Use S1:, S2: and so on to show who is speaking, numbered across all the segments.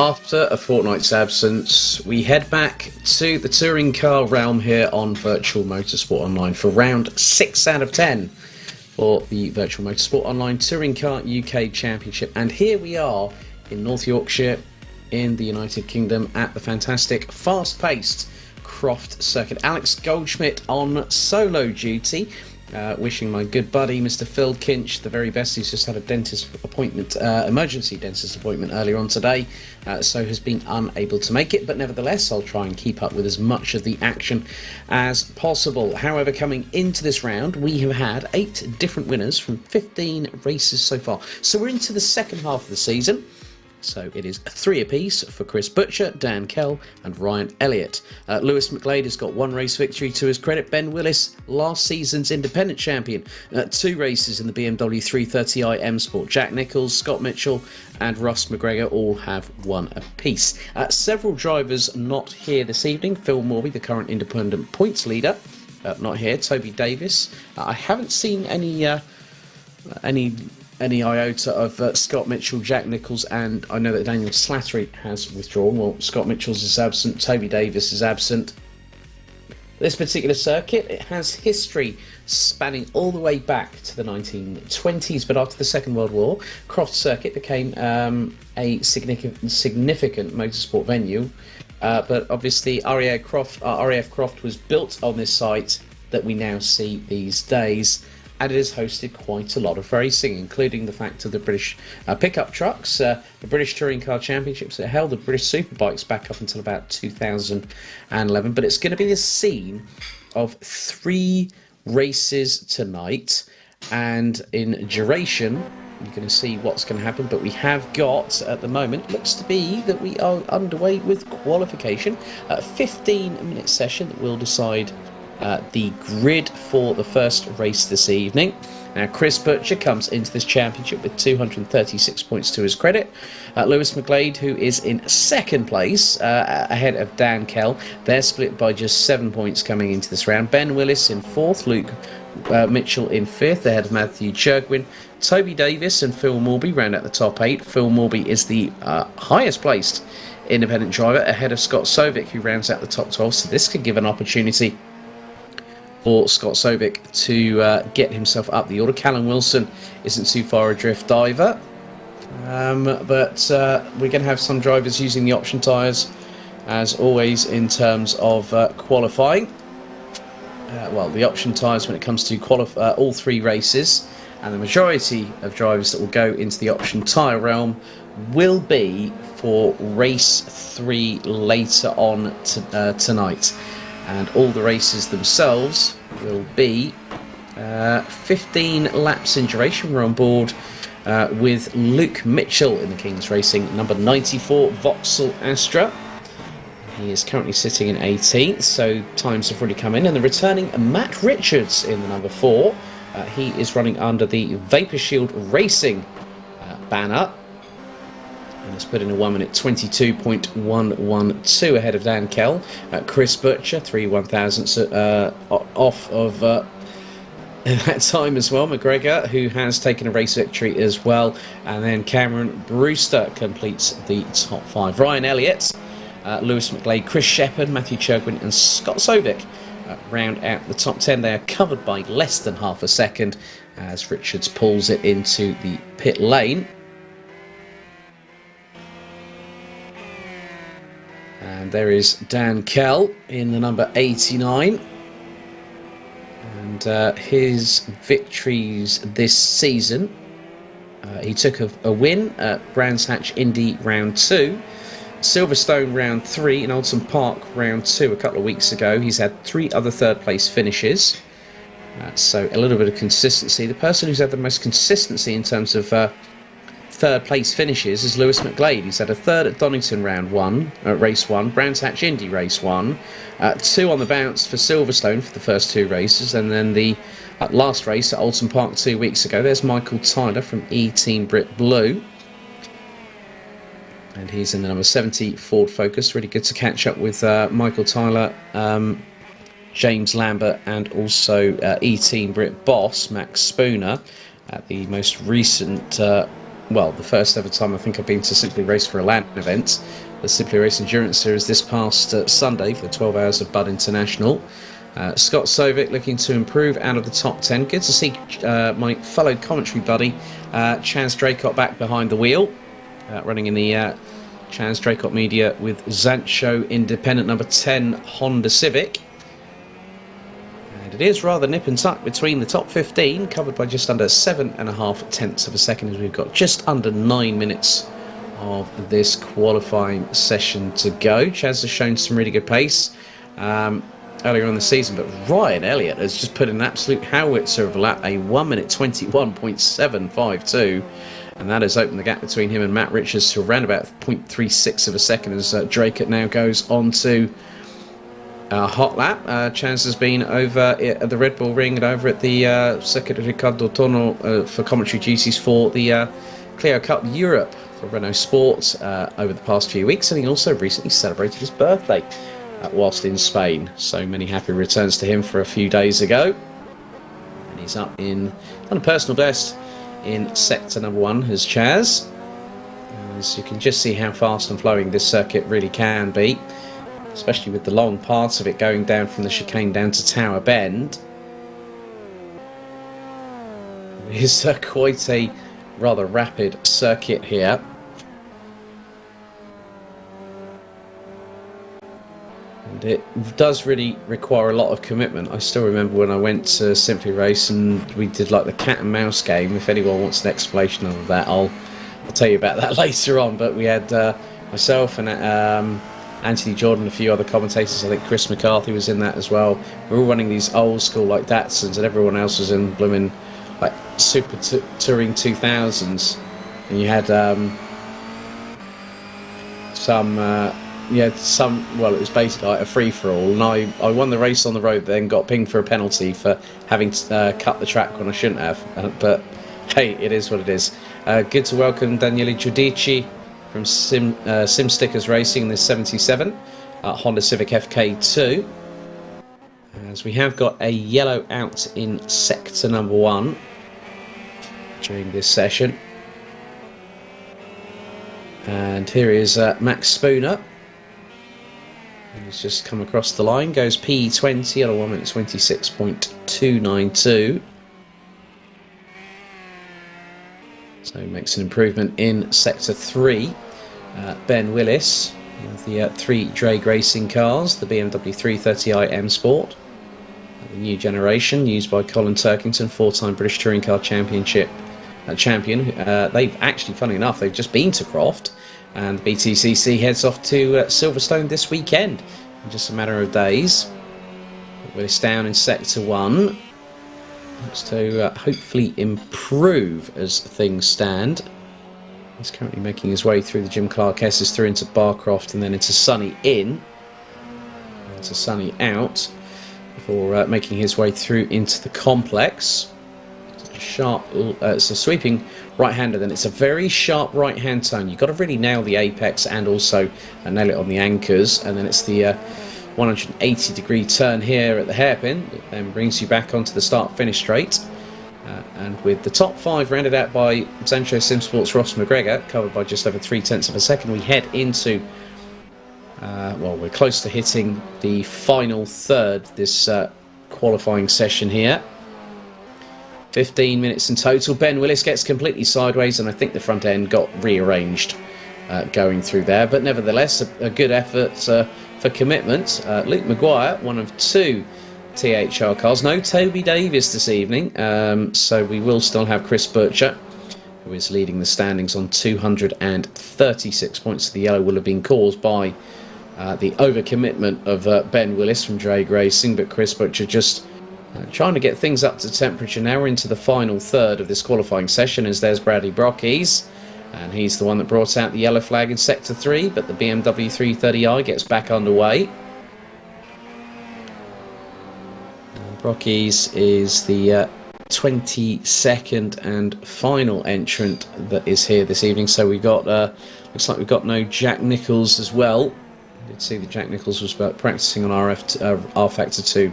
S1: After a fortnight's absence, we head back to the touring car realm here on Virtual Motorsport Online for round 6 out of 10 for the Virtual Motorsport Online Touring Car UK Championship. And here we are in North Yorkshire in the United Kingdom at the fantastic, fast-paced Croft circuit. Alex Goldschmidt on solo duty. Wishing my good buddy Mr. Phil Kinch the very best. He's just had a dentist appointment, emergency dentist appointment earlier on today, so has been unable to make it, but nevertheless I'll try and keep up with as much of the action as possible. However, coming into this round we have had 8 different winners from 15 races so far, so we're into the second half of the season. So it is 3 apiece for Chris Butcher, Dan Kell and Ryan Elliott. Lewis McGlade has got 1 race victory to his credit. Ben Willis, last season's independent champion, 2 races in the BMW 330i M Sport. Jack Nicholls, Scott Mitchell and Russ McGregor all have 1 apiece. Several drivers not here this evening. Phil Morby, the current independent points leader, not here. Toby Davis. I haven't seen any iota of Scott Mitchell, Jack Nicholls, and I know that Daniel Slattery has withdrawn. Well, Scott Mitchell's is absent, Toby Davis is absent. This particular circuit, it has history spanning all the way back to the 1920s, but after the Second World War, Croft Circuit became a significant motorsport venue. But obviously RAF Croft was built on this site that we now see these days, and it has hosted quite a lot of racing, including the fact of the British pickup trucks, the British Touring Car Championships. It held the British Superbikes back up until about 2011, but it's going to be the scene of 3 races tonight, and in duration, you're going to see what's going to happen, but we have got, at the moment, looks to be that we are underway with qualification, a 15-minute session that will decide the grid for the first race this evening. Now, Chris Butcher comes into this championship with 236 points to his credit. Lewis McGlade, who is in second place, ahead of Dan Kell. They're split by just 7 points coming into this round. Ben Willis in 4th, Luke Mitchell in 5th, ahead of Matthew Churgwin. Toby Davis and Phil Morby round out the top 8. Phil Morby is the highest placed independent driver, ahead of Scott Sovic, who rounds out the top 12. So this could give an opportunity for Scott Sovic to get himself up the order. Callum Wilson isn't too far adrift either, but we're going to have some drivers using the option tyres as always in terms of qualifying. Well, the option tyres when it comes to all 3 races, and the majority of drivers that will go into the option tyre realm will be for race 3 later on tonight. And all the races themselves will be 15 laps in duration. We're on board with Luke Mitchell in the King's Racing number 94 Vauxhall Astra. He is currently sitting in 18th, so times have already come in. And the returning Matt Richards in the number 4. He is running under the Vapor Shield Racing banner. And has put in a 1 minute 22.112 ahead of Dan Kell. Chris Butcher, 3 1,000ths off of that time as well. McGregor, who has taken a race victory as well. And then Cameron Brewster completes the top 5. Ryan Elliott, Lewis McGlade, Chris Shepherd, Matthew Churgwin and Scott Sovic round out the top 10. They are covered by less than half a second as Richards pulls it into the pit lane. And there is Dan Kell in the number 89. And his victories this season, he took a win at Brands Hatch Indy round 2, Silverstone round 3 and Oulton Park round 2 a couple of weeks ago. He's had 3 other 3rd place finishes. So a little bit of consistency. The person who's had the most consistency in terms of 3rd place finishes is Lewis McGlade. He's had a 3rd at Donington round 1, race 1, Brands Hatch Indy race 1, 2 on the bounce for Silverstone for the first 2 races, and then the last race at Oulton Park 2 weeks ago. There's Michael Tyler from E-Team Brit Blue, and he's in the number 70 Ford Focus. Really good to catch up with Michael Tyler, James Lambert and also E-Team Brit boss Max Spooner at the most recent well, the first ever time I think I've been to Simply Race for a LAN event, the Simply Race Endurance Series this past Sunday for the 12 Hours of Bud International. Scott Sovic looking to improve out of the top 10. Good to see my fellow commentary buddy Chaz Draycott back behind the wheel, running in the Chaz Draycott Media with Zancho Independent number 10 Honda Civic. And it is rather nip and tuck between the top 15, covered by just under 7.5 tenths of a second, as we've got just under 9 minutes of this qualifying session to go. Chaz has shown some really good pace earlier on the season, but Ryan Elliott has just put in an absolute howitzer of a lap, a 1 minute 21.752, and that has opened the gap between him and Matt Richards to around about 0.36 of a second as Draycott now goes on to hot lap. Chaz has been over at the Red Bull Ring and over at the Circuit Ricardo Tono for commentary duties for the Clio Cup Europe for Renault Sport over the past few weeks, and he also recently celebrated his birthday whilst in Spain. So many happy returns to him for a few days ago. And he's up on a personal best in sector number 1 as Chaz. As you can just see how fast and flowing this circuit really can be, especially with the long parts of it going down from the chicane down to Tower Bend. It is quite a rather rapid circuit here. And it does really require a lot of commitment. I still remember when I went to Simply Race and we did like the cat and mouse game. If anyone wants an explanation of that, I'll tell you about that later on. But we had myself and Anthony Jordan, a few other commentators. I think Chris McCarthy was in that as well. We were all running these old school like Datsuns, and everyone else was in blooming like Super Touring 2000s. And you had well, it was basically like a free-for-all, and I won the race on the road, then got pinged for a penalty for having cut the track when I shouldn't have, but hey, it is what it is. Good to welcome Daniele Giudici from Sim Stickers Racing in this 77 Honda Civic FK2, as we have got a yellow out in sector number 1 during this session. And here is Max Spooner. He's just come across the line, goes P20 on a 1 minute 26.292. So makes an improvement in sector 3. Ben Willis with the 3 Drag Racing cars, the BMW 330i M Sport, the new generation used by Colin Turkington, 4-time British Touring Car Championship champion. They've actually, funny enough, they've just been to Croft, and the BTCC heads off to Silverstone this weekend in just a matter of days. Willis down in sector 1. Looks to hopefully improve as things stand. He's currently making his way through the Jim Clark S's, through into Barcroft, and then into Sunny in, into Sunny out, before making his way through into the complex. It's a sweeping right-hander, then it's a very sharp right-hand turn. You've got to really nail the apex and also nail it on the anchors, and then it's the 180-degree turn here at the hairpin that then brings you back onto the start-finish straight. And with the top 5 rounded out by Sancho Simsport's Ross McGregor, covered by just over 3 tenths of a second, we head into well, we're close to hitting the final third this qualifying session here. 15 minutes in total. Ben Willis gets completely sideways, and I think the front end got rearranged going through there, but nevertheless a good effort for commitment. Luke Maguire, one of 2 THR cars. No Toby Davis this evening, so we will still have Chris Butcher, who is leading the standings on 236 points. The yellow will have been caused by the overcommitment of Ben Willis from Drag Racing, but Chris Butcher just trying to get things up to temperature. Now we're into the final third of this qualifying session, as there's Bradley Brockes, and he's the one that brought out the yellow flag in sector 3, but the BMW 330i gets back underway. Brockes is the 22nd and final entrant that is here this evening. So we've got, looks like we've got no Jack Nicholls as well. I did see that Jack Nicholls was practicing on R Factor 2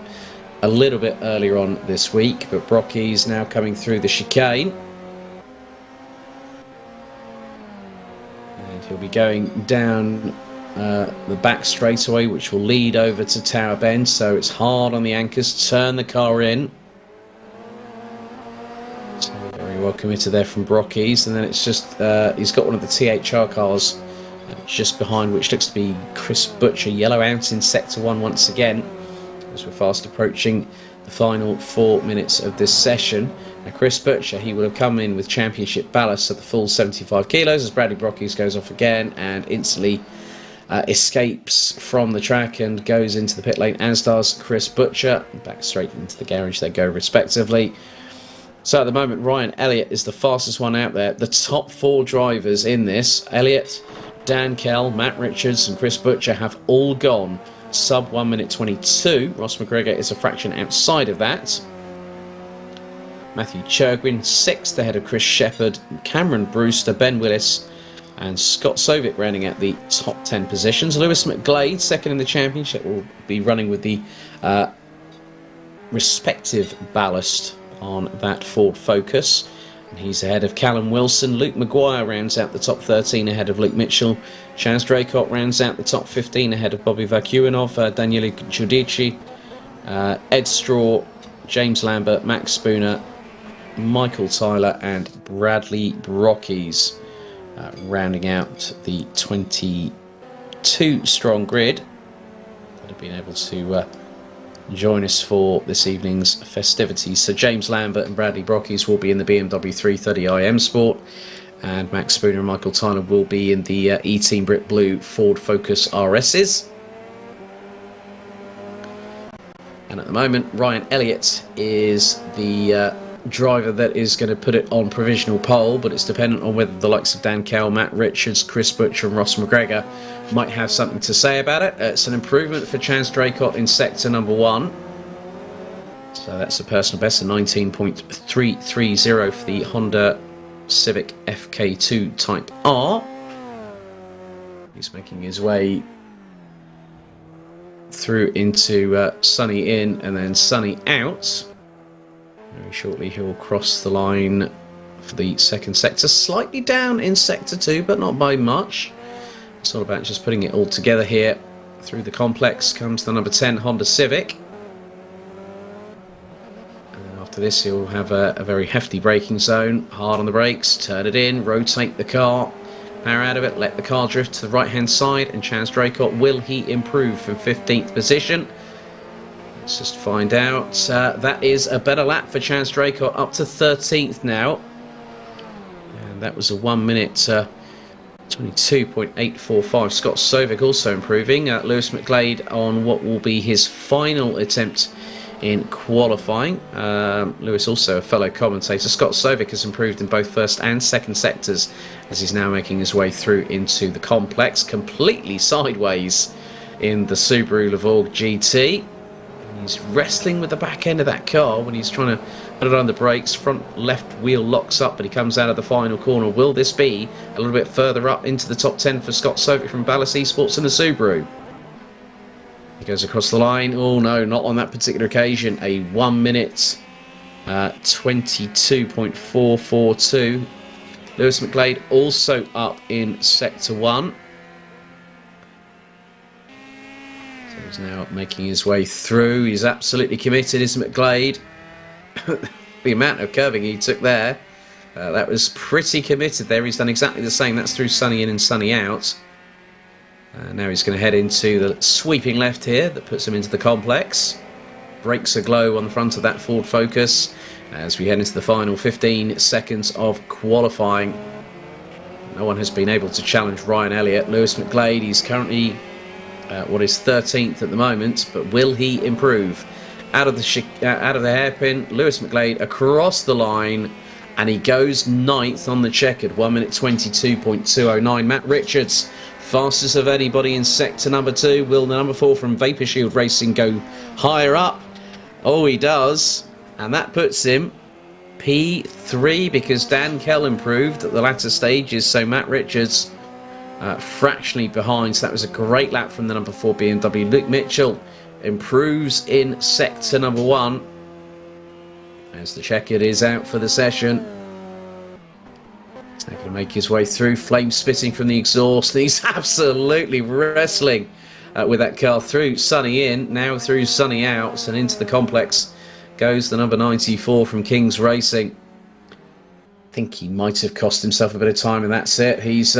S1: a little bit earlier on this week, but Brockes now coming through the chicane. He'll be going down the back straightaway, which will lead over to Tower Bend, so it's hard on the anchors. Turn the car in. So very well committed there from Brockies, and then it's just he's got one of the THR cars just behind, which looks to be Chris Butcher, yellow out in sector 1 once again, as we're fast approaching the final 4 minutes of this session. Now Chris Butcher, he will have come in with championship ballast at the full 75 kilos as Bradley Brockies goes off again and instantly escapes from the track and goes into the pit lane, as does Chris Butcher. Back straight into the garage they go respectively. So at the moment, Ryan Elliott is the fastest one out there. The top 4 drivers in this, Elliott, Dan Kell, Matt Richards and Chris Butcher, have all gone sub 1 minute 22. Ross McGregor is a fraction outside of that. Matthew Churgwin 6th ahead of Chris Shepherd, Cameron Brewster, Ben Willis and Scott Sovic rounding out the top 10 positions. Lewis McGlade, 2nd in the championship, will be running with the respective ballast on that Ford Focus. And he's ahead of Callum Wilson. Luke Maguire rounds out the top 13 ahead of Luke Mitchell. Chaz Draycott rounds out the top 15 ahead of Bobby Vakuinov, Daniele Giudici, Ed Straw, James Lambert, Max Spooner, Michael Tyler and Bradley Brockies, rounding out the 22 strong grid that have been able to join us for this evening's festivities. So James Lambert and Bradley Brockies will be in the BMW 330i M Sport, and Max Spooner and Michael Tyler will be in the E-Team Brit Blue Ford Focus RS's. And at the moment, Ryan Elliott is the driver that is going to put it on provisional pole, but it's dependent on whether the likes of Dan Cowell, Matt Richards, Chris Butcher and Ross McGregor might have something to say about it. It's an improvement for Chaz Draycott in sector number 1. So that's a personal best of 19.330 for the Honda Civic FK2 Type R. He's making his way through into Sunny in and then Sunny out. Very shortly he'll cross the line for the 2nd sector, slightly down in sector 2 but not by much. It's all about just putting it all together here. Through the complex comes the number 10 Honda Civic, and after this he'll have a very hefty braking zone. Hard on the brakes, turn it in, rotate the car, power out of it, let the car drift to the right hand side, and Chaz Draycott, will he improve from 15th position? Let's just find out. That is a better lap for Chaz Draycott, up to 13th now. And that was a 1 minute 22.845. Scott Sovic also improving. Lewis McGlade on what will be his final attempt in qualifying. Lewis also a fellow commentator. Scott Sovic has improved in both 1st and 2nd sectors as he's now making his way through into the complex, completely sideways in the Subaru Levorg GT. He's wrestling with the back end of that car when he's trying to put it on the brakes. Front left wheel locks up, but he comes out of the final corner. Will this be a little bit further up into the top 10 for Scott Sovic from Ballast Esports and the Subaru? He goes across the line. Oh no, not on that particular occasion. A 1 minute 22.442. Lewis McGlade also up in sector 1. He's now making his way through. He's absolutely committed, is McGlade. The amount of curving he took there, that was pretty committed there. He's done exactly the same. That's through Sunny in and Sunny out. Now he's going to head into the sweeping left here that puts him into the complex. Brakes aglow on the front of that Ford Focus as we head into the final 15 seconds of qualifying. No one has been able to challenge Ryan Elliott. Lewis McGlade, he's currently what is 13th at the moment, but will he improve? Out of the hairpin, Lewis McGlade across the line, and he goes 9th on the checkered, 1 minute 22.209. Matt Richards, fastest of anybody in sector number 2. Will the number 4 from Vapor Shield Racing go higher up? Oh, he does, and that puts him P3 because Dan Kell improved at the latter stages, so Matt Richards fractionally behind. So that was a great lap from the number 4 BMW. Luke Mitchell improves in sector number 1 as the checkered is out for the session. He's not going to make his way through. Flame spitting from the exhaust. He's absolutely wrestling with that car through Sunny in, now through Sunny out, and into the complex goes the number 94 from Kings Racing. I think he might have cost himself a bit of time, and that's it. He's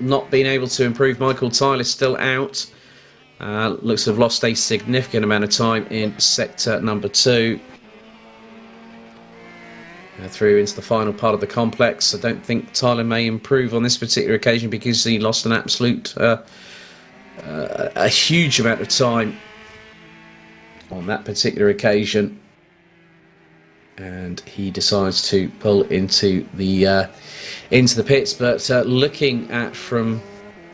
S1: not been able to improve. Michael Tyler still out. Looks to have lost a significant amount of time in sector number 2. Through into the final part of the complex. I don't think Tyler may improve on this particular occasion because he lost an absolute, a huge amount of time on that particular occasion. And he decides to pull into the pits. But looking at from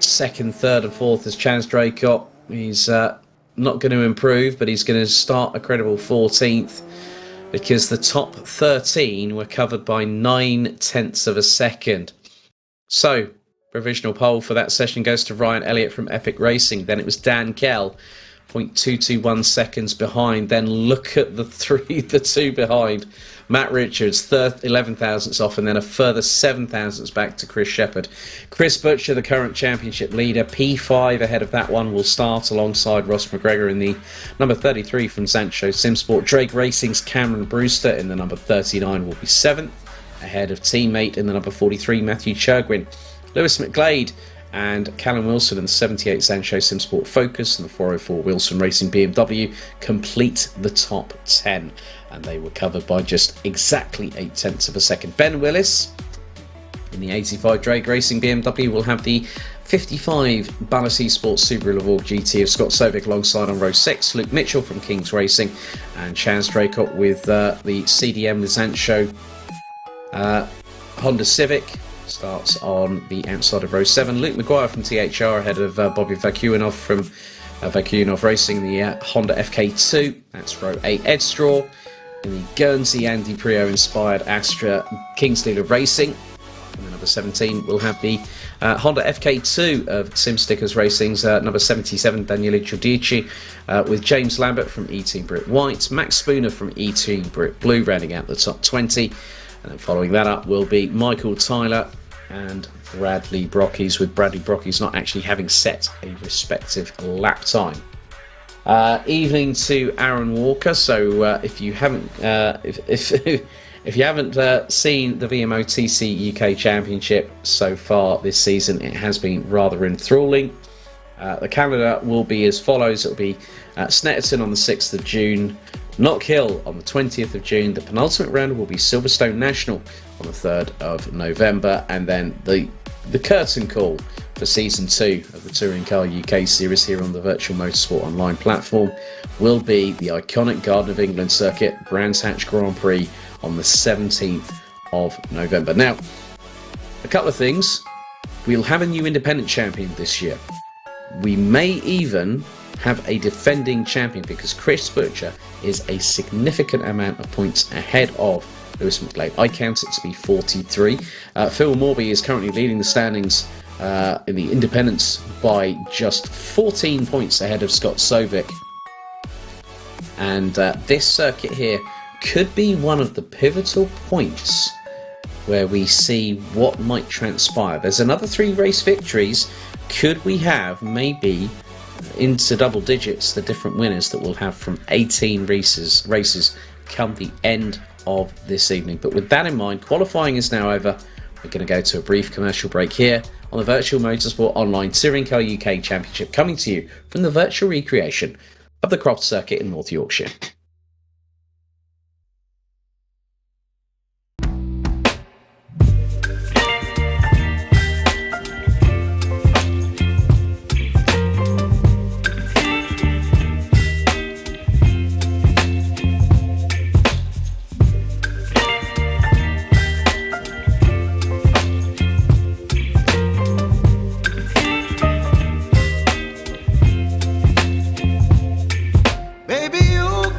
S1: 2nd, 3rd and 4th as Chance Draycott, he's not going to improve, but he's going to start a credible 14th. Because the top 13 were covered by 9/10 of a second. So, provisional poll for that session goes to Ryan Elliott from Epic Racing. Then it was Dan Kell, 0.221 seconds behind. Then look at the two behind. Matt Richards, 11 thousandths off, and then a further 7 thousandths back to Chris Shepherd. Chris Butcher, the current championship leader, P5 ahead of that one, will start alongside Ross McGregor in the number 33 from Sancho Simsport. Drake Racing's Cameron Brewster in the number 39 will be 7th, ahead of teammate in the number 43, Matthew Churgwin. Lewis McGlade and Callum Wilson in the 78 Sancho Simsport Focus and the 404 Wilson Racing BMW complete the top 10. And they were covered by just exactly 8/10 of a second. Ben Willis in the 85 Drake Racing BMW will have the 55 Ballas Esports Subaru Levorg GT of Scott Sovic alongside on row 6. Luke Mitchell from Kings Racing and Chance Draycott with the CDM Lizancho Honda Civic starts on the outside of row 7. Luke Maguire from THR ahead of Bobby Vakuinov from Vakuinov Racing, the Honda FK2. That's row 8. Ed Straw in the Guernsey Andy Prio inspired Astra Kingsdealer Racing. And the number 17 will have the Honda FK2 of Sim Stickers Racing's number 77 Daniele Giudici with James Lambert from E-Team Brit White, Max Spooner from E-Team Brit Blue rounding out the top 20. And then following that up will be Michael Tyler and Bradley Brockies, with Bradley Brockies not actually having set a respective lap time. Evening to Aaron Walker. So if you haven't if you haven't seen the VMO TCUK Championship so far this season, it has been rather enthralling. The calendar will be as follows. It will be Snetterton on the 6th of June, Knockhill on the 20th of June. The penultimate round will be Silverstone National on the 3rd of November, and then the curtain call for Season 2 of the Touring Car UK Series here on the Virtual Motorsport Online platform will be the iconic Garden of England circuit, Brands Hatch Grand Prix, on the 17th of November. Now, a couple of things. We'll have a new independent champion this year. We may even have a defending champion because Chris Butcher is a significant amount of points ahead of Lewis McGlade. I count it to be 43. Phil Morby is currently leading the standings in the independents by just 14 points ahead of Scott Sovic. And this circuit here could be one of the pivotal points where we see what might transpire. There's another 3 race victories. Could we have maybe into double digits the different winners that we'll have from 18 races come the end of this evening? But with that in mind, qualifying is now over. We're going to go to a brief commercial break here on the Virtual Motorsport Online Touring Car UK Championship, coming to you from the virtual recreation of the Croft circuit in North Yorkshire.
S2: Baby, you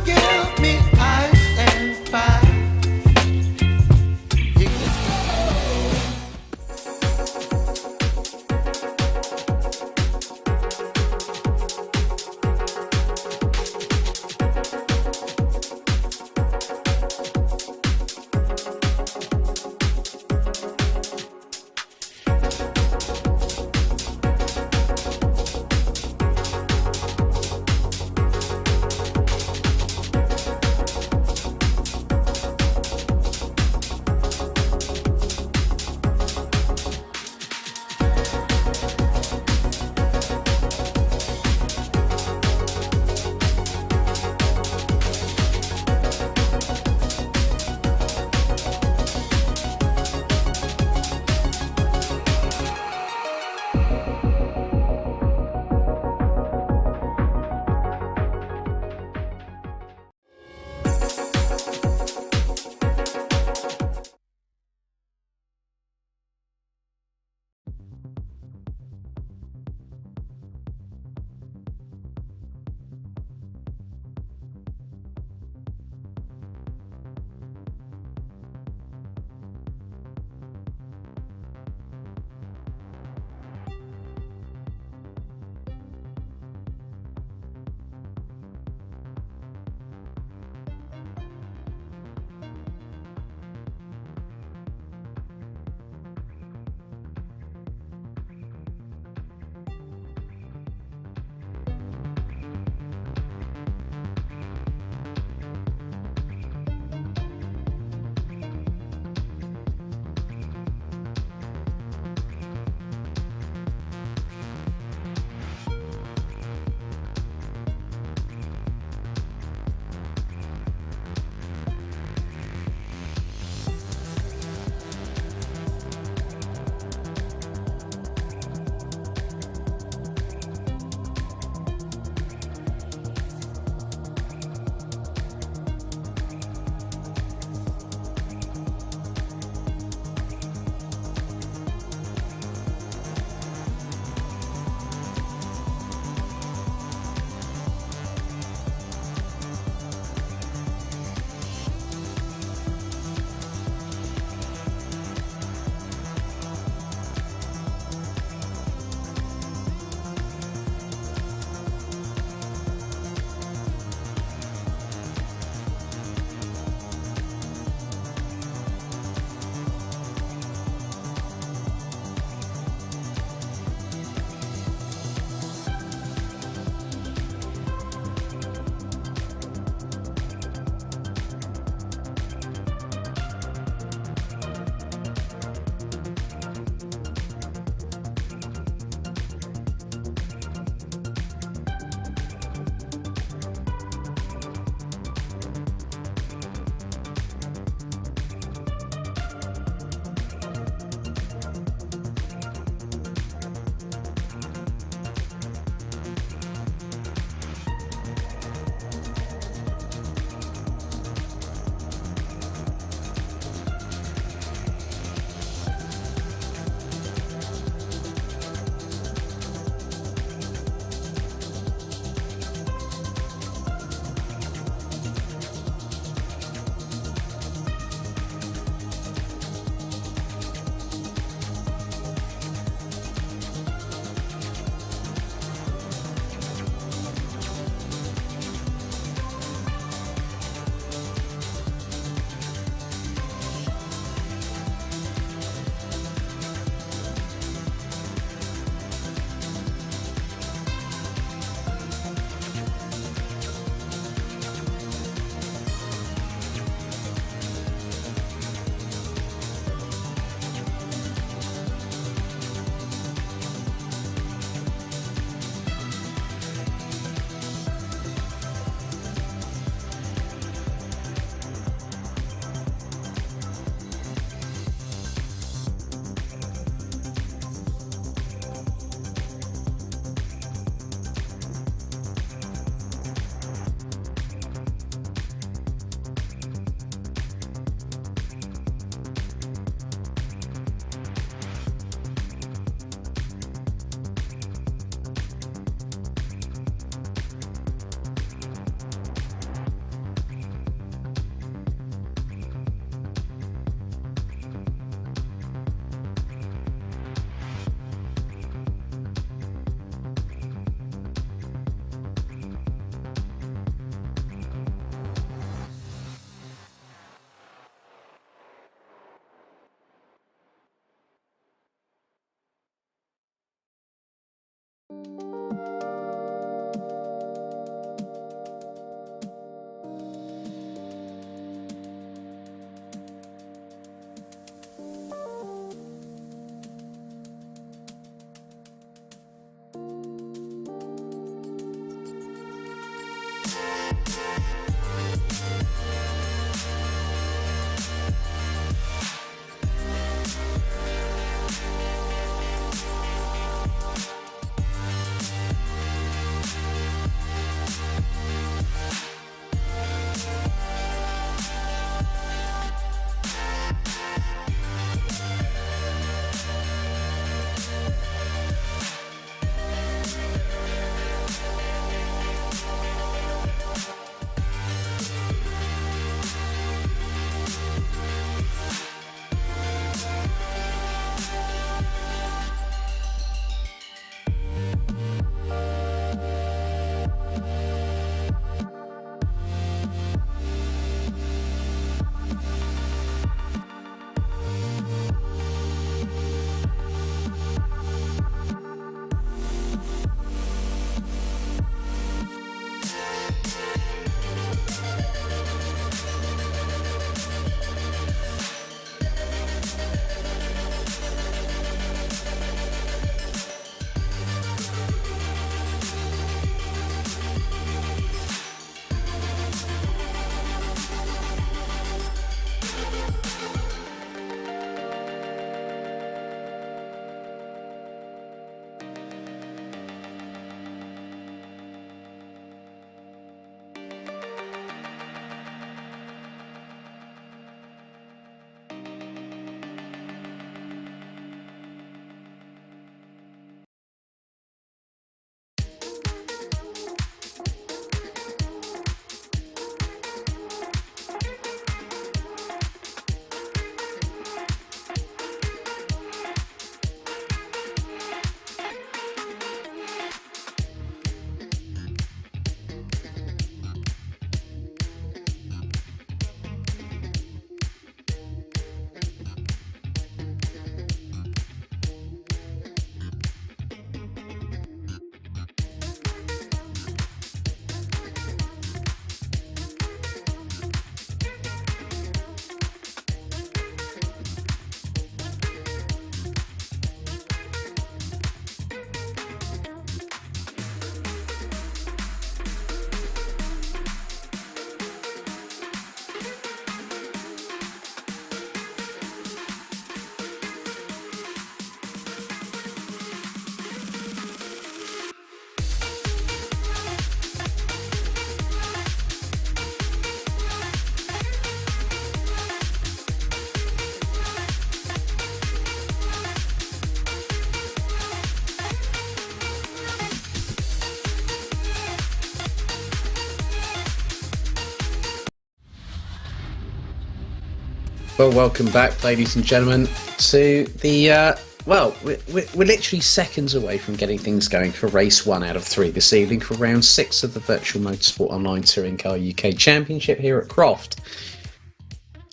S1: Well, welcome back, ladies and gentlemen, to the, we're literally seconds away from getting things going for race 1 out of 3 this evening for round 6 of the Virtual Motorsport Online Touring Car UK Championship here at Croft.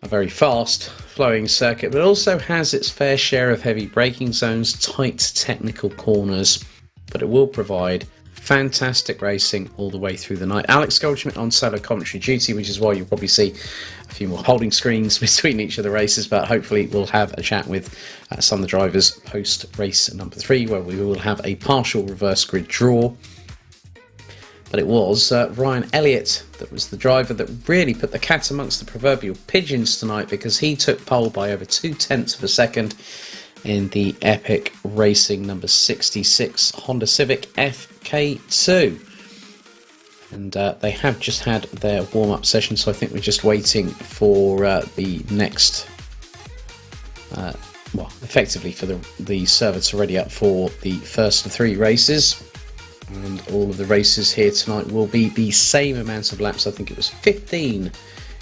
S1: A very fast flowing circuit, but also has its fair share of heavy braking zones, tight technical corners, but it will provide fantastic racing all the way through the night. Alex Goldschmidt on solo commentary duty, which is why you'll probably see a few more holding screens between each of the races, but hopefully we'll have a chat with some of the drivers post race number 3, where we will have a partial reverse grid draw. But it was Ryan Elliott that was the driver that really put the cat amongst the proverbial pigeons tonight, because he took pole by over 0.2 of a second in the epic racing number 66 Honda Civic FK2. And they have just had their warm-up session, so I think we're just waiting for the next, effectively for the server to ready up for the first of 3 races. And all of the races here tonight will be the same amount of laps. I think it was 15,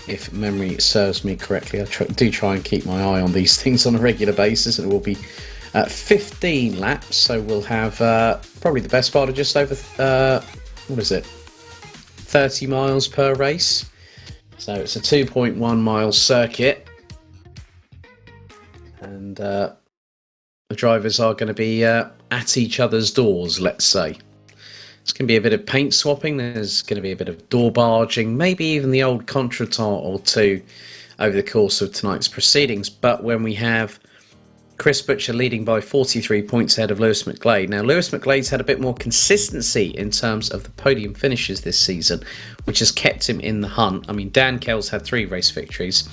S1: if memory serves me correctly. I do try and keep my eye on these things on a regular basis, and it will be 15 laps. So we'll have probably the best part of just over 30 miles per race. So it's a 2.1 mile circuit, and the drivers are going to be at each other's doors, let's say. It's going to be a bit of paint swapping, there's going to be a bit of door barging, maybe even the old contretemps or two over the course of tonight's proceedings. But when we have Chris Butcher leading by 43 points ahead of Lewis McGlade. Now, Lewis McGlade's had a bit more consistency in terms of the podium finishes this season, which has kept him in the hunt. I mean, Dan Kell's had 3 race victories.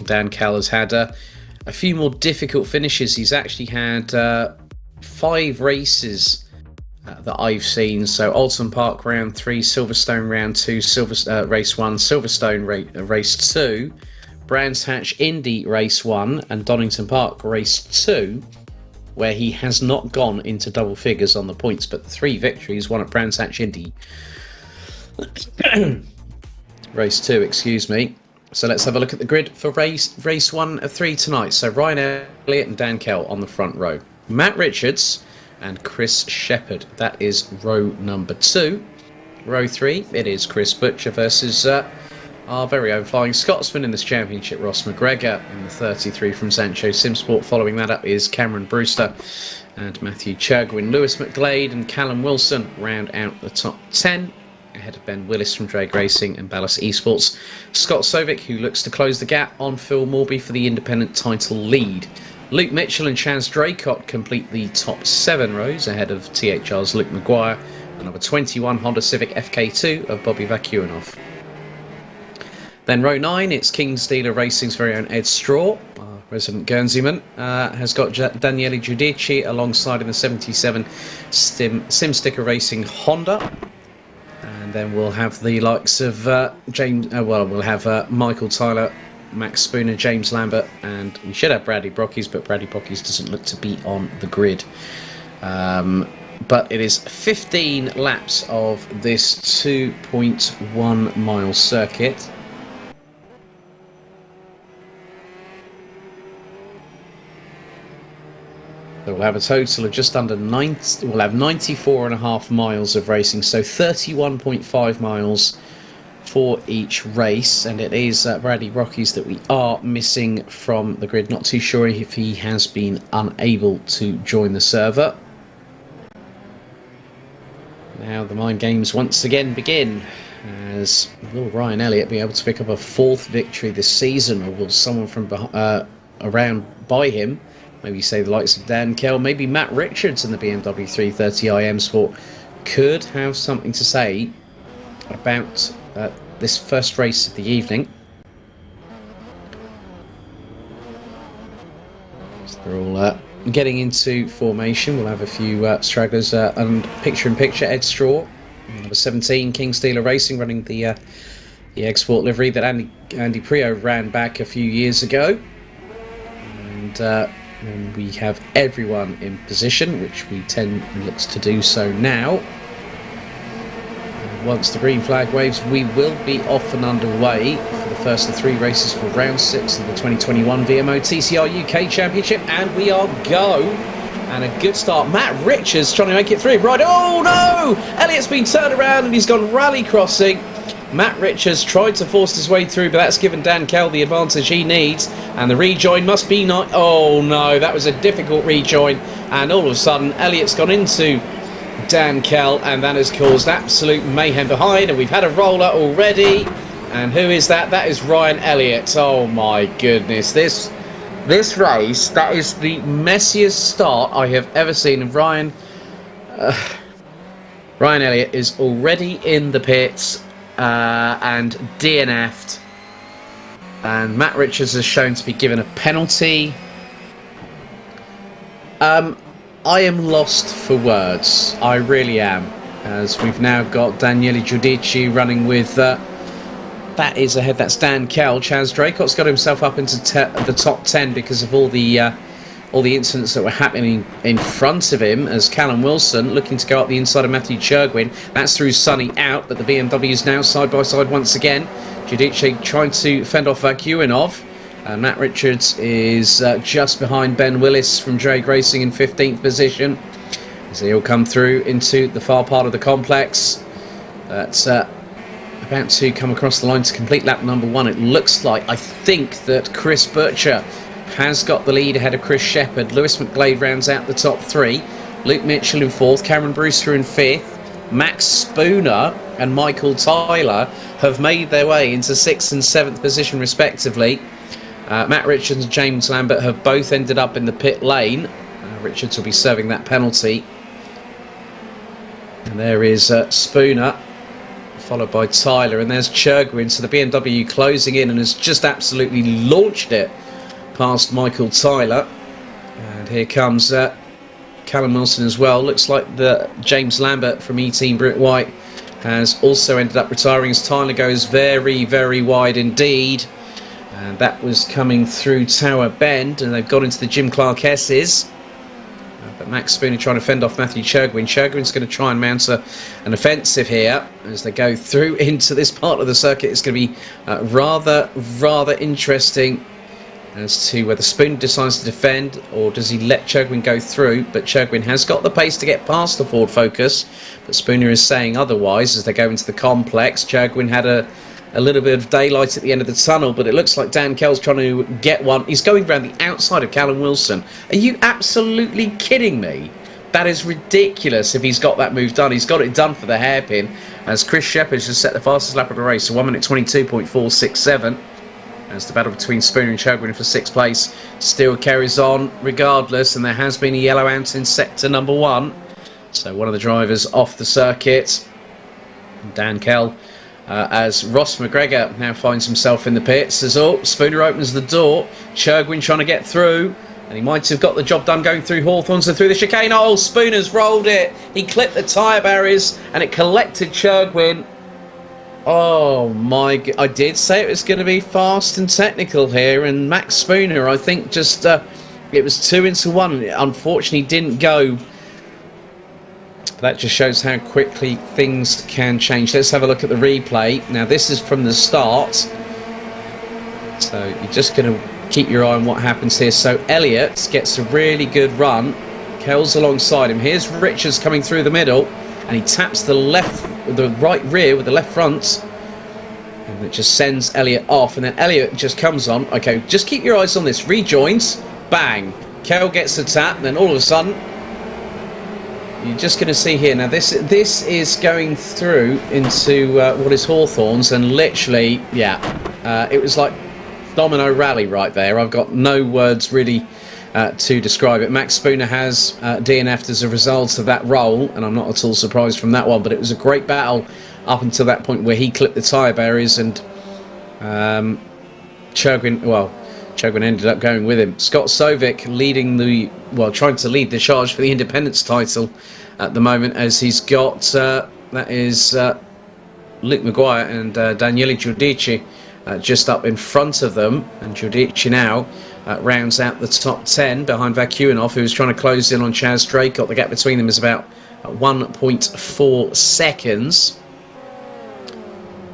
S1: Dan Kell has had a few more difficult finishes. He's actually had 5 races that I've seen. So Oulton Park round 3, Silverstone round 2, race 1, Silverstone race 2, Brands Hatch Indy race 1, and Donington Park race 2, where he has not gone into double figures on the points, but the 3 victories, one at Brands Hatch Indy race 2, excuse me. So let's have a look at the grid for race 1 of 3 tonight. So Ryan Elliott and Dan Kell on the front row, Matt Richards and Chris Shepherd. That is row number 2. Row 3, it is Chris Butcher versus our very own Flying Scotsman in this championship, Ross McGregor, in the 33 from Sancho Simsport. Following that up is Cameron Brewster and Matthew Churgwin. Lewis McGlade and Callum Wilson round out the top 10, ahead of Ben Willis from Drag Racing and Ballast Esports. Scott Sovic, who looks to close the gap on Phil Morby for the independent title lead. Luke Mitchell and Chaz Draycott complete the top 7 rows, ahead of THR's Luke Maguire and number 21 Honda Civic FK2 of Bobby Vakuinoff. Then row 9, it's King's Dealer Racing's very own Ed Straw, our resident Guernseyman, has got Daniele Giudici alongside in the 77 Simsticker Racing Honda. And then we'll have the likes of we'll have Michael Tyler, Max Spooner, James Lambert, and we should have Bradley Brockies, but Bradley Brockies doesn't look to be on the grid. But it is 15 laps of this 2.1 mile circuit. So we'll have a total of just under 90. We'll have 94.5 miles of racing, so 31.5 miles for each race. And it is Bradley Rockies that we are missing from the grid. Not too sure if he has been unable to join the server. Now the mind games once again begin. As will Ryan Elliott be able to pick up a 4th victory this season, or will someone from around by him? Maybe say the likes of Dan Kell, maybe Matt Richards in the BMW 330 IM Sport could have something to say about this first race of the evening. So they're all getting into formation. We'll have a few stragglers and picture-in-picture. Ed Straw, number 17, King's Dealer Racing, running the Export livery that Andy Prio ran back a few years ago. And we have everyone in position, which we looks to do so now. And once the green flag waves, we will be off and underway for the first of 3 races for round 6 of the 2021 VMO TCR UK Championship, and we are go. And a good start. Matt Richards trying to make it through. Right, oh no! Elliott's been turned around and he's gone rally crossing. Matt Richards tried to force his way through, but that's given Dan Kell the advantage he needs. And the rejoin must be not. Oh no, that was a difficult rejoin. And all of a sudden, Elliott's gone into Dan Kell, and that has caused absolute mayhem behind. And we've had a roller already. And who is that? That is Ryan Elliott. Oh my goodness, this race, that is the messiest start I have ever seen. And Ryan Elliott is already in the pits. And DNF'd, and Matt Richards is shown to be given a penalty. I am lost for words, I really am, as we've now got Daniele Giudici running with that is ahead, that's Dan Kell. Chaz Draycott's got himself up into the top 10 because of all the incidents that were happening in front of him, as Callum Wilson looking to go up the inside of Matthew Churgwin. That's through Sunny out, but the BMW is now side by side once again. Giudici trying to fend off Vakuinov. Matt Richards is just behind Ben Willis from Drag Racing in 15th position, as they all come through into the far part of the complex. That's about to come across the line to complete lap number 1. It looks like, I think that Chris Butcher has got the lead ahead of Chris Shepherd. Lewis McGlade rounds out the top 3. Luke Mitchell in 4th, Cameron Brewster in 5th, Max Spooner and Michael Tyler have made their way into 6th and 7th position respectively. Matt Richards and James Lambert have both ended up in the pit lane. Richards will be serving that penalty. And there is Spooner, followed by Tyler, and there's Churgwin. So the BMW closing in and has just absolutely launched it past Michael Tyler. And here comes Callum Wilson as well. Looks like the James Lambert from E-Team Britt White has also ended up retiring as Tyler goes very, very wide indeed. And that was coming through Tower Bend, and they've got into the Jim Clark S's. But Max Spooner trying to fend off Matthew Churgwin. Churgwin's going to try and mount an offensive here as they go through into this part of the circuit. It's going to be rather interesting as to whether Spooner decides to defend or does he let Churgwin go through. But Churgwin has got the pace to get past the Ford Focus, but Spooner is saying otherwise as they go into the complex. Churgwin had a little bit of daylight at the end of the tunnel, but it looks like Dan Kell's trying to get one. He's going around the outside of Callum Wilson. Are you absolutely kidding me? That is ridiculous if he's got that move done. He's got it done for the hairpin as Chris Shepherd's just set the fastest lap of the race, so 1 minute 22.467. As the battle between Spooner and Churgwin for 6th place still carries on regardless, and there has been a yellow out in sector number 1. So one of the drivers off the circuit, Dan Kell, as Ross McGregor now finds himself in the pits as Spooner opens the door. Churgwin trying to get through, and he might have got the job done going through Hawthorns and through the chicane. Oh, Spooner's rolled it. He clipped the tyre barriers and it collected Churgwin. Oh my, I did say it was going to be fast and technical here, and Max Spooner, I think just it was 2 into 1. It unfortunately didn't go. That just shows how quickly things can change. Let's have a look at the replay. Now this is from the start, so you're just going to keep your eye on what happens here. So Elliott gets a really good run. Kell's alongside him. Here's Richards coming through the middle, and he taps the right rear with the left front, and it just sends Elliott off. And then Elliott just comes on. Okay, just keep your eyes on this. Rejoins, bang. Kell gets the tap, and then all of a sudden, you're just going to see here. Now this is going through into what is Hawthorns, and literally, yeah, it was like domino rally right there. I've got no words really to describe it. Max Spooner has DNF'd as a result of that roll, and I'm not at all surprised from that one, but it was a great battle up until that point where he clipped the tyre barriers, and Churgwin ended up going with him. Scott Sovic leading trying to lead the charge for the Independence title at the moment, as he's got that is Luke Maguire and Daniele Giudici just up in front of them, and Giudici now rounds out the top 10 behind Vakuinov, who's trying to close in on Chaz Draycott. The gap between them is about 1.4 seconds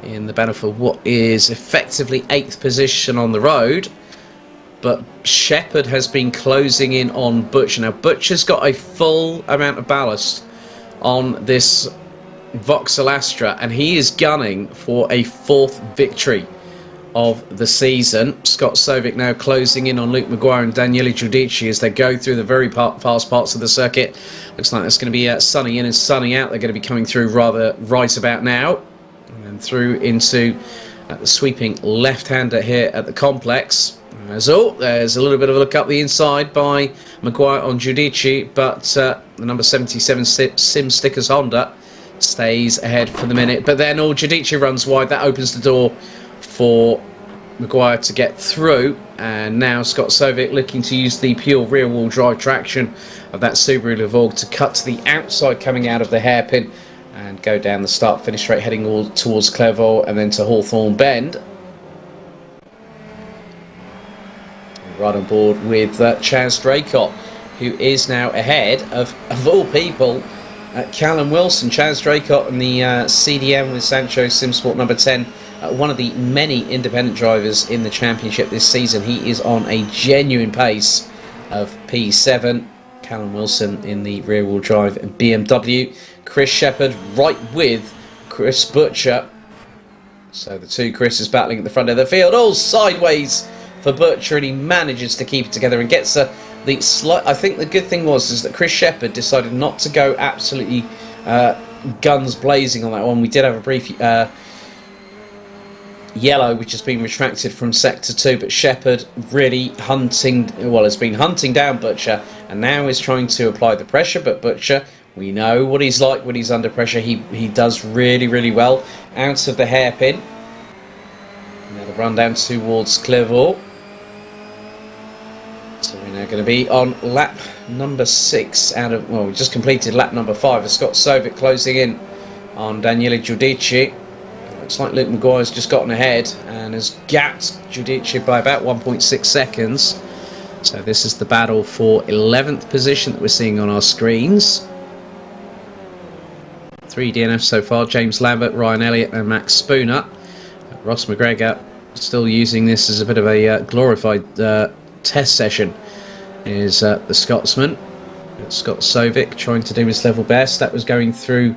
S1: in the battle for what is effectively 8th position on the road. But Shepherd has been closing in on Butcher. Now, Butcher's got a full amount of ballast on this Vauxhall Astra, and he is gunning for a 4th victory of the season. Scott Sovic now closing in on Luke Maguire and Daniele Giudici as they go through the very fast parts of the circuit. Looks like it's going to be sunny in and sunny out. They're going to be coming through rather right about now, and through into the sweeping left-hander here at the complex. There's a little bit of a look up the inside by Maguire on Giudici, but the number 77 Sim Stickers Honda stays ahead for the minute. But then Giudici runs wide. That opens the door for Maguire to get through, and now Scott Sovic looking to use the pure rear-wheel drive traction of that Subaru Levorg to cut to the outside coming out of the hairpin and go down the start-finish straight heading all towards Clervaux and then to Hawthorne Bend. Right on board with Chaz Draycott, who is now ahead of all people, Callum Wilson. Chaz Draycott and the CDM with Sancho Simsport number 10, one of the many independent drivers in the championship this season. He is on a genuine pace of P7. Callum Wilson in the rear-wheel drive BMW. Chris Shepherd right with Chris Butcher. So the two Chris's battling at the front of the field, all sideways for Butcher, and he manages to keep it together and gets a I think the good thing is that Chris Shepherd decided not to go absolutely guns blazing on that one. We did have a brief yellow which has been retracted from sector 2, but Shepherd really has been hunting down Butcher and now is trying to apply the pressure, but Butcher, we know what he's like when he's under pressure. He does really well out of the hairpin. Now the run down towards Clervaux. So we're now going to be on lap number 6 we just completed lap number 5 as Scott Sovic closing in on Daniele Giudici. Looks like Luke Maguire's just gotten ahead and has gapped Giudici by about 1.6 seconds. So this is the battle for 11th position that we're seeing on our screens. 3 DNFs so far: James Lambert, Ryan Elliott and Max Spooner. Ross McGregor still using this as a bit of a glorified test session is the Scotsman. Scott Sovic trying to do his level best. That was going through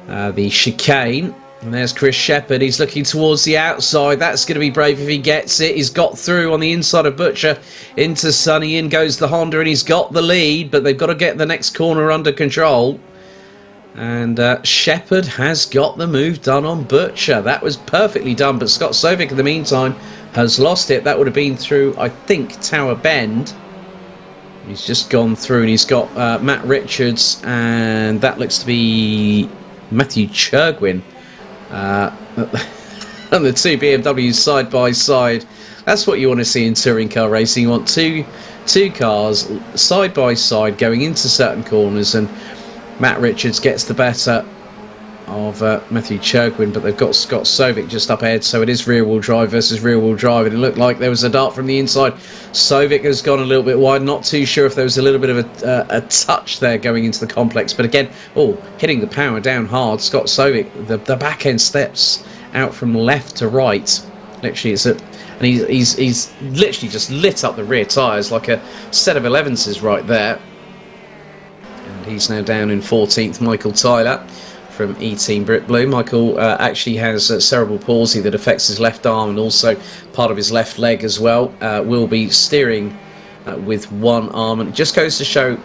S1: the chicane. And there's Chris Shepherd. He's looking towards the outside. That's going to be brave if he gets it. He's got through on the inside of Butcher into Sonny. In goes the Honda and he's got the lead, but they've got to get the next corner under control. And Shepherd has got the move done on Butcher. That was perfectly done, but Scott Sovic in the meantime has lost it. That would have been through, I think, Tower Bend. He's just gone through and he's got Matt Richards, and that looks to be Matthew Churgwin. And the two BMWs side by side. That's what you want to see in touring car racing. You want two cars side by side going into certain corners, and Matt Richards gets the better of Matthew Churgwin, but they've got Scott Sovic just up ahead, so it is rear-wheel drive versus rear-wheel drive, and it looked like there was a dart from the inside. Sovic has gone a little bit wide, not too sure if there was a little bit of a touch there going into the complex, but again, hitting the power down hard. Scott Sovic, the back end steps out from left to right, literally, and he's literally just lit up the rear tyres like a set of 11s right there. And he's now down in 14th, Michael Tyler from E-Team Brit Blue. Michael actually has cerebral palsy that affects his left arm and also part of his left leg as well. Will be steering with one arm, and it just goes to show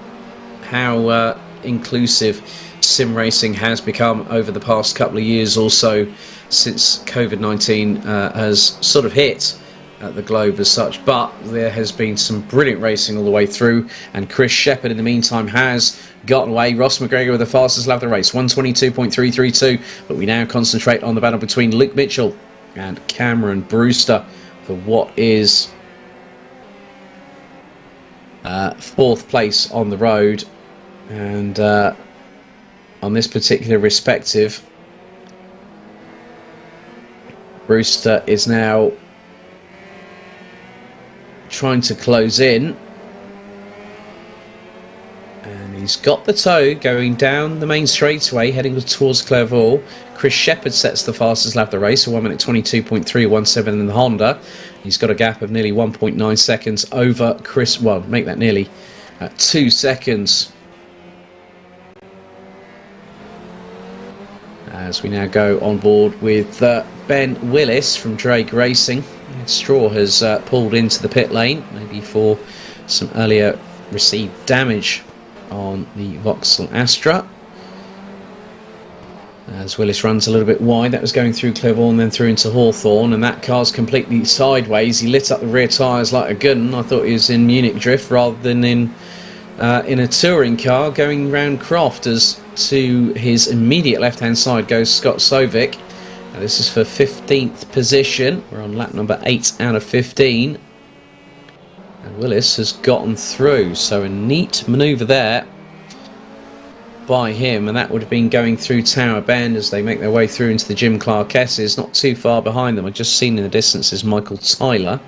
S1: how inclusive sim racing has become over the past couple of years or so, since COVID-19 has sort of hit the globe as such. But there has been some brilliant racing all the way through, and Chris Shepherd in the meantime has gotten away. Ross McGregor with the fastest lap of the race, 1:22.332, but we now concentrate on the battle between Luke Mitchell and Cameron Brewster for what is 4th place on the road. And on this particular respective, Brewster is now trying to close in, and he's got the tow going down the main straightaway heading towards Clervaux. Chris Shepherd sets the fastest lap of the race, so 1:22.317 in the Honda. He's got a gap of nearly 1.9 seconds over Chris, well, make that nearly 2 seconds. As we now go on board with Ben Willis from Drake Racing. Straw has pulled into the pit lane, maybe for some earlier received damage on the Vauxhall Astra. As Willis runs a little bit wide, that was going through Clervaux and then through into Hawthorne, and that car's completely sideways. He lit up the rear tyres like a good one. I thought he was in Munich Drift rather than in a touring car going round Croft. As to his immediate left-hand side goes Scott Sovic. Now this is for 15th position. We're on lap number 8 out of 15. And Willis has gotten through, so a neat manoeuvre there by him, and that would have been going through Tower Bend as they make their way through into the Jim Clark S's. Not too far behind them, I've just seen in the distance, is Michael Tyler.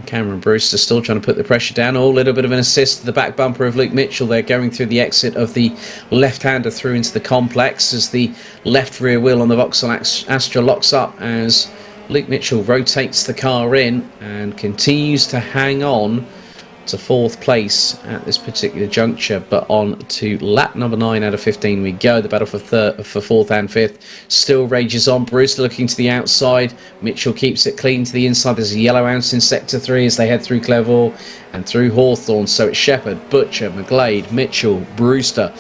S1: Cameron Brewster still trying to put the pressure down. A little bit of an assist to the back bumper of Luke Mitchell there, going through the exit of the left-hander through into the complex as the left rear wheel on the Vauxhall Astra locks up as Luke Mitchell rotates the car in and continues to hang on to 4th place at this particular juncture, but on to lap number 9 out of 15 we go. The battle for 4th and 5th still rages on. Brewster looking to the outside. Mitchell keeps it clean to the inside. There's a yellow ounce in sector 3 as they head through Clervaux and through Hawthorne. So it's Shepherd, Butcher, McGlade, Mitchell, Brewster,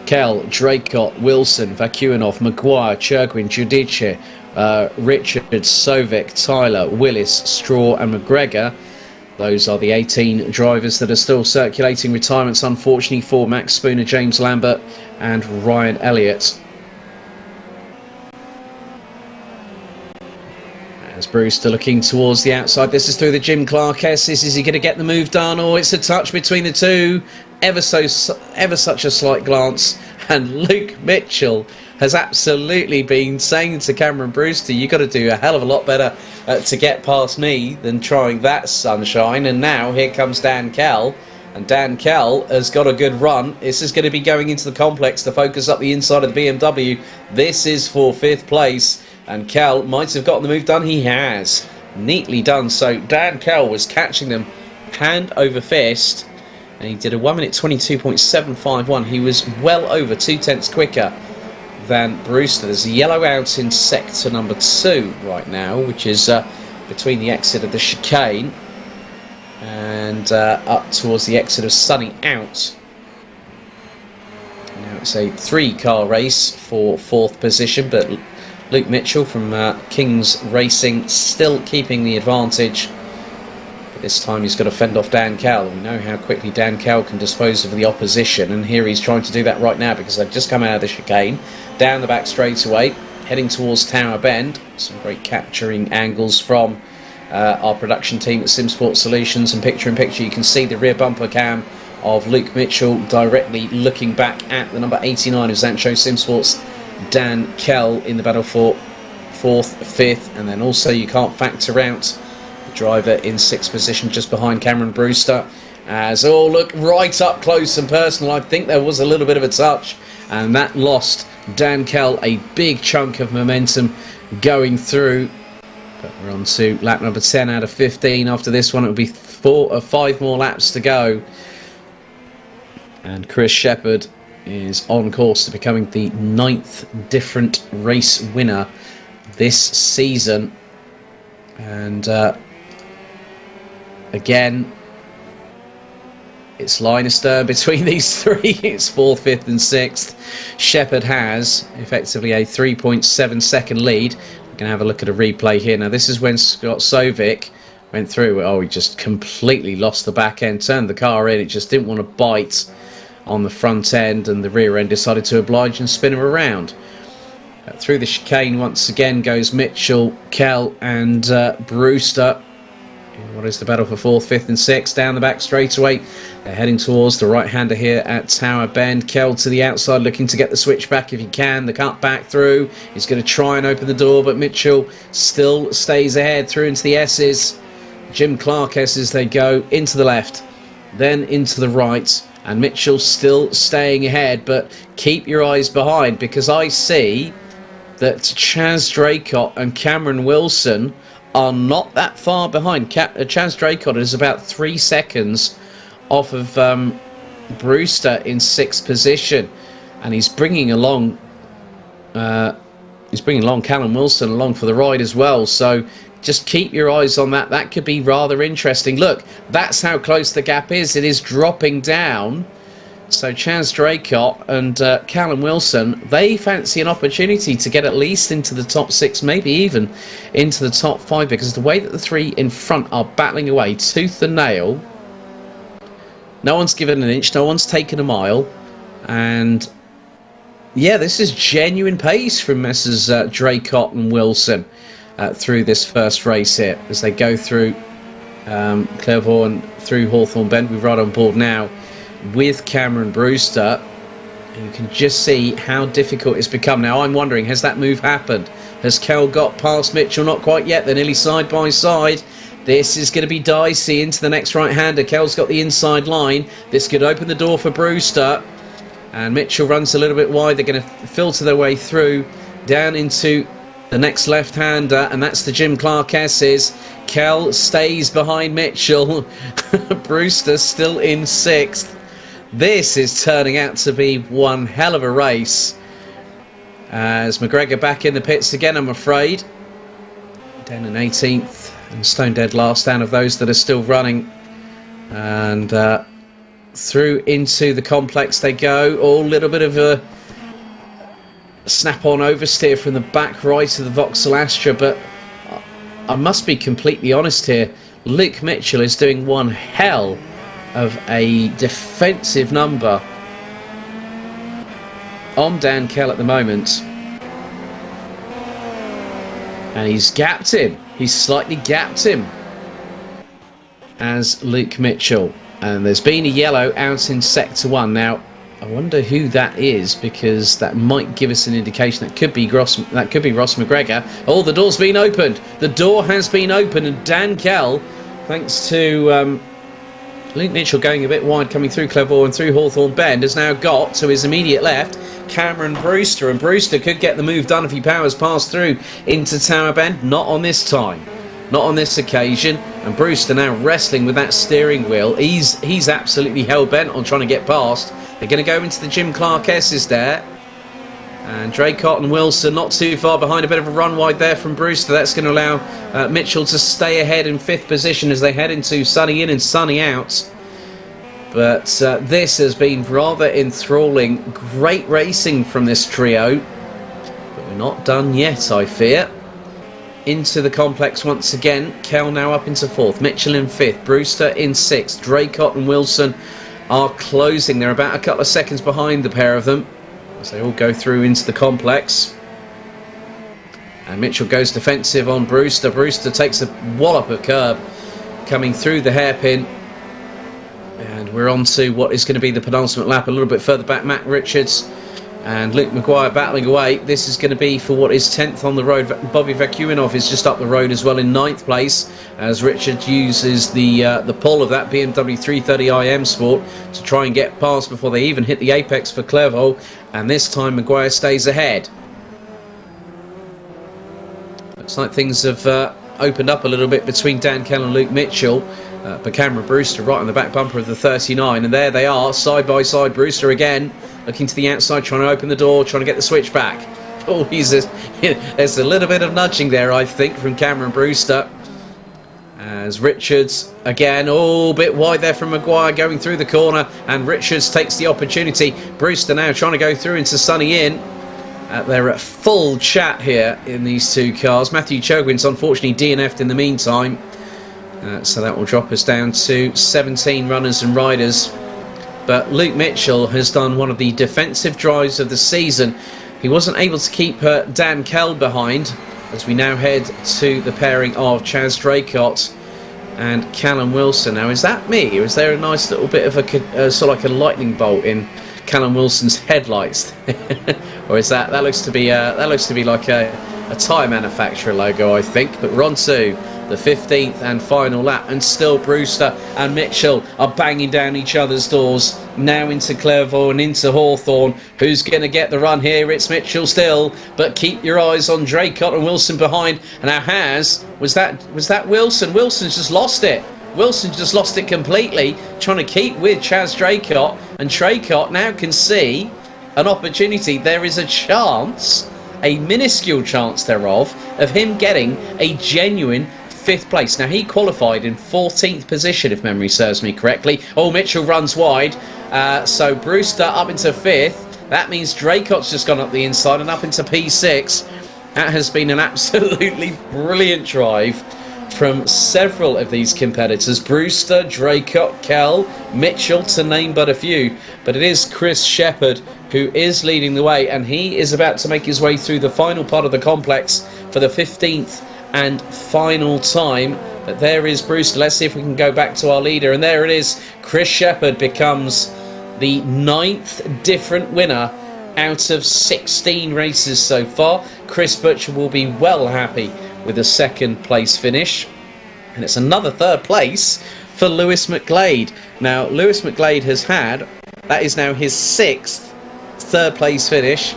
S1: Kell, Draycott, Wilson, Vakuinov, Maguire, Churgwin, Giudice, Richard, Sovic, Tyler, Willis, Straw and McGregor. Those are the 18 drivers that are still circulating. Retirements, unfortunately, for Max Spooner, James Lambert and Ryan Elliott. As Brewster looking towards the outside. This is through the Jim Clark S's. Is he going to get the move done? Or it's a touch between the two. Ever such a slight glance. And Luke Mitchell has absolutely been saying to Cameron Brewster, you've got to do a hell of a lot better to get past me than trying that sunshine. And now here comes Dan Kell. And Dan Kell has got a good run. This is going to be going into the complex to focus up the inside of the BMW. This is for 5th place. And Kell might have gotten the move done. He has. Neatly done. So Dan Kell was catching them hand over fist. And he did a 1 minute 22.751. He was well over 2/10 quicker than Brewster. There's a yellow out in sector number 2 right now, which is between the exit of the chicane and up towards the exit of Sunny Out. Now it's a 3-car race for 4th position, but Luke Mitchell from King's Racing still keeping the advantage. But this time he's got to fend off Dan Kell. We know how quickly Dan Kell can dispose of the opposition, and here he's trying to do that right now because they've just come out of the chicane. Down the back straightaway, heading towards Tower Bend. Some great capturing angles from our production team at Simsport Solutions, and picture-in-picture you can see the rear bumper cam of Luke Mitchell directly looking back at the number 89 of Zancho Simsport's Dan Kell in the battle for 4th, 5th, and then also you can't factor out the driver in 6th position just behind Cameron Brewster. As, oh look, right up close and personal, I think there was a little bit of a touch, and that lost Dan Kell a big chunk of momentum going through. But we're on to lap number 10 out of 15. After this one, it'll be 5 more laps to go. And Chris Shepherd is on course to becoming the 9th different race winner this season. And again, it's line astern between these 3. It's 4th, 5th and 6th. Shepherd has effectively a 3.7 second lead. We're going to have a look at a replay here. Now this is when Scott Sovic went through. Oh, he just completely lost the back end, turned the car in. It just didn't want to bite on the front end, and the rear end decided to oblige and spin him around. Through the chicane once again goes Mitchell, Kell and Brewster. What is the battle for 4th, 5th and 6th? Down the back straightaway. They're heading towards the right-hander here at Tower Bend. Kell to the outside looking to get the switch back if he can. The cut back through. He's going to try and open the door, but Mitchell still stays ahead through into the S's. Jim Clark S's, they go into the left, then into the right. And Mitchell still staying ahead, but keep your eyes behind because I see that Chaz Draycott and Cameron Wilson are not that far behind. Chaz Draycott is about 3 seconds off of Brewster in 6th position, and he's bringing along Callum Wilson along for the ride as well. So just keep your eyes on that. That could be rather interesting. Look, that's how close the gap is. It is dropping down. So Chaz Draycott and Callum Wilson, they fancy an opportunity to get at least into the top 6, maybe even into the top 5, because the way that the 3 in front are battling away tooth and nail, no one's given an inch, no one's taken a mile, and yeah, this is genuine pace from Messrs Draycott and Wilson through this first race here as they go through Clervaux and through Hawthorne Bend. We're right on board now with Cameron Brewster. And you can just see how difficult it's become. Now I'm wondering, has that move happened? Has Kell got past Mitchell? Not quite yet. They're nearly side by side. This is going to be dicey into the next right-hander. Kell's got the inside line. This could open the door for Brewster. And Mitchell runs a little bit wide. They're going to filter their way through down into the next left-hander, and that's the Jim Clark S's. Kell stays behind Mitchell. Brewster still in 6th. This is turning out to be one hell of a race. As McGregor back in the pits again, I'm afraid. Down in 18th, and Stone Dead last down of those that are still running. And through into the complex they go. Oh, a little bit of a snap-on oversteer from the back right of the Vauxhall Astra, but I must be completely honest here. Luke Mitchell is doing one hell of a defensive number on Dan Kell at the moment. And he's gapped him. He's slightly gapped him as Luke Mitchell. And there's been a yellow out in Sector 1. Now, I wonder who that is, because that might give us an indication. That could be Ross McGregor. Oh, the door's been opened. The door has been opened, and Dan Kell, thanks to Luke Mitchell going a bit wide coming through Clervaux and through Hawthorne Bend, has now got to his immediate left Cameron Brewster, and Brewster could get the move done if he powers past through into Tower Bend. Not on this time, not on this occasion, and Brewster now wrestling with that steering wheel. He's absolutely hell-bent on trying to get past. They're going to go into the Jim Clark S's there, and Draycott and Wilson not too far behind. A bit of a run wide there from Brewster. That's going to allow Mitchell to stay ahead in 5th position as they head into sunny in and sunny out. But this has been rather enthralling. Great racing from this trio. But we're not done yet, I fear. Into the complex once again. Kell now up into 4th. Mitchell in 5th. Brewster in 6th. Draycott and Wilson are closing. They're about a couple of seconds behind the pair of them as they all go through into the complex. And Mitchell goes defensive on Brewster. Brewster takes a wallop of curb coming through the hairpin. And we're on to what is going to be the penultimate lap. A little bit further back, Matt Richards and Luke Maguire battling away. This is going to be for what is 10th on the road. Bobby Vakuinov is just up the road as well in 9th place, as Richard uses the pull of that BMW 330i Sport to try and get past before they even hit the apex for Clervaux. And this time Maguire stays ahead. Looks like things have opened up a little bit between Dan Kell and Luke Mitchell. But Cameron Brewster right on the back bumper of the 39, and there they are, side by side. Brewster again looking to the outside, trying to open the door, trying to get the switch back. Oh, there's a little bit of nudging there, I think, from Cameron Brewster. As Richards again, oh, a bit wide there from Maguire going through the corner, and Richards takes the opportunity. Brewster now trying to go through into Sunny Inn. They're at full chat here in these two cars. Matthew Chogwin's unfortunately DNF'd in the meantime. So that will drop us down to 17 runners and riders. But Luke Mitchell has done one of the defensive drives of the season. He wasn't able to keep Dan Kell behind, as we now head to the pairing of Chaz Draycott and Callum Wilson. Now, is that me, or is there a nice little bit of a sort of like a lightning bolt in Callum Wilson's headlights? Or is that looks to be like a tyre manufacturer logo, I think. But we're on to the 15th and final lap, and still Brewster and Mitchell are banging down each other's doors, now into Clervaux and into Hawthorne. Who's going to get the run here? It's Mitchell still, but keep your eyes on Draycott and Wilson behind. And now was that Wilson? Wilson's just lost it. Wilson just lost it completely, trying to keep with Chaz Draycott, and Draycott now can see an opportunity. There is a chance, a minuscule chance thereof, of him getting a genuine 5th place. Now, he qualified in 14th position, if memory serves me correctly. Oh, Mitchell runs wide. So Brewster up into 5th. That means Draycott's just gone up the inside and up into P6. That has been an absolutely brilliant drive from several of these competitors. Brewster, Draycott, Kell, Mitchell, to name but a few. But it is Chris Shepherd who is leading the way, and he is about to make his way through the final part of the complex for the 15th and final time. But there is Brewster. Let's see if we can go back to our leader, and there it is. Chris Shepherd becomes the 9th different winner out of 16 races so far. Chris Butcher will be well happy with a 2nd place finish, and it's another 3rd place for Lewis McGlade. Now, Lewis McGlade has had, that is now his 6th 3rd place finish.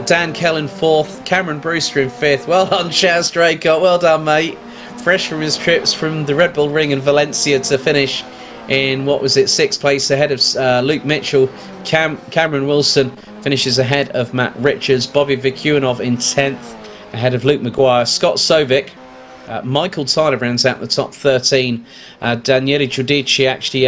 S1: Dan Kell in 4th, Cameron Brewster in 5th. Well done, Chaz Draycott. Well done, mate. Fresh from his trips from the Red Bull Ring in Valencia to finish in, 6th place ahead of Luke Mitchell. Cameron Wilson finishes ahead of Matt Richards. Bobby Vikuanov in 10th ahead of Luke Maguire. Scott Sovic. Michael Tyler rounds out the top 13. Daniele Giudici actually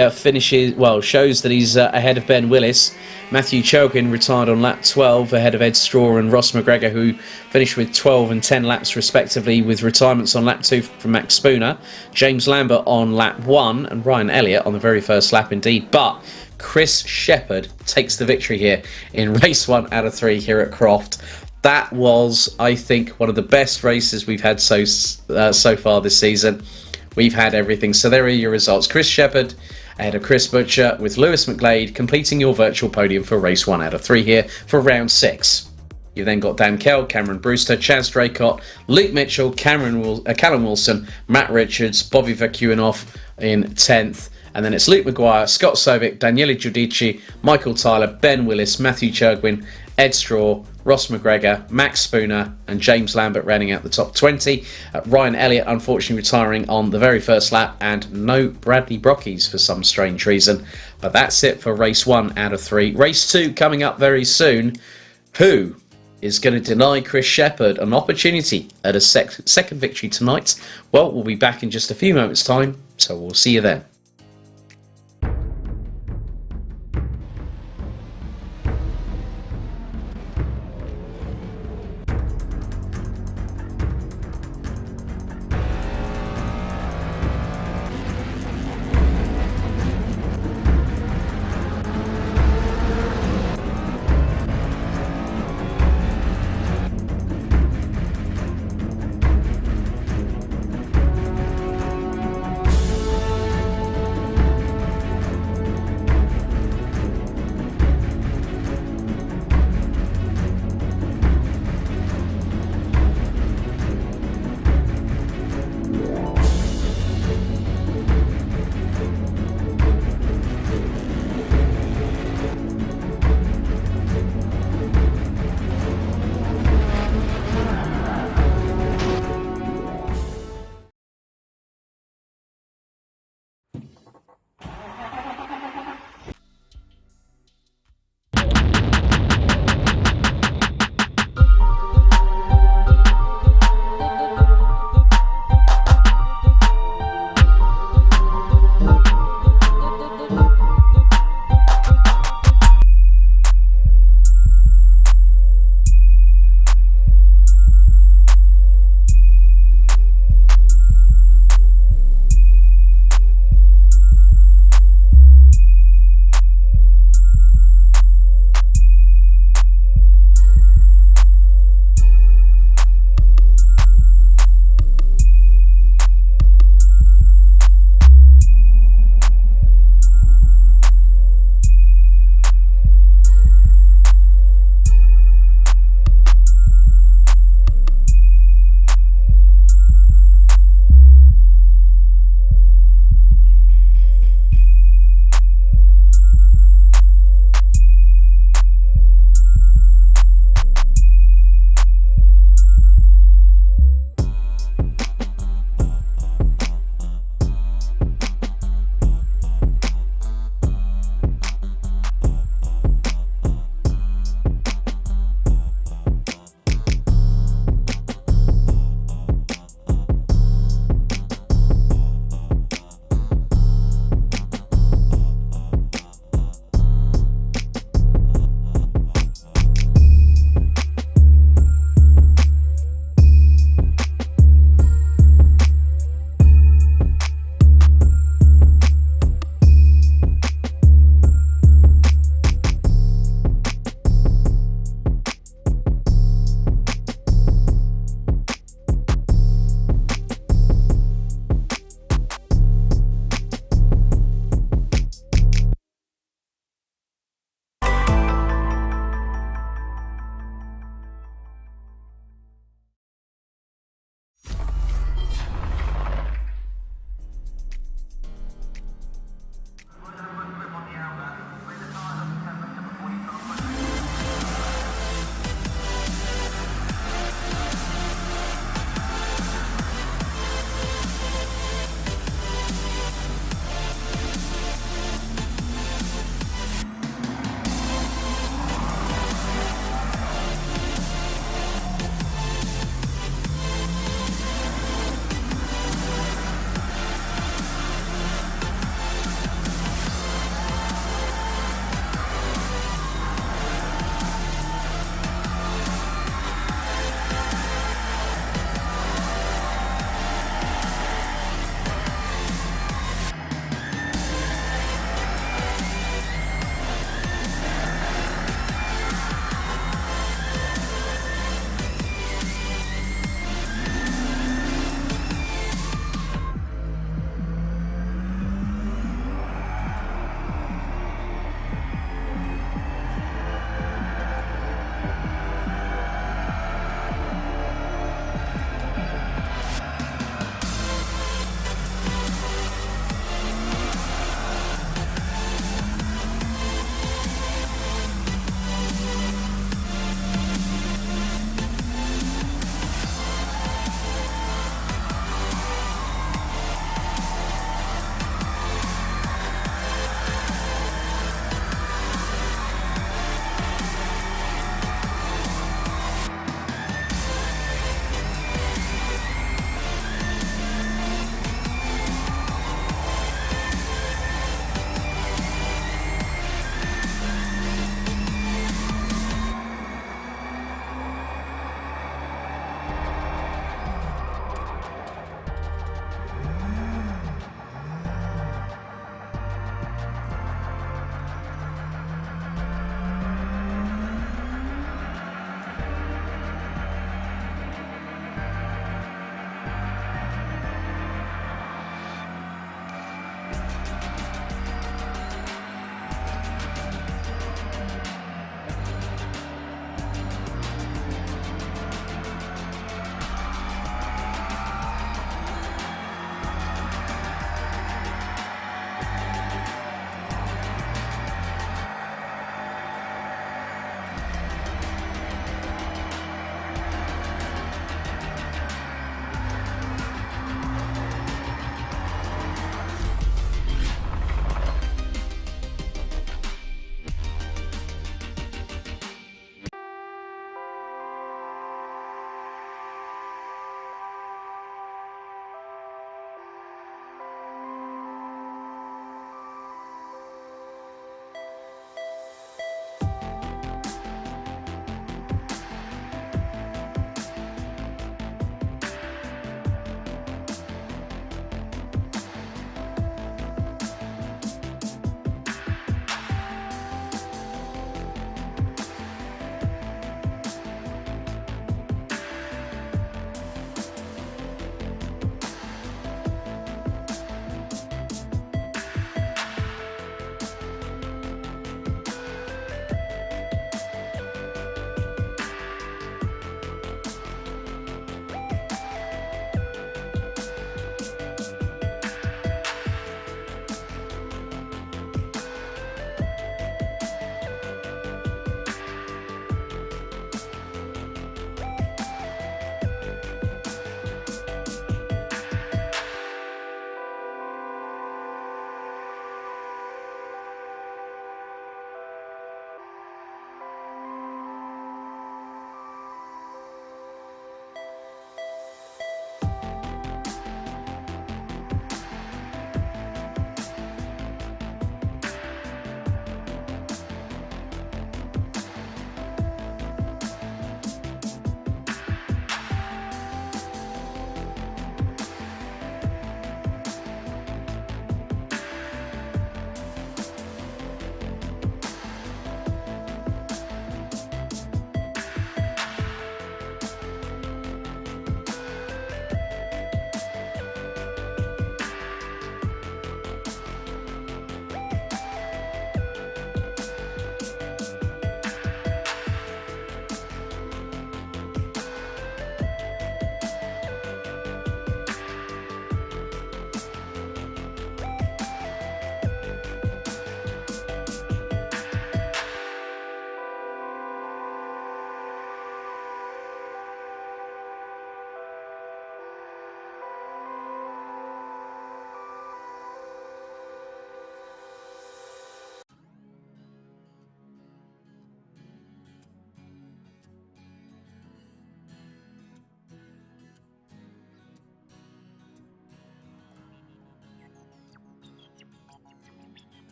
S1: shows that he's ahead of Ben Willis. Matthew Chogin retired on lap 12 ahead of Ed Straw and Ross McGregor, who finished with 12 and 10 laps respectively, with retirements on lap 2 from Max Spooner. James Lambert on lap 1 and Ryan Elliott on the very first lap indeed. But Chris Shepherd takes the victory here in race 1 out of 3 here at Croft. That was, I think, one of the best races we've had so far this season. We've had everything. So there are your results. Chris Shepherd ahead of Chris Butcher, with Lewis McGlade completing your virtual podium for race 1 out of 3 here for round 6. You've then got Dan Kell, Cameron Brewster, Chaz Draycott, Luke Mitchell, Callum Wilson, Matt Richards, Bobby Vekuanov in 10th. And then it's Luke Maguire, Scott Sovic, Daniele Giudici, Michael Tyler, Ben Willis, Matthew Churgwin, Ed Straw, Ross McGregor, Max Spooner and James Lambert rounding out the top 20. Ryan Elliott unfortunately retiring on the very first lap, and no Bradley Brockies for some strange reason. But that's it for race 1 out of 3. Race 2 coming up very soon. Who is going to deny Chris Shepherd an opportunity at a second victory tonight? Well, we'll be back in just a few moments' time, so we'll see you then.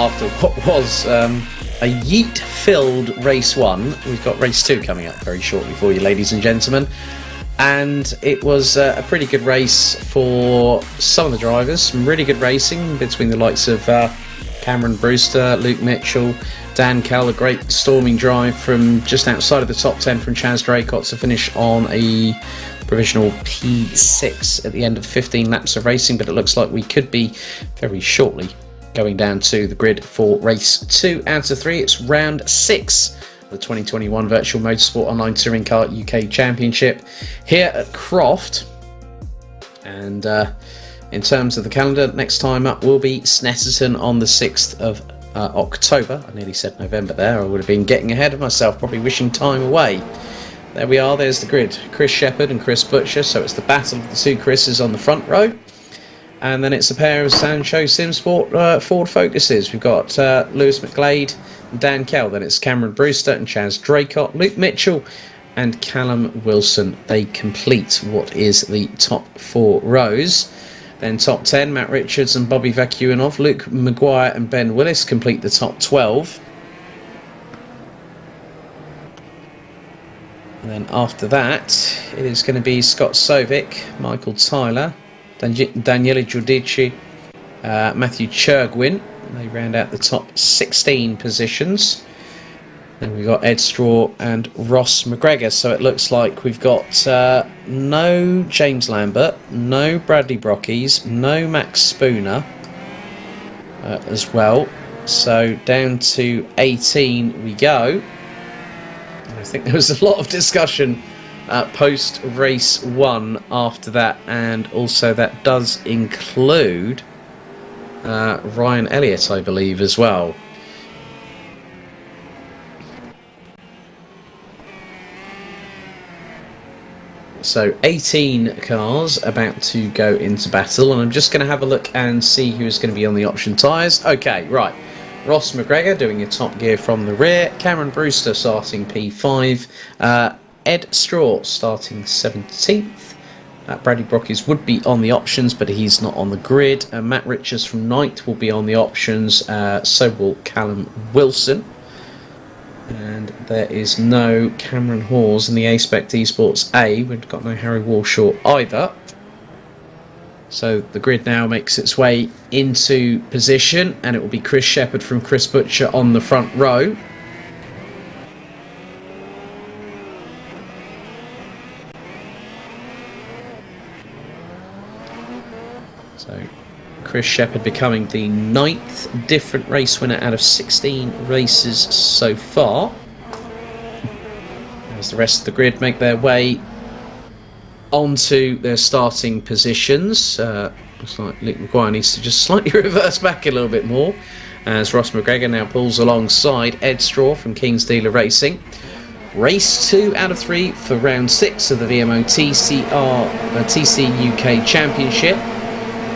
S1: after what was a yeet-filled race 1. We've got race 2 coming up very shortly for you, ladies and gentlemen. And it was a pretty good race for some of the drivers. Some really good racing between the likes of Cameron Brewster, Luke Mitchell, Dan Kell. A great storming drive from just outside of the top 10 from Chaz Draycott to finish on a provisional P6 at the end of 15 laps of racing. But it looks like we could be very shortly going down to the grid for race 2 out of 3. It's round 6. The 2021 Virtual Motorsport Online Touring Car UK Championship here at Croft. And in terms of the calendar, next time up will be Snetterton on the 6th of October. I nearly said November there. I would have been getting ahead of myself, probably wishing time away. There we are, there's the grid. Chris Shepherd and Chris Butcher, so it's the battle of the two Chris's on the front row. And then it's a pair of Sancho Simsport Ford Focuses. We've got Lewis McGlade and Dan Kell. Then it's Cameron Brewster and Chaz Draycott, Luke Mitchell and Callum Wilson. They complete what is the top 4 rows. Then top 10, Matt Richards and Bobby Vakuinov, Luke Maguire and Ben Willis complete the top 12. And then after that, it is going to be Scott Sovic, Michael Tyler, Daniele Giudici, Matthew Churgwin. They round out the top 16 positions. Then we've got Ed Straw and Ross McGregor. So it looks like we've got no James Lambert, no Bradley Brockies, no Max Spooner as well. So down to 18 we go. I think there was a lot of discussion post race 1 after that, and also that does include Ryan Elliott, I believe, as well. So 18 cars about to go into battle, and I'm just going to have a look and see who's going to be on the option tyres. Okay, right. Ross McGregor doing a top gear from the rear. Cameron Brewster starting P5. Ed Straw starting 17th. Bradley Brockies would be on the options, but he's not on the grid. Matt Richards from 9th will be on the options. So will Callum Wilson. And there is no Cameron Hawes in the A-Spec Esports A. We've got no Harry Warshaw either. So the grid now makes its way into position, and it will be Chris Shepherd from Chris Butcher on the front row. So Chris Shepherd becoming the 9th different race winner out of 16 races so far. As the rest of the grid make their way onto their starting positions. Looks like Luke Maguire needs to just slightly reverse back a little bit more, as Ross McGregor now pulls alongside Ed Straw from King's Dealer Racing. Race 2 out of 3 for round 6 of the VMO TCUK Championship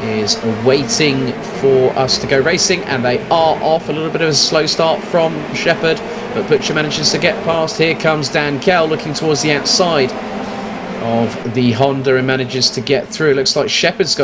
S1: is waiting for us to go racing, and they are off. A little bit of a slow start from Shepherd, but Butcher manages to get past. Here comes Dan Kell looking towards the outside of the Honda and manages to get through. Looks like Shepherd's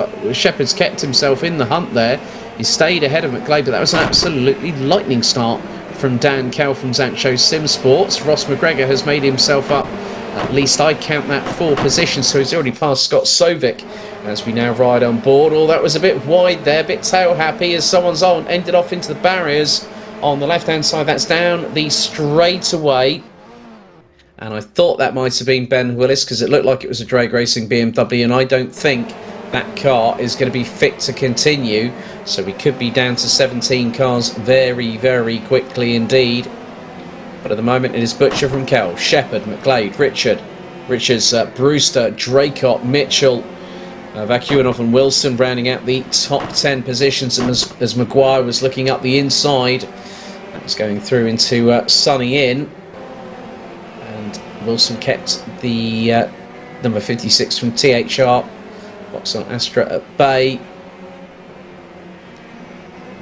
S1: kept himself in the hunt there. He stayed ahead of McGlade, but that was an absolutely lightning start from Dan Kell from Sancho Simsports. Ross McGregor has made himself up, at least I count that, 4 positions, so he's already passed Scott Sovic as we now ride on board. Oh, that was a bit wide there, a bit tail happy as someone's ended off into the barriers on the left hand side. That's down the straightaway. And I thought that might have been Ben Willis, because it looked like it was a drag racing BMW, and I don't think that car is going to be fit to continue. So we could be down to 17 cars very, very quickly indeed. But at the moment it is Butcher from Kell, Shepherd, McGlade, Richards, Brewster, Draycott, Mitchell, Vakuinov and Wilson rounding out the top 10 positions. And as Maguire was looking up the inside, that was going through into Sunny Inn. Wilson kept the number 56 from THR, Vauxhall Astra at bay.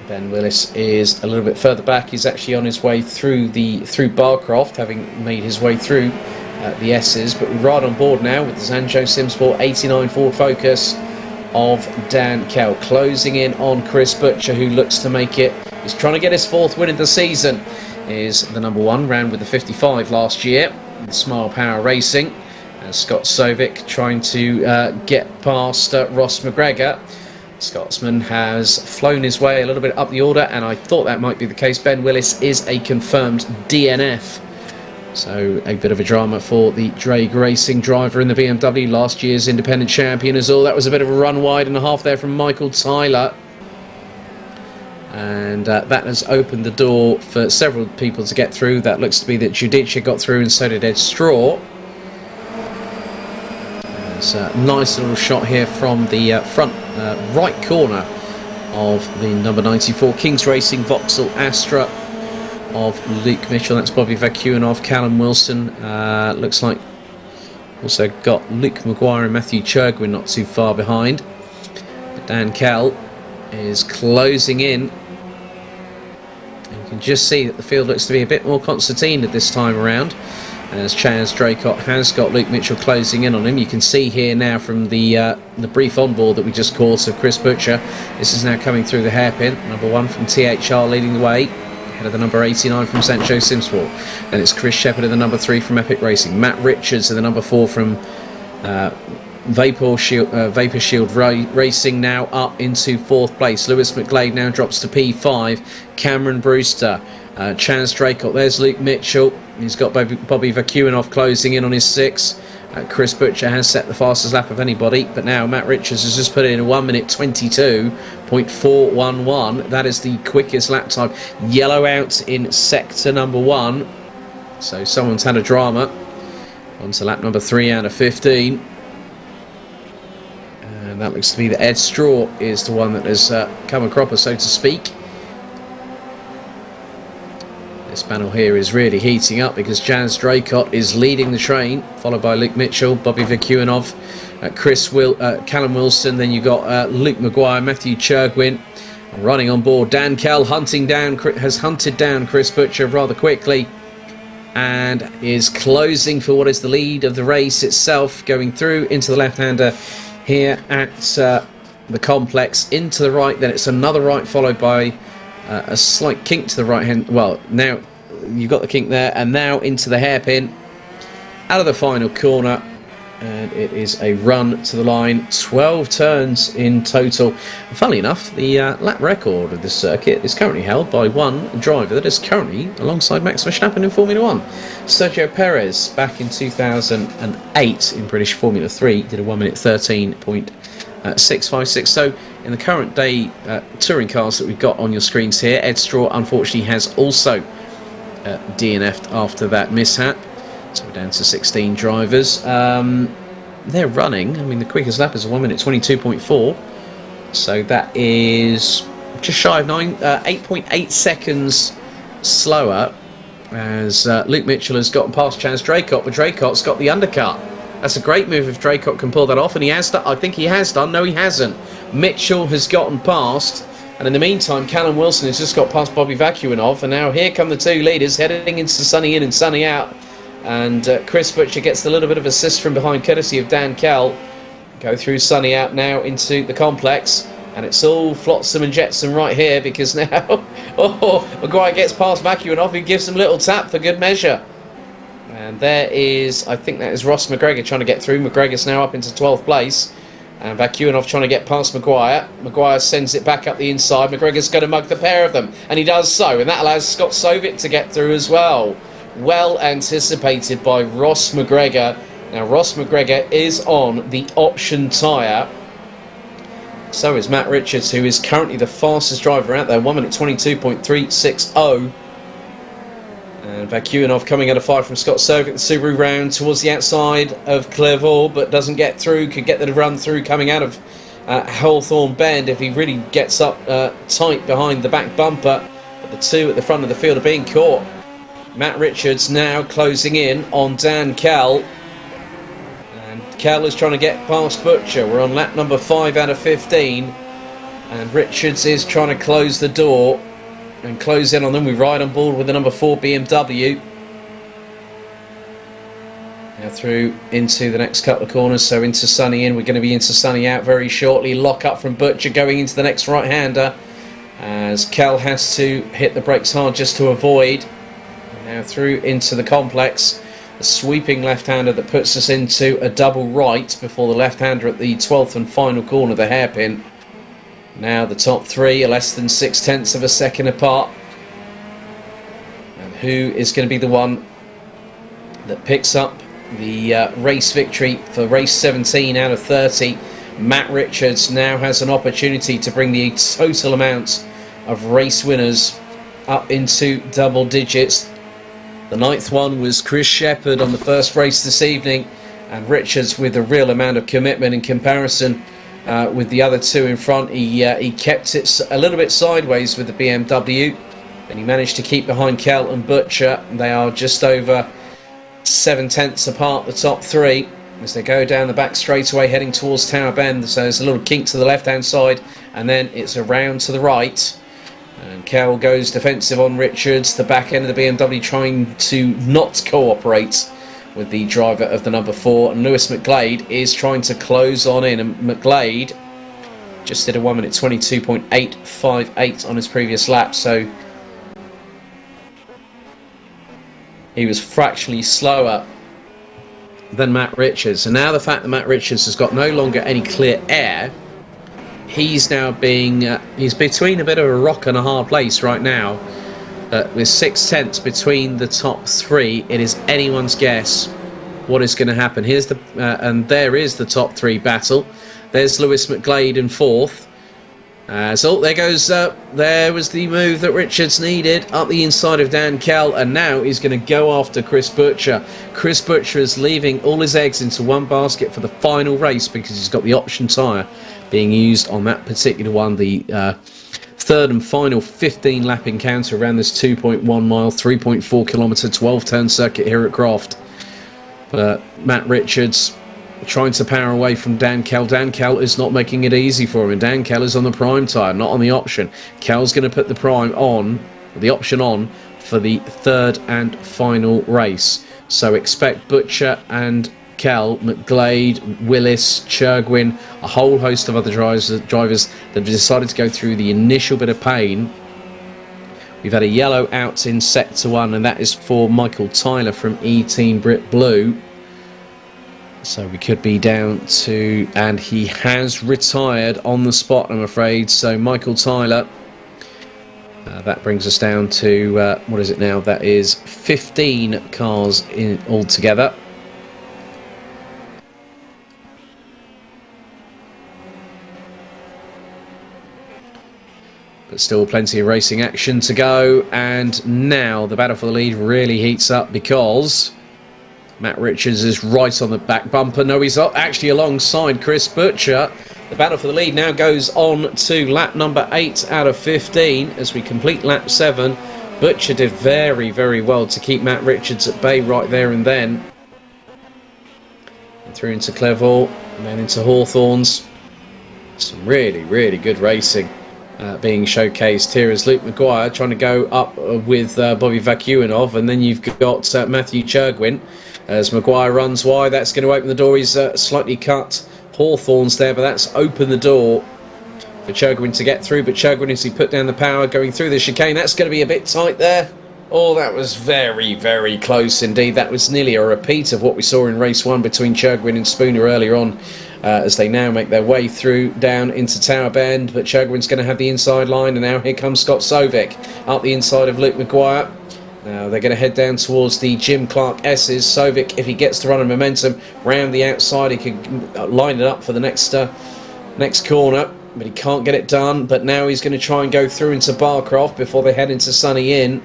S1: Ben Willis is a little bit further back. He's actually on his way through Barcroft, having made his way through the S's. But we ride on board now with the Sancho Simsport 89 Ford Focus of Dan Kell, closing in on Chris Butcher, who looks to make it He's trying to get his 4th win of the season. Is the number 1, ran with the 55 last year, with Smile Power Racing. Scott Sovic trying to get past Ross McGregor. Scotsman has flown his way a little bit up the order, and I thought that might be the case. Ben Willis is a confirmed DNF. So a bit of a drama for the Drake Racing driver in the BMW, last year's independent champion as well. That was a bit of a run wide and a half there from Michael Tyler. And that has opened the door for several people to get through. That looks to be that Judicia got through, and so did Ed Straw. There's a nice little shot here from the front right corner of the number 94 Kings Racing Vauxhall Astra of Luke Mitchell. That's Bobby Vacuanov, Callum Wilson. Looks like also got Luke Maguire and Matthew Churgwin not too far behind. But Dan Kell is closing in. And you can just see that the field looks to be a bit more concertinaed this time around, as Chaz Draycott has got Luke Mitchell closing in on him. You can see here now from the brief onboard that we just caught of Chris Butcher, this is now coming through the hairpin. Number 1 from THR leading the way, ahead of the number 89 from Sancho Simsport. And it's Chris Shepherd in the number 3 from Epic Racing. Matt Richards in the number 4 from Vapor Shield Racing, now up into 4th place. Lewis McGlade now drops to P5. Cameron Brewster, Chaz Draycott, there's Luke Mitchell. He's got Bobby Vacuanov closing in on his 6. Chris Butcher has set the fastest lap of anybody, but now Matt Richards has just put in a 1 minute 22.411. That is the quickest lap time. Yellow out in sector number 1. So someone's had a drama. On to lap number 3 out of 15. And that looks to be that Ed Straw is the one that has come a cropper, so to speak. This panel here is really heating up because Chaz Draycott is leading the train, followed by Luke Mitchell, Bobby Vacuanov, Callum Wilson. Then you've got Luke Maguire, Matthew Churgwin running on board. Dan Kell has hunted down Chris Butcher rather quickly and is closing for what is the lead of the race itself, going through into the left-hander here at the complex, into the right. Then it's another right, followed by a slight kink to the right hand. Well, now you've got the kink there, and now into the hairpin out of the final corner, and it is a run to the line. 12 turns in total. And funnily enough, the lap record of this circuit is currently held by one driver that is currently alongside Max Verstappen in Formula 1. Sergio Perez, back in 2008 in British Formula 3, did a 1 minute 13.656. So in the current day touring cars that we've got on your screens here, Ed Straw unfortunately has also DNF'd after that mishap. So we're down to 16 drivers. They're running, I mean, the quickest lap is a 1 minute 22.4. So that is just shy of 8.8 seconds slower, as Luke Mitchell has gotten past Chaz Draycott, but Draycott's got the undercut. That's a great move if Draycott can pull that off, and he has done. I think he has done. No, he hasn't. Mitchell has gotten past, and in the meantime, Callum Wilson has just got past Bobby Vacuanov, and now here come the two leaders heading into sunny in and sunny out. And Chris Butcher gets a little bit of assist from behind, courtesy of Dan Kell. Go through sunny out now into the complex, and it's all flotsam and jetsam right here, because now Maguire gets past Vacuanov, who gives him a little tap for good measure. And there is, I think that is Ross McGregor trying to get through. McGregor's now up into 12th place. And Vacuanov trying to get past Maguire. Maguire sends it back up the inside. McGregor's going to mug the pair of them, and he does so. And that allows Scott Sovic to get through as well. Well anticipated by Ross McGregor. Now Ross McGregor is on the option tyre. So is Matt Richards, who is currently the fastest driver out there. 1 minute 22.360. And Vacuanov coming out of 5 from Scott Sovic. The Subaru round towards the outside of Clervaux, but doesn't get through. Could get the run through coming out of Hawthorne Bend if he really gets up tight behind the back bumper. But the two at the front of the field are being caught. Matt Richards now closing in on Dan Kell. And Kell is trying to get past Butcher. We're on lap number 5 out of 15. And Richards is trying to close the door and close in on them. We ride on board with the number 4 BMW. Now through into the next couple of corners, so into sunny in. We're going to be into sunny out very shortly. Lock up from Butcher going into the next right-hander. as Kell has to hit the brakes hard just to avoid. Now through into the complex, a sweeping left-hander that puts us into a double right before the left-hander at the 12th and final corner, the hairpin. Now the top three are less than 0.6 of a second apart. And who is going to be the one that picks up the race victory for race 17 out of 30? Matt Richards now has an opportunity to bring the total amount of race winners up into double digits. The 9th one was Chris Shepherd on the first race this evening, and Richards with a real amount of commitment in comparison with the other two in front. He kept it a little bit sideways with the BMW, and he managed to keep behind Kell and Butcher. They are just over 0.7 apart, the top three, as they go down the back straightaway heading towards Tower Bend. So there's a little kink to the left hand side, and then it's around to the right. And Kell goes defensive on Richards, the back end of the BMW trying to not cooperate with the driver of the number 4. And Lewis McGlade is trying to close on in. And McGlade just did a 1 minute 22.858 on his previous lap. So he was fractionally slower than Matt Richards. And now the fact that Matt Richards has got no longer any clear air, he's now he's between a bit of a rock and a hard place right now. With 0.6 between the top three, it is anyone's guess what is going to happen. Here's the and there is the top three battle. There's Lewis McGlade in 4th. So there goes. There was the move that Richards needed up the inside of Dan Kell, and now he's going to go after Chris Butcher. Chris Butcher is leaving all his eggs into one basket for the final race because he's got the option tyre being used on that particular one. The third and final 15 lap encounter around this 2.1 mile, 3.4 kilometre, 12 turn circuit here at Croft. But Matt Richards trying to power away from Dan Kell. Dan Kell is not making it easy for him, and Dan Kell is on the prime tyre, not on the option. Kell's going to put the prime on, the option on, for the third and final race. So expect Butcher and Kell, McGlade, Willis, Churgwin, a whole host of other drivers that have decided to go through the initial bit of pain. We've had a yellow out in sector 1, and that is for Michael Tyler from E-Team Brit Blue. So we could be down to, and he has retired on the spot, I'm afraid. So Michael Tyler, that brings us down to, what is it now? That is 15 cars in altogether. But still plenty of racing action to go, and now the battle for the lead really heats up because Matt Richards is right on the back bumper. No, he's actually alongside Chris Butcher. The battle for the lead now goes on to lap number 8 out of 15 as we complete lap 7. Butcher did very, very well to keep Matt Richards at bay right there and then. And through into Clevel, and then into Hawthorns. Some really, really good racing being showcased here as Luke Maguire trying to go up with Bobby Vakuinov, and then you've got Matthew Churgwin as Maguire runs wide. That's going to open the door. He's slightly cut Hawthorns there, but that's opened the door for Churgwin to get through. But Churgwin, as he put down the power going through the chicane, that's going to be a bit tight there. Oh, that was very, very close indeed. That was nearly a repeat of what we saw in race 1 between Churgwin and Spooner earlier on, as they now make their way through down into Tower Bend. But Churgwin's going to have the inside line, and now here comes Scott Sovic up the inside of Luke Maguire. Now they're going to head down towards the Jim Clark S's. Sovic, if he gets to run a momentum round the outside, he can line it up for the next corner, but he can't get it done. But now he's going to try and go through into Barcroft before they head into Sunny Inn.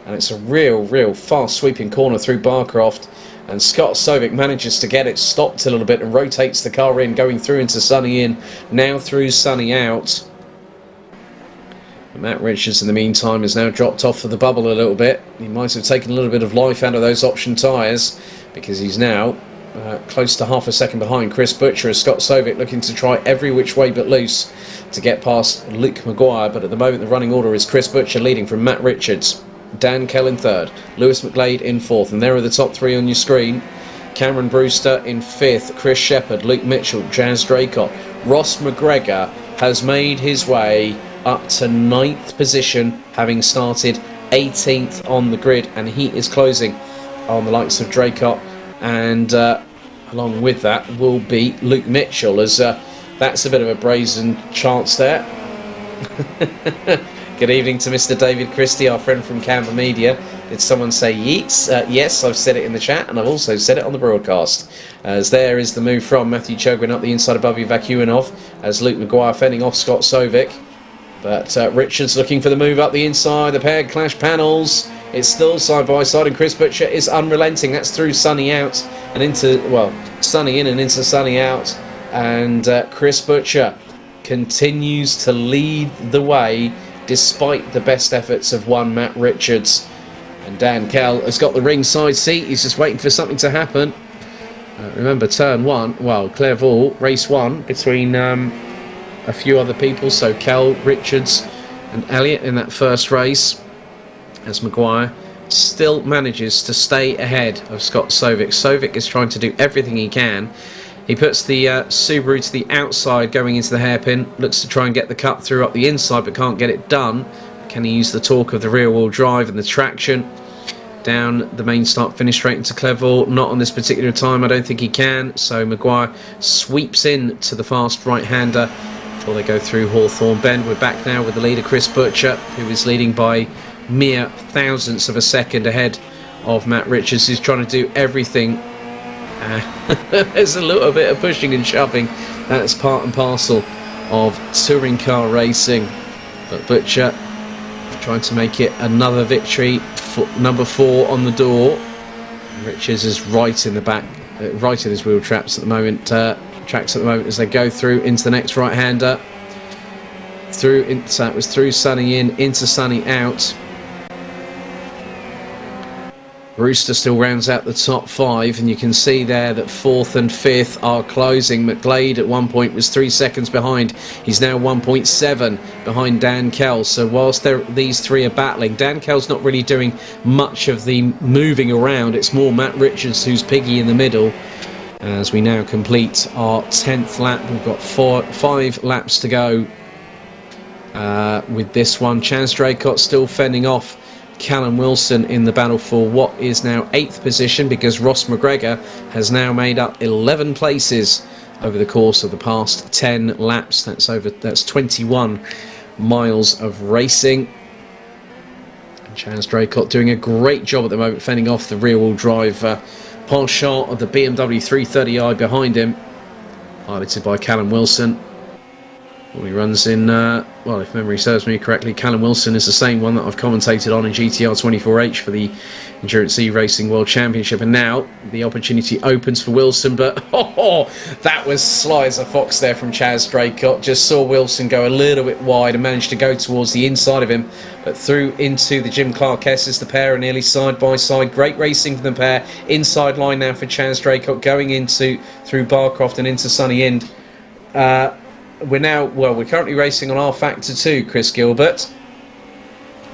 S1: And it's a real fast sweeping corner through Barcroft. And Scott Sovic manages to get it stopped a little bit and rotates the car in, going through into Sunny Inn, now through Sunny Out. And Matt Richards, in the meantime, has now dropped off of the bubble a little bit. He might have taken a little bit of life out of those option tyres, because he's now close to half a second behind Chris Butcher, as Scott Sovic looking to try every which way but loose to get past Luke Maguire. But at the moment the running order is Chris Butcher leading from Matt Richards, Dan Kell in 3rd, Lewis McGlade in 4th, and there are the top 3 on your screen. Cameron Brewster in 5th, Chris Shepherd, Luke Mitchell, Jazz Draycott. Ross McGregor has made his way up to 9th position, having started 18th on the grid, and he is closing on the likes of Draycott, and along with that will be Luke Mitchell, as that's a bit of a brazen chance there. Good evening to Mr. David Christie, our friend from Canberra Media. Did someone say yeets? Yes, I've said it in the chat, and I've also said it on the broadcast. As there is the move from Matthew Chogwin up the inside of Bobby Vakuinov, as Luke Maguire fending off Scott Sovic. But Richards looking for the move up the inside. The paired clash panels. It's still side by side, and Chris Butcher is unrelenting. That's through Sunny out and into, well, Sunny in and into Sunny out. And Chris Butcher continues to lead the way despite the best efforts of one Matt Richards. And Dan Kell has got the ringside seat. He's just waiting for something to happen. Remember, turn 1, well, Clairvaux, race 1 between a few other people. So Kell, Richards and Elliott in that first race, as Maguire still manages to stay ahead of Scott Sovic. Sovic is trying to do everything he can. He puts the Subaru to the outside going into the hairpin, looks to try and get the cut through up the inside but can't get it done. Can he use the torque of the rear wheel drive and the traction down the main start finish straight into Clairvaux? Not on this particular time, I don't think he can. So Maguire sweeps in to the fast right-hander before they go through Hawthorne Bend. We're back now with the leader Chris Butcher, who is leading by mere thousandths of a second ahead of Matt Richards, who's trying to do everything. There's a little bit of pushing and shoving. That's part and parcel of touring car racing. But Butcher trying to make it another victory, number 4 on the door. Richards is right in the back, right in his wheel tracks at the moment. As they go through into the next right-hander. So it was through Sunny in, into Sunny out. Rooster still rounds out the top 5, and you can see there that 4th and 5th are closing. McGlade at one point was 3 seconds behind. He's now 1.7 behind Dan Kell. So whilst these three are battling, Dan Kell's not really doing much of the moving around. It's more Matt Richards who's piggy in the middle. As we now complete our 10th lap, we've got 5 laps to go with this one. Chance Draycott still fending off Callum Wilson in the battle for what is now 8th position, because Ross McGregor has now made up 11 places over the course of the past 10 laps. That's 21 miles of racing. And Chance Draycott doing a great job at the moment, fending off the rear-wheel drive penchant of the BMW 330i behind him, piloted by Callum Wilson. He runs in, well, if memory serves me correctly, Callum Wilson is the same one that I've commentated on in GTR 24H for the Endurance E-Racing World Championship. And now the opportunity opens for Wilson, but that was sly as a fox there from Chaz Draycott. Just saw Wilson go a little bit wide and managed to go towards the inside of him, but through into the Jim Clark S's. The pair are nearly side by side. Great racing for the pair. Inside line now for Chaz Draycott, going through Barcroft and into Sunny End. We're currently racing on R Factor 2, Chris Gilbert.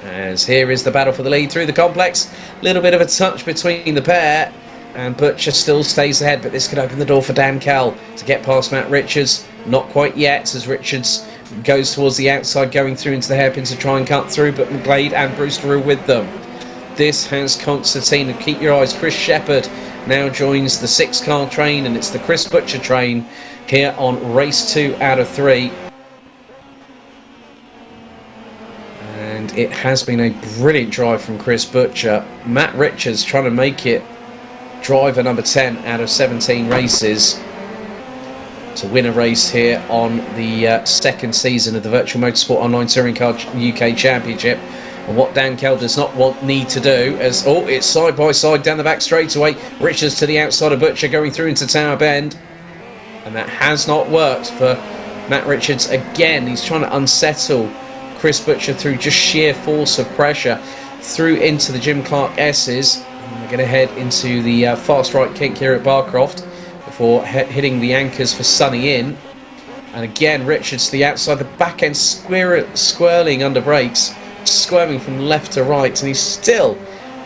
S1: As here is the battle for the lead through the complex. Little bit of a touch between the pair, and Butcher still stays ahead, but this could open the door for Dan Kell to get past Matt Richards. Not quite yet, as Richards goes towards the outside, going through into the hairpin to try and cut through, but McGlade and Brewster are with them. This has Constantine, and keep your eyes. Chris Shepherd now joins the 6-car train, and it's the Chris Butcher train here on race 2 out of 3. And it has been a brilliant drive from Chris Butcher. Matt Richards trying to make it driver number 10 out of 17 races to win a race here on the second season of the Virtual Motorsport Online Touring Car UK Championship. And what Dan Kell does not need to do, as it's side by side down the back straightaway. Richards to the outside of Butcher, going through into Tower Bend. And that has not worked for Matt Richards. Again, he's trying to unsettle Chris Butcher through just sheer force of pressure through into the Jim Clark S's. And we're going to head into the fast right kink here at Barcroft before hitting the anchors for Sunny in. And again, Richards to the outside, the back end swirling under brakes, squirming from left to right, and he's still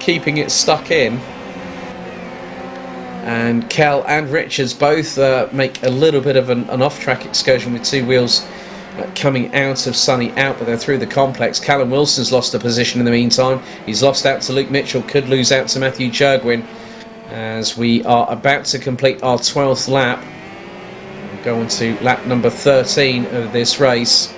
S1: keeping it stuck in. And Kell and Richards both make a little bit of an off-track excursion with 2 wheels coming out of Sunny out, but they're through the complex. Callum Wilson's lost a position in the meantime. He's lost out to Luke Mitchell, could lose out to Matthew Churgwin as we are about to complete our 12th lap. We'll go on to lap number 13 of this race.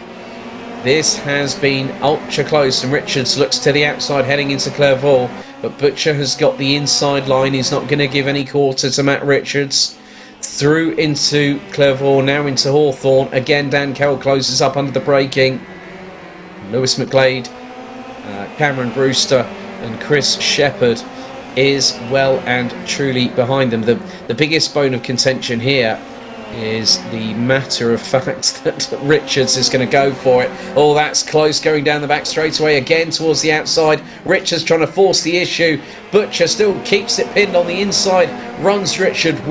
S1: This has been ultra close, and Richards looks to the outside heading into Clairvaux, but Butcher has got the inside line. He's not going to give any quarter to Matt Richards. Through into Clairvaux, now into Hawthorne. Again, Dan Kell closes up under the braking. Lewis McGlade, Cameron Brewster and Chris Shepherd is well and truly behind them. The biggest bone of contention here is the matter of fact that Richards is going to go for it. Oh, that's close, going down the back straightaway again towards the outside. Richards trying to force the issue. Butcher still keeps it pinned on the inside, runs Richards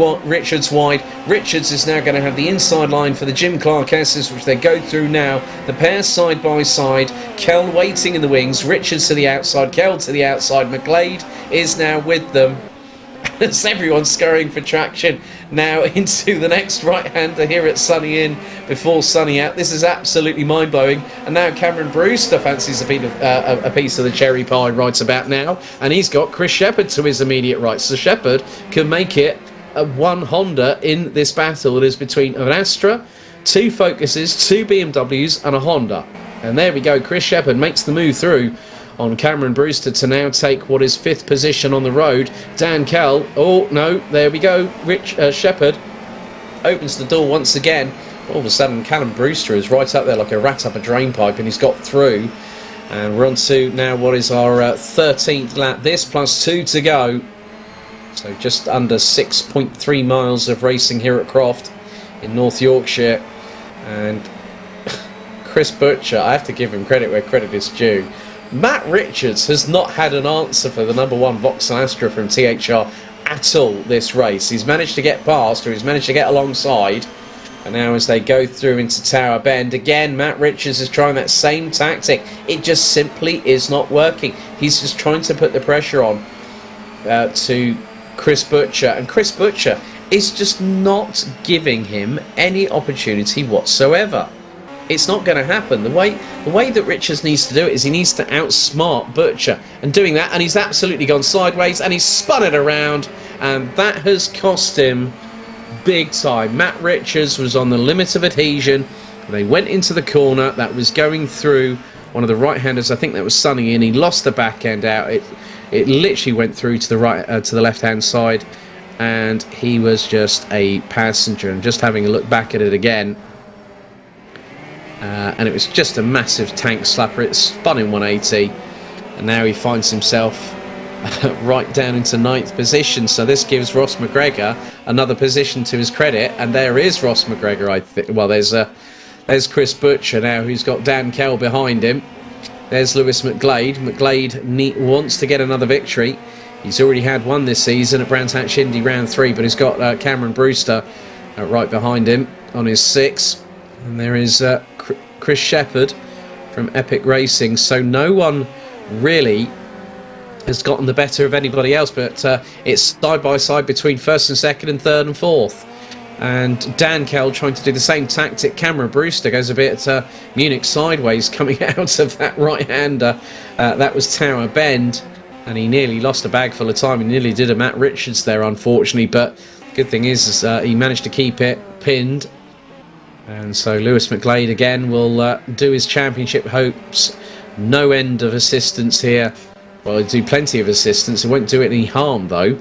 S1: wide. Richards is now going to have the inside line for the Jim Clark S's, which they go through now. The pair side by side. Kell waiting in the wings. Richards to the outside, Kell to the outside. McGlade is now with them. As everyone's scurrying for traction now into the next right-hander here at Sunny Inn before Sunny out. This is absolutely mind-blowing. And now Cameron Brewster fancies a piece of the cherry pie right about now. And he's got Chris Shepherd to his immediate right. So Shepherd can make it a one Honda in this battle. It is between an Astra, 2 Focuses, 2 BMWs and a Honda. And there we go. Chris Shepherd makes the move through on Cameron Brewster to now take what is 5th position on the road. Dan Kell, oh no, there we go. Shepherd opens the door once again. All of a sudden, Callum Brewster is right up there like a rat up a drain pipe, and he's got through. And we're on to now what is our 13th lap. This plus 2 to go. So just under 6.3 miles of racing here at Croft in North Yorkshire. And Chris Butcher, I have to give him credit where credit is due. Matt Richards has not had an answer for the number 1 Vauxhall Astra from THR at all this race. He's managed to get past, or he's managed to get alongside. And now as they go through into Tower Bend, again, Matt Richards is trying that same tactic. It just simply is not working. He's just trying to put the pressure on to Chris Butcher. And Chris Butcher is just not giving him any opportunity whatsoever. It's not going to happen. The way that Richards needs to do it is he needs to outsmart Butcher, and doing that, and he's absolutely gone sideways, and he's spun it around, and that has cost him big time. Matt Richards was on the limit of adhesion. They went into the corner that was going through one of the right-handers. I think that was Sunny Inn. He lost the back end out. It literally went through to the right, to the left-hand side, and he was just a passenger. And just having a look back at it again. And it was just a massive tank slapper. It spun in 180, and now he finds himself right down into 9th position. So this gives Ross McGregor another position to his credit, and there is Ross McGregor. I think. Well, there's Chris Butcher now, who's got Dan Kell behind him. There's Lewis McGlade. McGlade wants to get another victory. He's already had one this season at Brands Hatch Indy round 3, but he's got Cameron Brewster right behind him on his 6. And there is Chris Shepherd from Epic Racing. So no one really has gotten the better of anybody else, but it's side by side between 1st and 2nd and 3rd and 4th. And Dan Kell trying to do the same tactic. Cameron Brewster goes a bit Munich sideways coming out of that right-hander. That was Tower Bend, and he nearly lost a bag full of time. He nearly did a Matt Richards there, unfortunately, but the good thing is he managed to keep it pinned. And so Lewis McGlade again will do his championship hopes. No end of assistance here. Well, he'll do plenty of assistance. It won't do any harm though,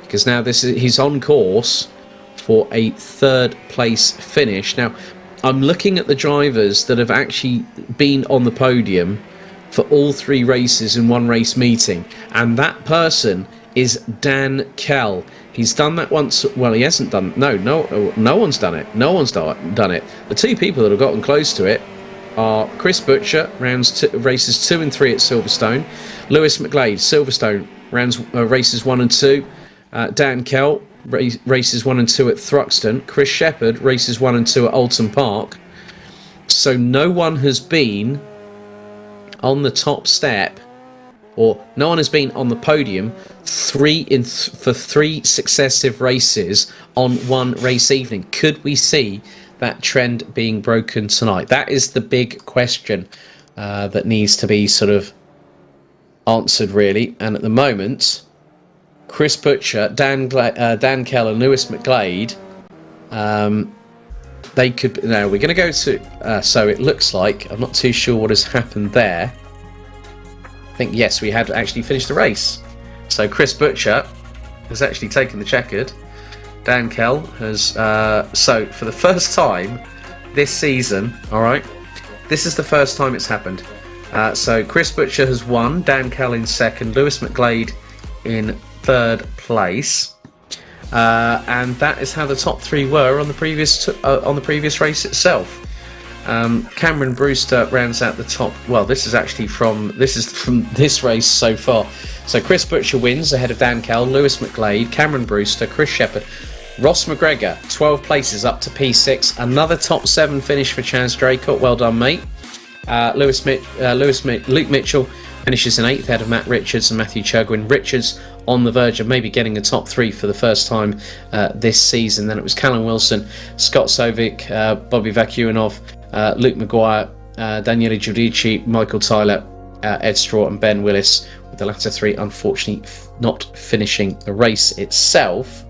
S1: because now he's on course for a 3rd place finish. Now, I'm looking at the drivers that have actually been on the podium for all 3 races in one race meeting, and that person is Dan Kell. He's done that once. Well, he hasn't done. No one's done it. No one's done it. The 2 people that have gotten close to it are Chris Butcher, races 2 and 3 at Silverstone. Lewis McGlade, Silverstone, races 1 and 2. Dan Kell, races 1 and 2 at Thruxton. Chris Shepherd, races 1 and 2 at Oulton Park. So no one has been on the top step, or no one has been on the podium for 3 successive races on one race evening. Could we see that trend being broken tonight? That is the big question that needs to be sort of answered, really. And at the moment, Chris Butcher, Dan Kell and Lewis McGlade, they could... Now, we're going to go to... so it looks like... I'm not too sure what has happened there. I think, yes, we had actually finished the race. So Chris Butcher has actually taken the checkered. Dan Kell has... so, for the first time this season, all right, this is the first time it's happened. So Chris Butcher has won, Dan Kell in second, Lewis McGlade in third place. And that is how the top three were on the previous race itself. Cameron Brewster rounds out the top. Well, this is from this race so far. So Chris Butcher wins ahead of Dan Kell, Lewis McGlade, Cameron Brewster, Chris Shepherd, Ross McGregor, 12 places up to P6. Another top 7 finish for Chaz Draycott. Well done, mate. Luke Mitchell finishes in 8th ahead of Matt Richards and Matthew Chugwin. Richards on the verge of maybe getting a top 3 for the first time this season. Then it was Callum Wilson, Scott Sovic, Bobby Vakuinov, Luke Maguire, Daniele Giudici, Michael Tyler, Ed Straw and Ben Willis, with the latter 3 unfortunately not finishing the race itself.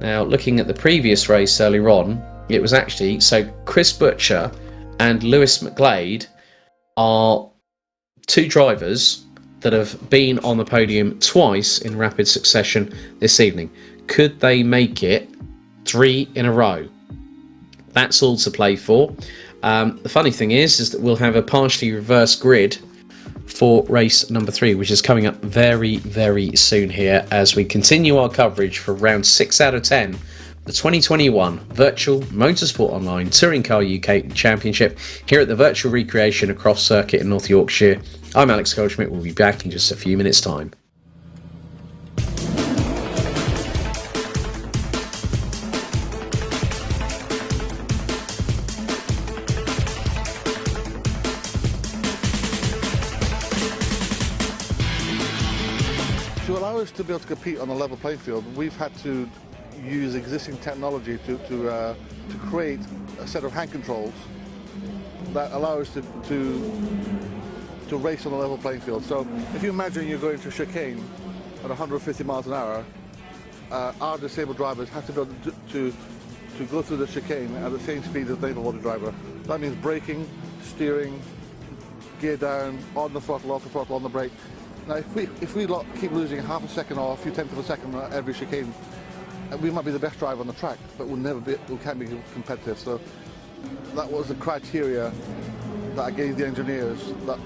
S1: Now, looking at the previous race earlier on, it was actually... So Chris Butcher and Lewis McGlade are 2 drivers that have been on the podium twice in rapid succession this evening. Could they make it 3 in a row? That's all to play for. The funny thing is that we'll have a partially reversed grid for race number 3, which is coming up very, very soon here as we continue our coverage for round 6 out of 10, the 2021 Virtual Motorsport Online Touring Car UK Championship here at the Virtual Recreation of Croft Circuit in North Yorkshire. I'm Alex Goldschmidt. We'll be back in just a few minutes' time.
S2: To allow us to be able to compete on a level playing field, we've had to use existing technology to create a set of hand controls that allow us to race on a level playing field. So if you imagine you're going to chicane at 150 miles an hour, our disabled drivers have to be able to go through the chicane at the same speed as the able-bodied driver. That means braking, steering, gear down, on the throttle, off the throttle, on the brake. Now, if we keep losing half a second or a few tenths of a second at every chicane, we might be the best driver on the track, but we can't be competitive. So that was the criteria that I gave the engineers. That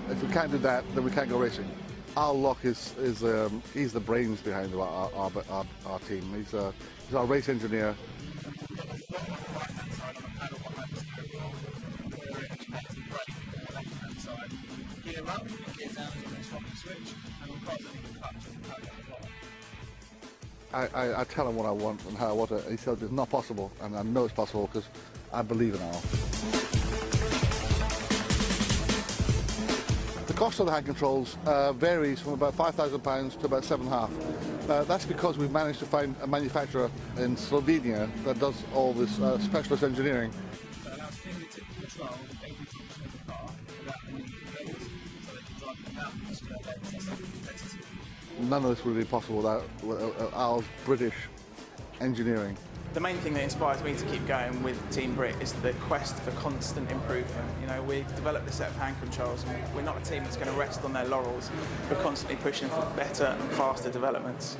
S2: if we can't do that, then we can't go racing. Al Locke he's the brains behind our team. He's our race engineer. I tell him what I want and how I want it. He says it's not possible, and I know it's possible because I believe in Al. The cost of the hand controls varies from about £5,000 to about £7,500. That's because we've managed to find a manufacturer in Slovenia that does all this specialist engineering. That allows fingertip control of every function of the car without the need for legs, so they can drive without muscular legs. That's something competitive. None of this would be possible without Al's British engineering.
S3: The main thing that inspires me to keep going with Team Brit is the quest for constant improvement. You know, we've developed a set of hand controls, and we're not a team that's going to rest on their laurels. We're constantly pushing for better and faster developments.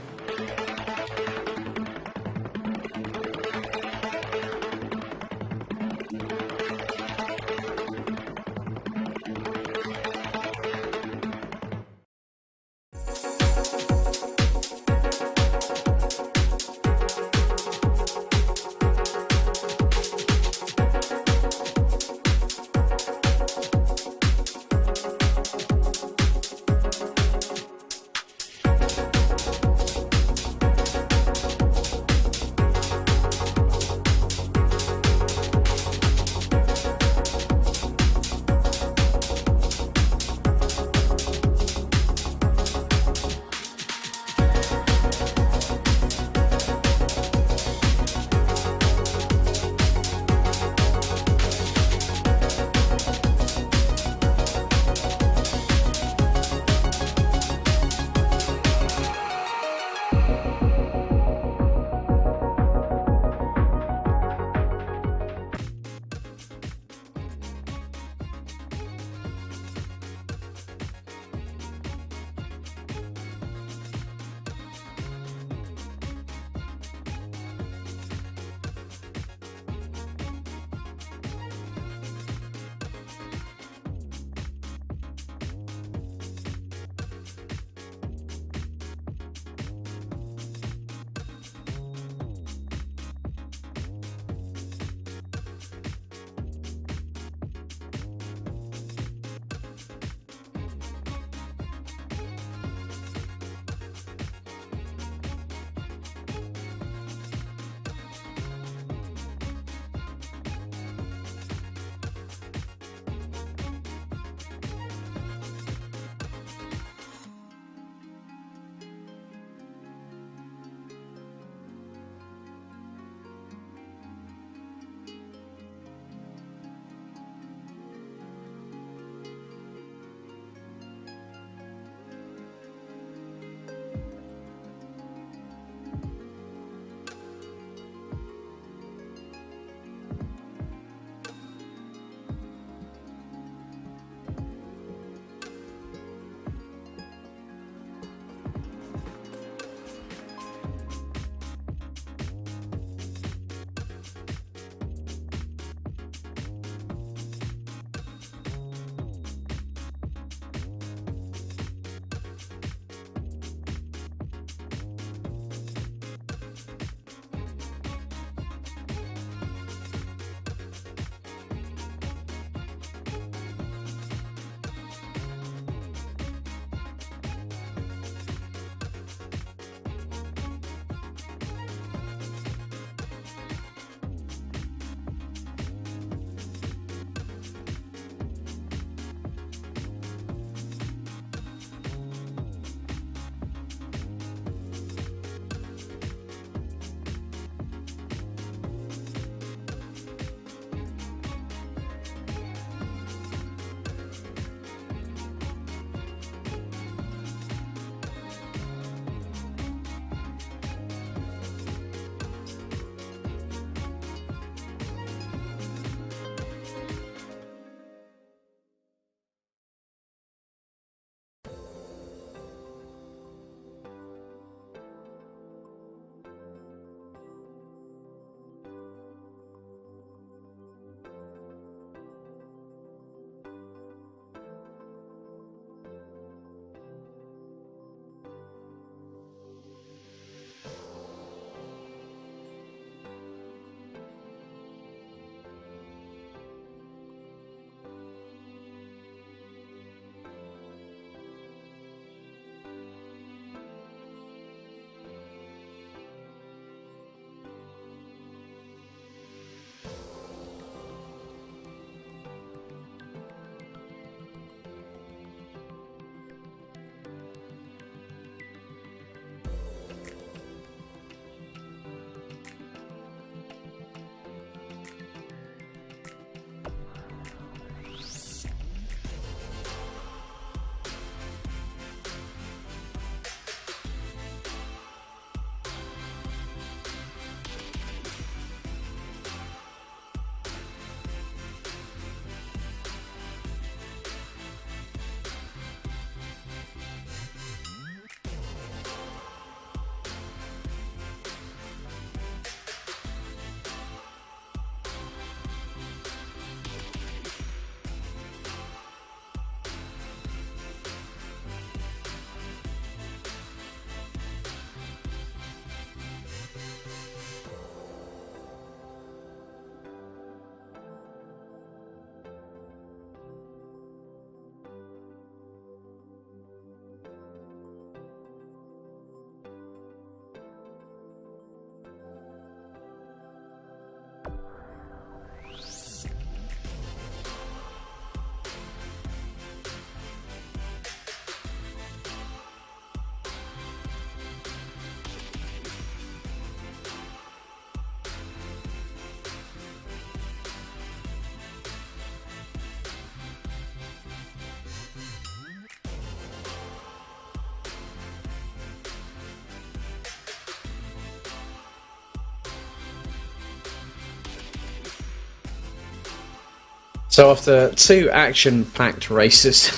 S1: So after 2 action-packed races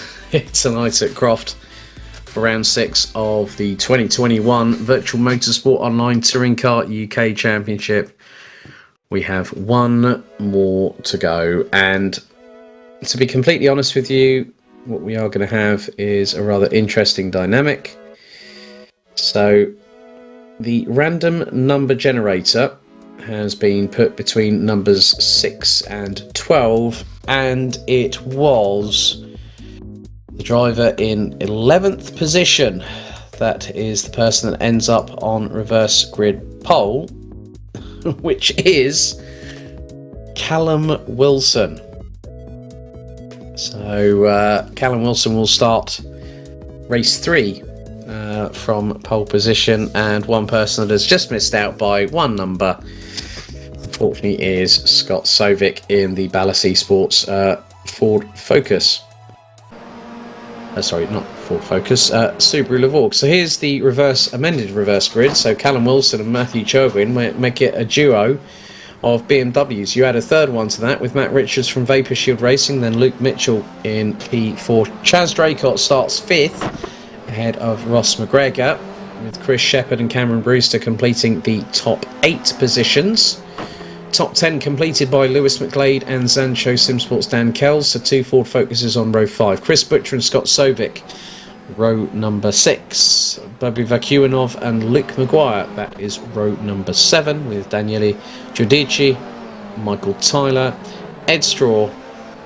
S1: tonight at Croft for round 6 of the 2021 Virtual Motorsport Online Touring Car UK Championship, we have one more to go. And to be completely honest with you, what we are going to have is a rather interesting dynamic. So the random number generator has been put between numbers 6 and 12, and it was the driver in 11th position that is the person that ends up on reverse grid pole, which is Callum Wilson. So Callum Wilson will start race 3 from pole position, and one person that has just missed out by one number, unfortunately, is Scott Sovic in the Ballas Esports Ford Focus. Sorry, not Ford Focus, Subaru Levorg. So here's the amended reverse grid. So Callum Wilson and Matthew Churwin make it a duo of BMWs. You add a third one to that with Matt Richards from Vapor Shield Racing, then Luke Mitchell in P4. Chaz Draycott starts 5th ahead of Ross McGregor, with Chris Shepherd and Cameron Brewster completing the top 8 positions. Top 10 completed by Lewis McGlade and Zancho Simsport's Dan Kells, so 2 Ford Focuses on row 5. Chris Butcher and Scott Sovic, row number 6. Bobby Vakuinov and Luke Maguire, that is row number 7, with Daniele Giudici, Michael Tyler, Ed Straw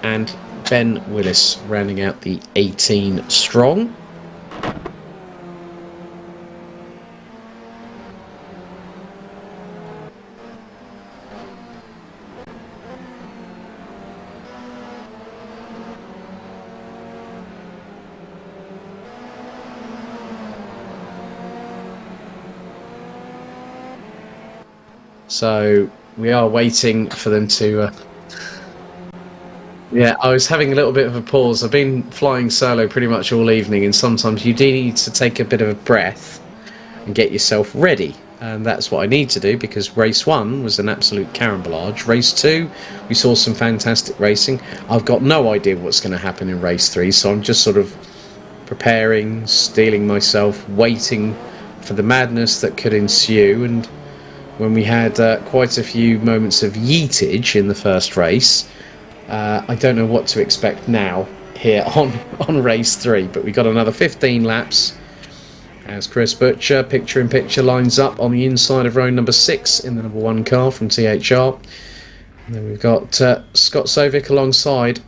S1: and Ben Willis rounding out the 18 strong. So we are waiting for them to... Yeah, I was having a little bit of a pause. I've been flying solo pretty much all evening, and sometimes you do need to take a bit of a breath and get yourself ready. And that's what I need to do, because race 1 was an absolute carambolage. Race 2, we saw some fantastic racing. I've got no idea what's going to happen in race 3, so I'm just sort of preparing, steeling myself, waiting for the madness that could ensue. And when we had quite a few moments of yeetage in the first race, I don't know what to expect now here on race 3, but we got another 15 laps as Chris Butcher, picture in picture, lines up on the inside of row number 6 in the number 1 car from THR. And then we've got Scott Sovic alongside,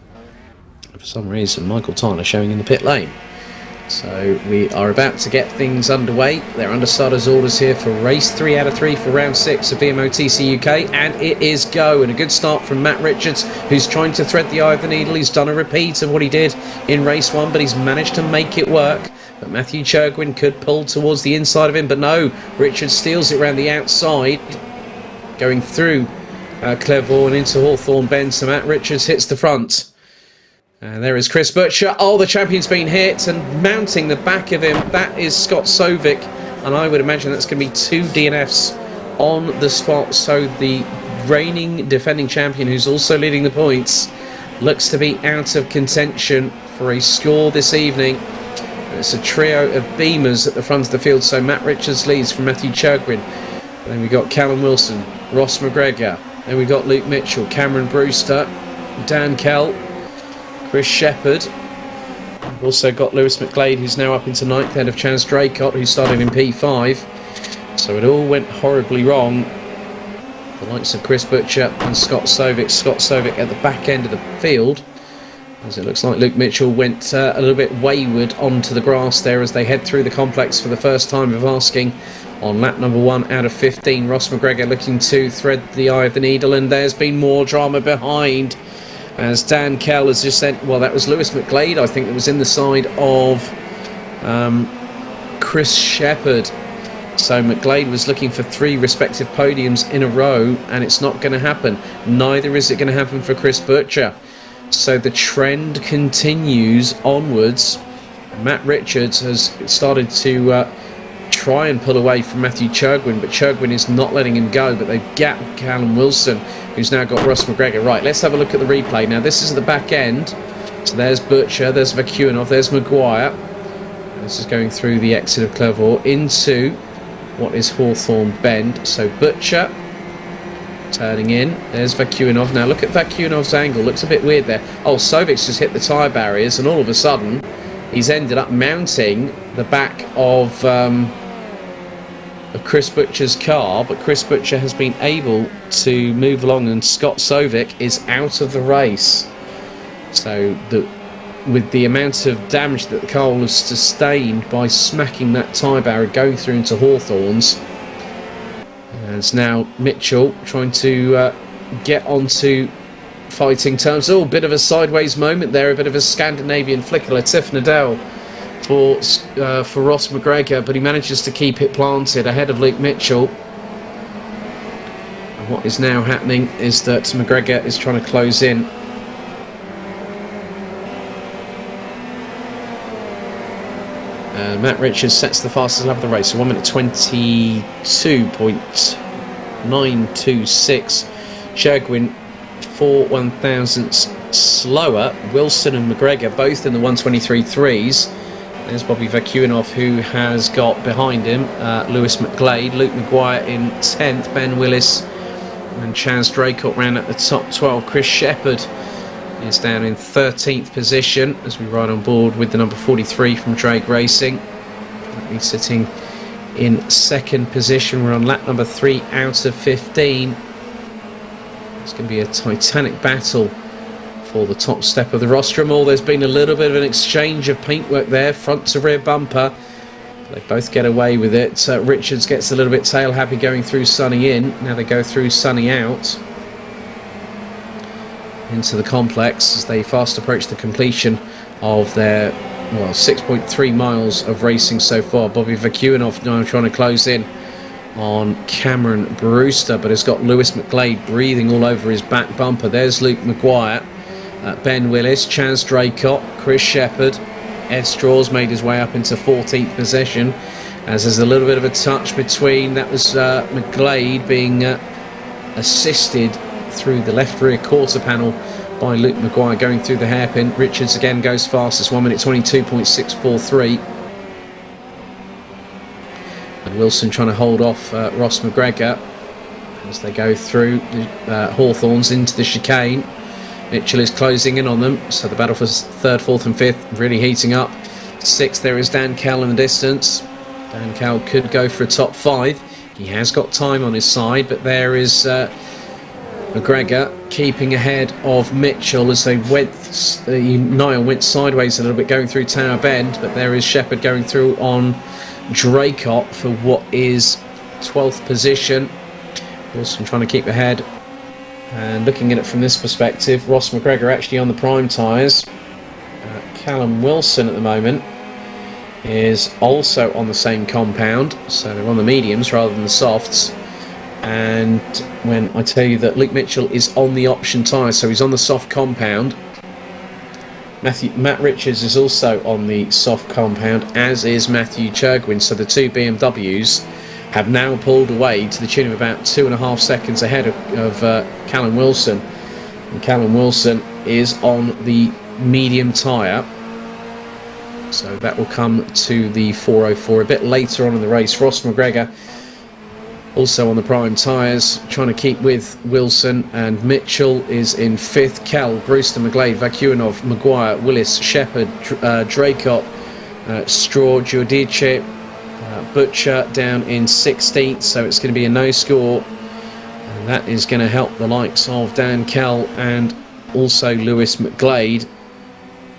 S1: for some reason, Michael Tyler showing in the pit lane. So we are about to get things underway. They're under starters orders here for race 3 out of 3 for round 6 of VMO TCUK, and it is go. And a good start from Matt Richards, who's trying to thread the eye of the needle. He's done a repeat of what he did in race 1, but he's managed to make it work. But Matthew Churwin could pull towards the inside of him, but no, Richards steals it around the outside, going through Clervaux and into Hawthorne Bend. So Matt Richards hits the front. And there is Chris Butcher. Oh, the champion's been hit, and mounting the back of him, that is Scott Sovic. And I would imagine that's going to be 2 DNFs on the spot. So the reigning defending champion, who's also leading the points, looks to be out of contention for a score this evening. And it's a trio of Beamers at the front of the field. So Matt Richards leads from Matthew Churwin. Then we've got Callum Wilson, Ross McGregor. Then we've got Luke Mitchell, Cameron Brewster, Dan Kell, Chris Shepherd. We've also got Lewis McGlade, who's now up into 9th, ahead of Chaz Draycott, who started in P5. So it all went horribly wrong. The likes of Chris Butcher and Scott Sovic. Scott Sovic at the back end of the field, as it looks like Luke Mitchell went a little bit wayward onto the grass there as they head through the complex for the first time of asking on lap number 1 out of 15. Ross McGregor looking to thread the eye of the needle, and there's been more drama behind, as Dan Kell has just said, well, that was Lewis McGlade, I think, that was in the side of Chris Shepherd. So McGlade was looking for 3 respective podiums in a row, and it's not going to happen. Neither is it going to happen for Chris Butcher. So the trend continues onwards. Matt Richards has started to try and pull away from Matthew Churgwin, but Churgwin is not letting him go, but they've gapped Callum Wilson, who's now got Ross McGregor. Right, let's have a look at the replay. Now, this is at the back end. So there's Butcher, there's Vakuinov, there's Maguire. This is going through the exit of Clervaux into what is Hawthorne Bend. So Butcher turning in. There's Vakuinov. Now look at Vakuinov's angle. Looks a bit weird there. Oh, Sovic's just hit the tyre barriers, and all of a sudden he's ended up mounting the back of Chris Butcher's car, but Chris Butcher has been able to move along, and Scott Sovic is out of the race. So with the amount of damage that the car will have sustained by smacking that tyre barrier going through into Hawthorne's, and it's now Mitchell trying to get onto fighting terms. Oh, a bit of a sideways moment there, a bit of a Scandinavian flicker, a Tiff Nadell for Ross McGregor, but he manages to keep it planted ahead of Luke Mitchell. And what is now happening is that McGregor is trying to close in. Matt Richards sets the fastest lap of the race, so 1 minute 22.926. Churgwin 4 1,000ths slower. Wilson and McGregor both in the 1:23.3s. There's Bobby Vakuinov, who has got behind him Lewis McGlade, Luke Maguire in 10th, Ben Willis and Chaz Draycott ran at the top 12. Chris Shepherd is down in 13th position as we ride on board with the number 43 from Drake Racing. Currently sitting in 2nd position. We're on lap number 3 out of 15. It's going to be a titanic battle for the top step of the rostrum. There's been a little bit of an exchange of paintwork there, front to rear bumper. They both get away with it. Richards gets a little bit tail happy going through Sunny in. Now they go through Sunny out into the complex as they fast approach the completion of their 6.3 miles of racing so far. Bobby Vakuinov now trying to close in on Cameron Brewster, but has got Lewis McGlade breathing all over his back bumper. There's Luke Maguire, Ben Willis, Chaz Draycott, Chris Shepherd. Ed Straw's made his way up into 14th position as there's a little bit of a touch between. That was McGlade being assisted through the left rear quarter panel by Luke Maguire going through the hairpin. Richards again goes fastest, 1 minute 22.643. And Wilson trying to hold off Ross McGregor as they go through the Hawthorns into the chicane. Mitchell is closing in on them, so the battle for 3rd, 4th and 5th really heating up. 6th there is Dan Kell in the distance. Dan Kell could go for a top 5. He has got time on his side, but there is McGregor keeping ahead of Mitchell as they Niall went sideways a little bit going through Tower Bend, but there is Shepherd going through on Draycott for what is 12th position. Wilson trying to keep ahead, and looking at it from this perspective, Ross McGregor actually on the prime tyres. Callum Wilson at the moment is also on the same compound, so they're on the mediums rather than the softs. And when I tell you that Luke Mitchell is on the option tyre, so he's on the soft compound. Matt Richards is also on the soft compound, as is Matthew Churgwin. So the two BMWs have now pulled away to the tune of about 2.5 seconds ahead of Callum Wilson. And Callum Wilson is on the medium tyre. So that will come to the 404 a bit later on in the race. Ross McGregor also on the prime tyres, trying to keep with Wilson, and Mitchell is in 5th. Kell, Brewster, McGlade, Vakuinov, Maguire, Willis, Shepherd, Draycott, Straw, Giudice, Butcher down in 16th, so it's going to be a no score, and that is going to help the likes of Dan Kell and also Lewis McGlade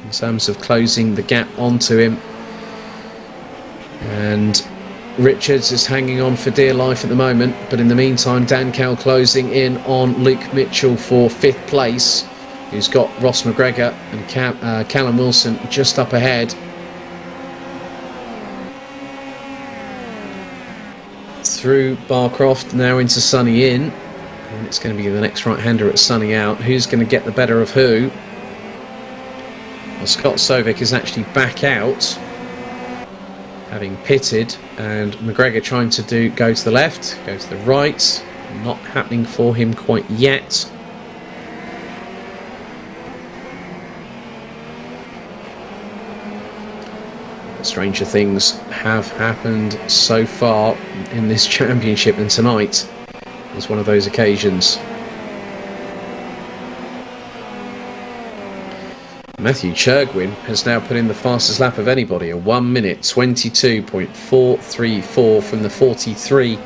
S1: in terms of closing the gap onto him. And Richards is hanging on for dear life at the moment, but in the meantime Dan Kell closing in on Luke Mitchell for 5th place, who's got Ross McGregor and Callum Wilson just up ahead. Through Barcroft now into Sunny in, and it's going to be the next right-hander at Sunny out. Who's going to get the better of who? Well, Scott Sovic is actually back out, having pitted and McGregor trying to go to the left, go to the right. Not happening for him quite yet. Stranger things have happened so far in this championship, and tonight is one of those occasions. Matthew Churgwin has now put in the fastest lap of anybody, a 1 minute 22.434 from the 43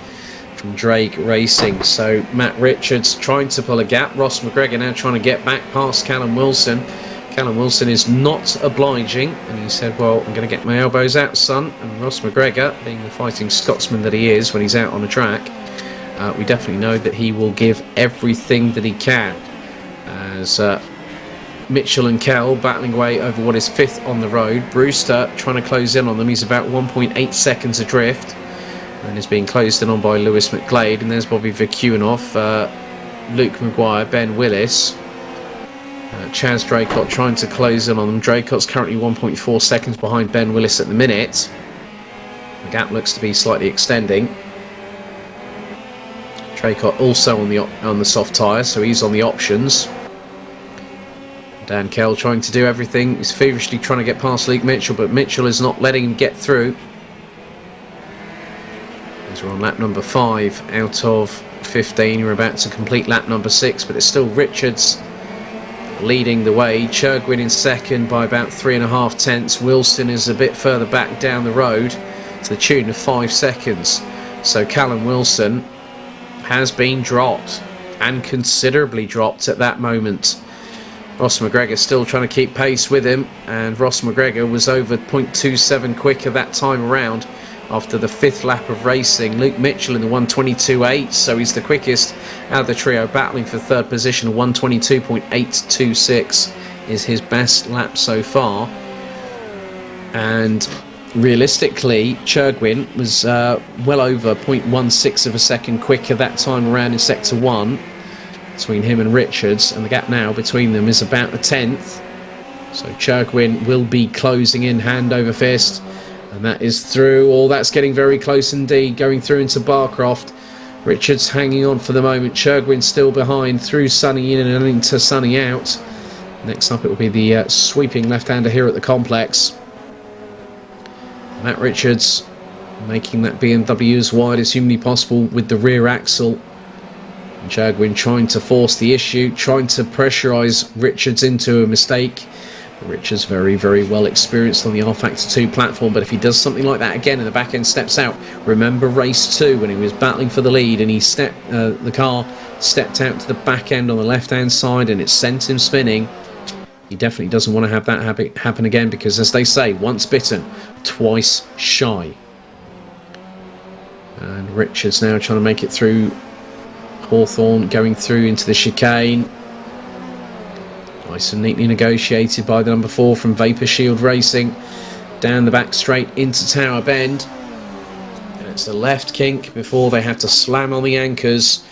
S1: from Drake Racing. So Matt Richards trying to pull a gap. Ross McGregor now trying to get back past Callum Wilson. Callum Wilson is not obliging, and he said, well, I'm going to get my elbows out, son. And Ross McGregor, being the fighting Scotsman that he is when he's out on the track, we definitely know that he will give everything that he can. As Mitchell and Kell battling away over what is 5th on the road. Brewster trying to close in on them. He's about 1.8 seconds adrift and is being closed in on by Lewis McGlade. And there's Bobby Verkunoff, Luke Maguire, Ben Willis. Chaz Draycott trying to close in on them. Draycott's currently 1.4 seconds behind Ben Willis at the minute. The gap looks to be slightly extending. Draycott also on the soft tyre, so he's on the options. Dan Kell trying to do everything. He's feverishly trying to get past Luke Mitchell, but Mitchell is not letting him get through. As we're on lap number 5 out of 15. We're about to complete lap number 6, but it's still Richards leading the way. Churgwin in second by about 3.5 tenths. Wilson is a bit further back down the road to the tune of 5 seconds. So Callum Wilson has been dropped, and considerably dropped at that moment. Ross McGregor still trying to keep pace with him, and Ross McGregor was over 0.27 quicker that time around after the 5th lap of racing. Luke Mitchell in the 1:22.8, so he's the quickest out of the trio, battling for 3rd position. 1:22.826 is his best lap so far, and realistically Churgwin was well over 0.16 of a second quicker that time around in sector 1 between him and Richards, and the gap now between them is about 1/10. So Churgwin will be closing in hand over fist, and that is through. Oh, that's getting very close indeed, going through into Barcroft. Richards hanging on for the moment. Churgwin still behind, through Sunny in and into Sunny out. Next up it will be the sweeping left-hander here at the complex. Matt Richards making that BMW as wide as humanly possible with the rear axle. And Churgwin trying to force the issue, trying to pressurise Richards into a mistake. But Richards very, very well experienced on the R-Factor 2 platform, but if he does something like that again and the back end steps out, remember race 2 when he was battling for the lead and he the car stepped out to the back end on the left-hand side and it sent him spinning. He definitely doesn't want to have that happen again, because as they say, once bitten, twice shy. And Richards now trying to make it through Hawthorne, going through into the chicane. Nice and neatly negotiated by the number 4 from Vapor Shield Racing. Down the back straight into Tower Bend. And it's a left kink before they have to slam on the anchors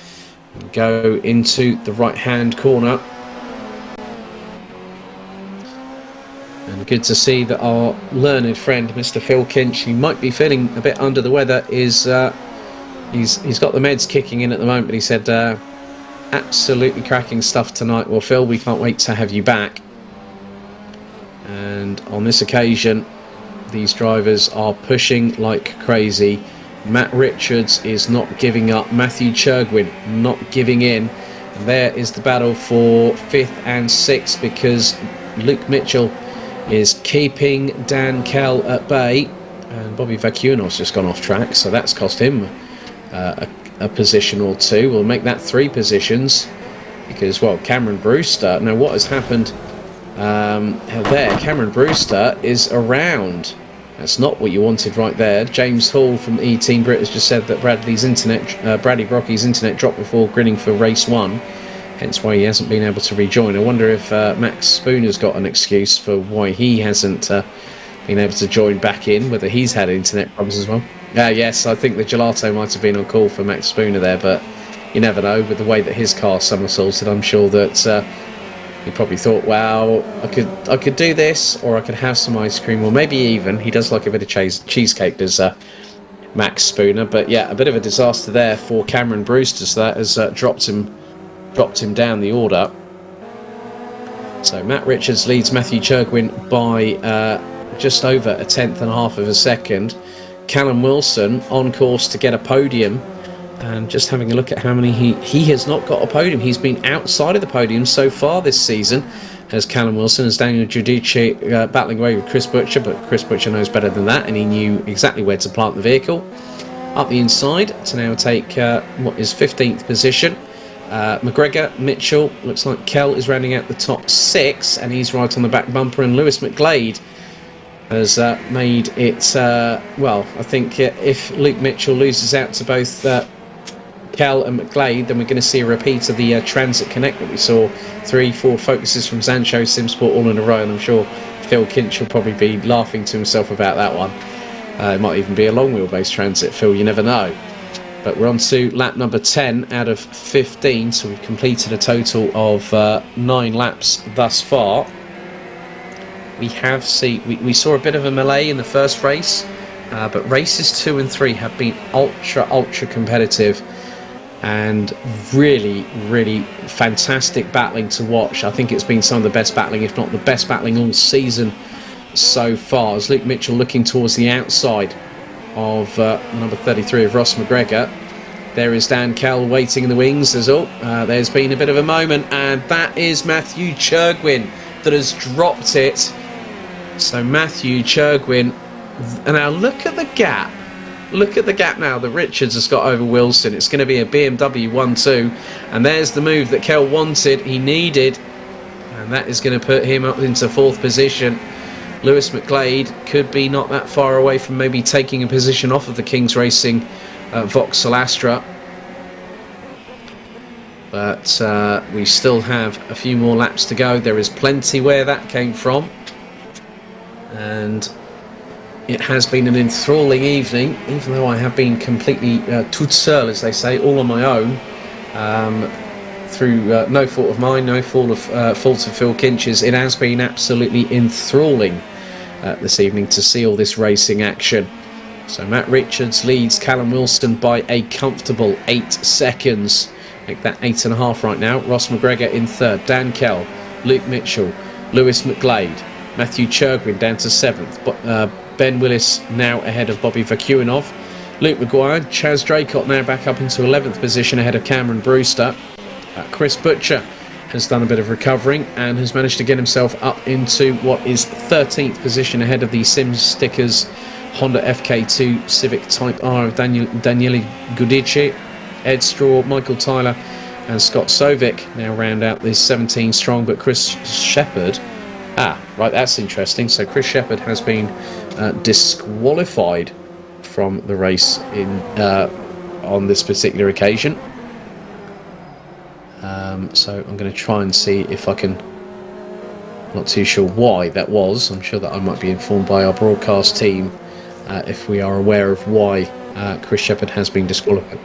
S1: and go into the right-hand corner. And good to see that our learned friend, Mr. Phil Kinch, he might be feeling a bit under the weather, is he's got the meds kicking in at the moment, but he said absolutely cracking stuff tonight. Well, Phil, we can't wait to have you back. And on this occasion, these drivers are pushing like crazy. Matt Richards is not giving up. Matthew Churgwin not giving in. And there is the battle for 5th and 6th, because Luke Mitchell is keeping Dan Kell at bay, and Bobby Verkunoff's just gone off track, so that's cost him a position or 2. We'll make that 3 positions, because, well, Cameron Brewster, now what has happened there? Cameron Brewster is around. That's not what you wanted right there. James Hall from E-Team Brit has just said that Bradley Brocky's internet dropped before grinning for race 1, hence why he hasn't been able to rejoin. I wonder if Max Spooner's got an excuse for why he hasn't been able to join back in, whether he's had internet problems as well. Yes, I think the gelato might have been on call for Max Spooner there, but you never know. With the way that his car somersaulted, I'm sure that he probably thought, wow, I could do this, or I could have some ice cream, or maybe even, he does like a bit of cheesecake, does Max Spooner. But yeah, a bit of a disaster there for Cameron Brewster, so that has dropped him down the order. So Matt Richards leads Matthew Churgwin by just over a tenth and a half of a second. Callum Wilson on course to get a podium, and just having a look at how many he has not got a podium. He's been outside of the podium so far this season as Callum Wilson, as Daniel Giudice battling away with Chris Butcher, but Chris Butcher knows better than that, and he knew exactly where to plant the vehicle. Up the inside to now take what is 15th position. McGregor, Mitchell, looks like Kell is rounding out the top 6, and he's right on the back bumper, and Lewis McGlade has made it, well, I think if Luke Mitchell loses out to both Kell and McGlade, then we're going to see a repeat of the Transit Connect that we saw 3-4 focuses from Zancho Simsport all in a row, and I'm sure Phil Kinch will probably be laughing to himself about that one. It might even be a long wheelbase Transit, Phil, you never know. But we're on to lap number 10 out of 15, so we've completed a total of 9 laps thus far. We saw a bit of a melee in the first race, but races 2 and 3 have been ultra competitive, and really fantastic battling to watch. I think it's been some of the best battling, if not the best battling all season so far, as Luke Mitchell looking towards the outside of number 33 of Ross McGregor. There is Dan Kell waiting in the wings. There's been a bit of a moment, and that is Matthew Churgwin that has dropped it. So Matthew Churgwin, and now look at the gap. Look at the gap now that Richards has got over Wilson. It's going to be a BMW 1-2, and there's the move that Kell wanted, he needed, and that is going to put him up into 4th position. Lewis McGlade could be not that far away from maybe taking a position off of the Kings Racing Vauxhall Astra. But we still have a few more laps to go. There is plenty where that came from. And it has been an enthralling evening, even though I have been completely toute seul, as they say, all on my own, through no fault of mine, no fault of Phil Kinch's. It has been absolutely enthralling this evening to see all this racing action. So Matt Richards leads Callum Wilson by a comfortable 8 seconds. Make that 8.5 right now. Ross McGregor in 3rd. Dan Kell, Luke Mitchell, Lewis McGlade, Matthew Churgwin down to 7th. Ben Willis now ahead of Bobby Vakuinov. Luke Maguire, Chaz Draycott now back up into 11th position ahead of Cameron Brewster. Chris Butcher has done a bit of recovering and has managed to get himself up into what is 13th position ahead of the Sim Stickers Honda FK2 Civic Type R of Daniele Gudici. Ed Straw, Michael Tyler and Scott Sovic now round out this 17 strong, but Chris Shepherd, right, that's interesting. So Chris Shepherd has been disqualified from the race on this particular occasion. So I'm going to try and see if I can. Not too sure why that was. I'm sure that I might be informed by our broadcast team if we are aware of why Chris Shepherd has been disqualified.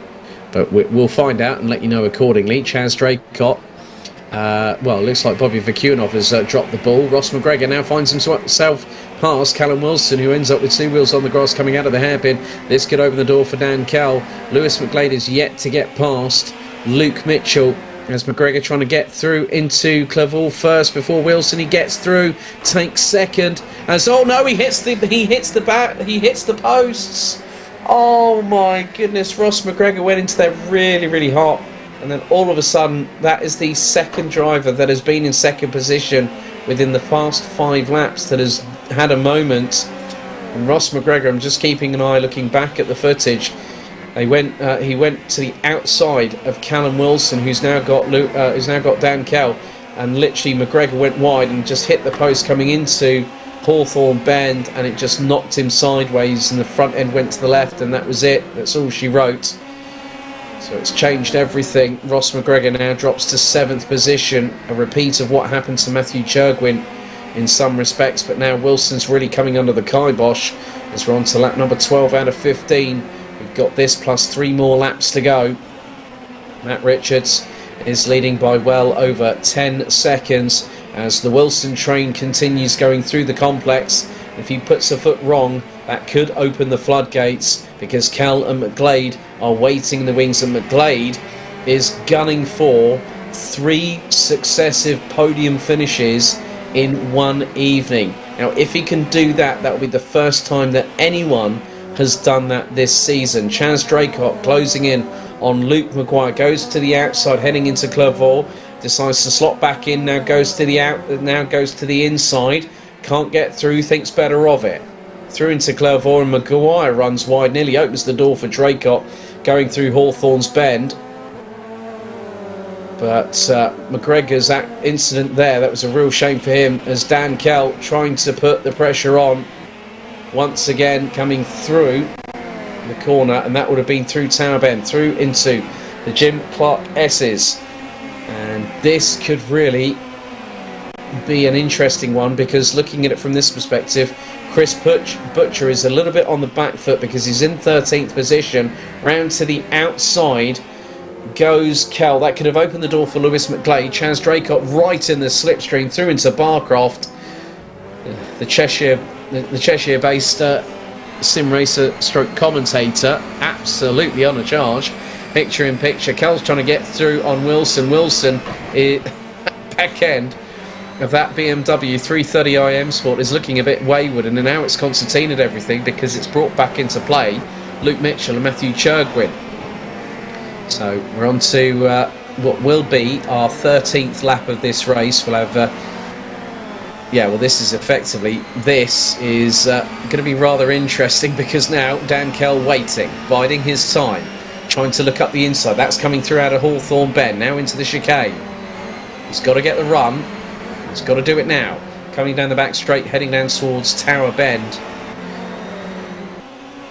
S1: But we'll find out and let you know accordingly. Chaz Draycott. Well, it looks like Bobby Vakuinov has dropped the ball. Ross McGregor now finds himself past Callum Wilson, who ends up with 2 wheels on the grass coming out of the hairpin. This could open the door for Dan Kell. Lewis McGlade is yet to get past Luke Mitchell, as McGregor trying to get through into Clerval first before Wilson. He gets through, takes 2nd, as he hits the posts. Oh my goodness, Ross McGregor went into there really hot, and then all of a sudden that is the 2nd driver that has been in 2nd position within the past 5 laps that has had a moment. And Ross McGregor, I'm just keeping an eye looking back at the footage. He went to the outside of Callum Wilson, who's now got Dan Kell, and literally McGregor went wide and just hit the post coming into Hawthorne Bend, and it just knocked him sideways, and the front end went to the left, and that was it. That's all she wrote. So it's changed everything. Ross McGregor now drops to 7th position, a repeat of what happened to Matthew Churgwin in some respects, but now Wilson's really coming under the kibosh as we're on to lap number 12 out of 15. We've got this plus 3 more laps to go. Matt Richards is leading by well over 10 seconds as the Wilson train continues going through the complex. If he puts a foot wrong, That could open the floodgates, because Cal and McGlade are waiting in the wings, and McGlade is gunning for 3 successive podium finishes in one evening. Now, if he can do that, that will be the first time that anyone has done that this season. Chaz Draycott closing in on Luke Maguire, goes to the outside, heading into Clervaux, decides to slot back in, now goes to the inside, can't get through, thinks better of it. Through into Clervaux, and Maguire runs wide, nearly opens the door for Draycott going through Hawthorne's Bend. But McGregor's incident there, that was a real shame for him, as Dan Kell trying to put the pressure on once again, coming through the corner, and that would have been through Tower Bend, through into the Jim Clark S's. And this could really be an interesting one, because looking at it from this perspective, Chris Butcher is a little bit on the back foot because he's in 13th position. Round to the outside goes Kell. That could have opened the door for Lewis McGlade. Chaz Draycott right in the slipstream through into Barcroft. The Cheshire-based sim racer stroke commentator, absolutely on a charge. Picture in picture. Kell's trying to get through on Wilson. Wilson, back end of that BMW 330i M Sport is looking a bit wayward, and now it's concertinaed everything because it's brought back into play Luke Mitchell and Matthew Churgwin. So we're on to what will be our 13th lap of this race. We'll have this is going to be rather interesting, because now Dan Kell waiting, biding his time, trying to look up the inside. That's coming through out of Hawthorne Bend, now into the chicane. He's got to get the run. He's got to do it now. Coming down the back straight, heading down towards Tower Bend.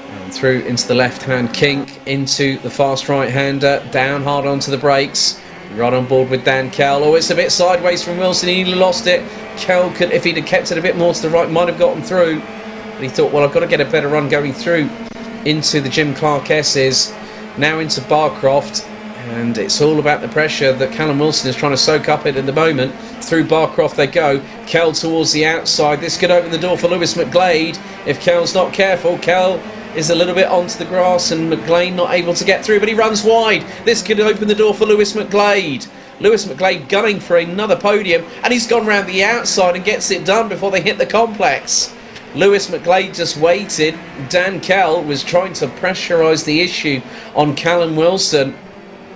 S1: And through into the left-hand kink, into the fast right-hander, down hard onto the brakes. Right on board with Dan Kell. Oh, it's a bit sideways from Wilson. He lost it. Kell could, if he'd have kept it a bit more to the right, might have gotten through. But he thought, well, I've got to get a better run going through into the Jim Clark S's. Now into Barcroft. And it's all about the pressure that Callum Wilson is trying to soak up at the moment. Through Barcroft they go. Kell towards the outside. This could open the door for Lewis McGlade. If Kell's not careful, Kell is a little bit onto the grass, and McGlade not able to get through, but he runs wide. This could open the door for Lewis McGlade. Lewis McGlade gunning for another podium, and he's gone round the outside and gets it done before they hit the complex. Lewis McGlade just waited. Dan Kell was trying to pressurise the issue on Callum Wilson,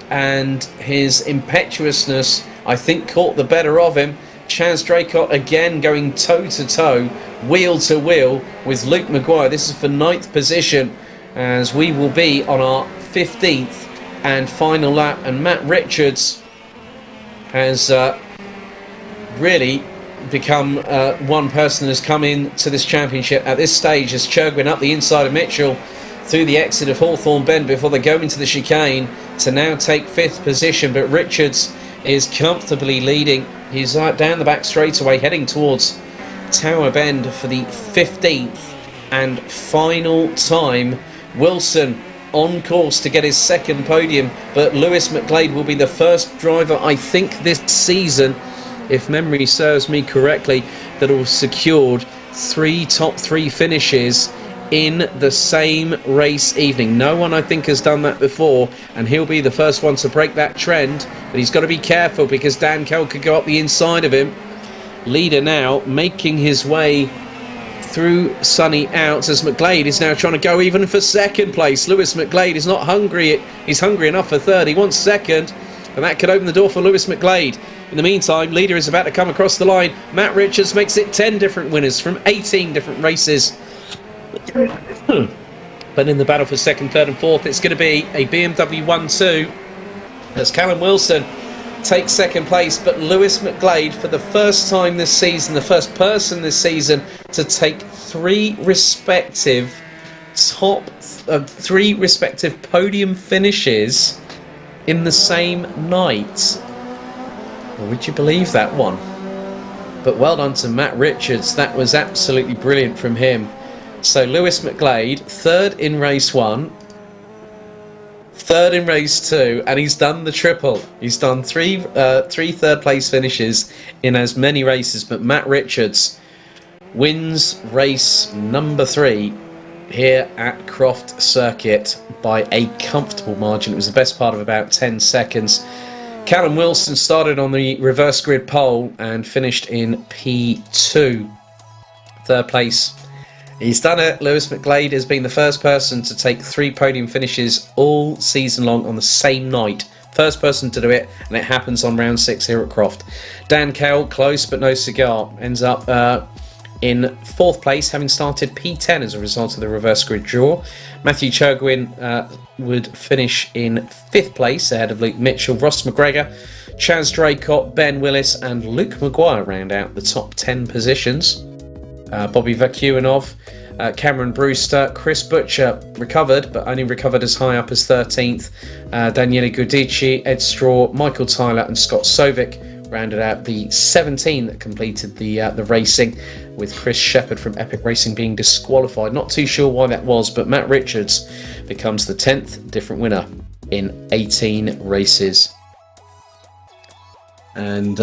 S1: and his impetuousness, I think, caught the better of him. Chaz Draycott again going toe-to-toe, wheel-to-wheel with Luke Maguire. This is for 9th position, as we will be on our 15th and final lap. And Matt Richards has really become one person who's come into this championship at this stage, as Churgwin up the inside of Mitchell through the exit of Hawthorne Bend before they go into the chicane to now take 5th position. But Richards is comfortably leading. He's down the back straightaway, heading towards Tower Bend for the 15th and final time. Wilson on course to get his 2nd podium, but Lewis McGlade will be the first driver, I think, this season, if memory serves me correctly, that will have secured 3 top 3 finishes in the same race evening. No one, I think, has done that before, and he'll be the first one to break that trend. But he's got to be careful, because Dan Kell could go up the inside of him. Leader now making his way through sunny outs, as McGlade is now trying to go even for 2nd place. Lewis McGlade is not hungry. He's hungry enough for 3rd. He wants 2nd, and that could open the door for Lewis McGlade. In the meantime, leader is about to come across the line. Matt Richards makes it 10 different winners from 18 different races. But in the battle for 2nd, 3rd and 4th, it's going to be a BMW 1-2 as Callum Wilson takes 2nd place. But Lewis McGlade, for the first time this season, the first person this season to take 3 respective podium finishes in the same night. Well, would you believe that one? But well done to Matt Richards. That was absolutely brilliant from him. So Lewis McGlade, 3rd in race 1, 3rd in race 2, and he's done the triple. He's done 3 3rd place finishes in as many races. But Matt Richards wins race number 3 here at Croft Circuit by a comfortable margin. It was the best part of about 10 seconds. Callum Wilson started on the reverse grid pole and finished in P2. Third place. He's done it. Lewis McGlade has been the first person to take 3 podium finishes all season long on the same night. First person to do it, and it happens on round 6 here at Croft. Dan Cowell, close but no cigar, ends up in 4th place, having started P10 as a result of the reverse grid draw. Matthew Churgwin would finish in 5th place ahead of Luke Mitchell. Ross McGregor, Chaz Draycott, Ben Willis and Luke Maguire round out the top 10 positions. Bobby Vakuinov, Cameron Brewster, Chris Butcher recovered, but only recovered as high up as 13th. Daniele Gudici, Ed Straw, Michael Tyler and Scott Sovic rounded out the 17 that completed the racing, with Chris Shepherd from Epic Racing being disqualified. Not too sure why that was, but Matt Richards becomes the 10th different winner in 18 races. And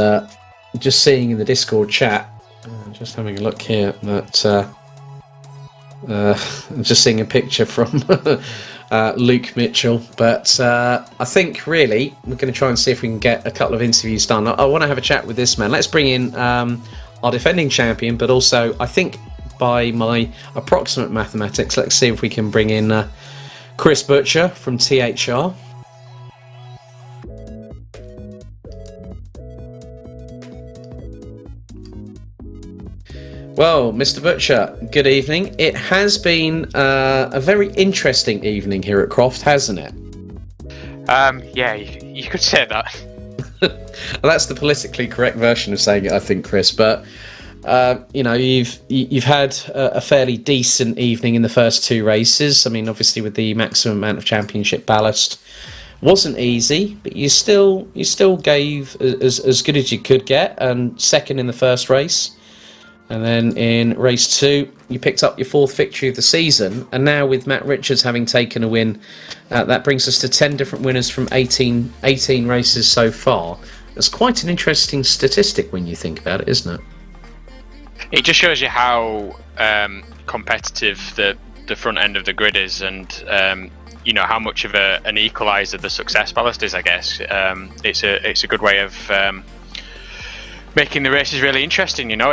S1: just seeing in the Discord chat, just having a look here, that just seeing a picture from Luke Mitchell, but I think really we're going to try and see if we can get a couple of interviews done. I want to have a chat with this man. Let's bring in our defending champion, but also I think by my approximate mathematics, let's see if we can bring in Chris Butcher from THR. Well, Mr. Butcher, good evening. It has been a very interesting evening here at Croft, hasn't it?
S4: Yeah, you could say that.
S1: Well, that's the politically correct version of saying it, I think, Chris. But you know, you've had a fairly decent evening in the first 2 races. I mean, obviously with the maximum amount of championship ballast, wasn't easy, but you still gave as good as you could get, and second in the first race. And then in race 2, you picked up your 4th victory of the season. And now with Matt Richards having taken a win, that brings us to 10 different winners from 18 races so far. That's quite an interesting statistic when you think about it, isn't it?
S4: It just shows you how competitive the front end of the grid is, and you know how much of an equaliser the success ballast is, I guess. It's a good way of making the races really interesting. You know,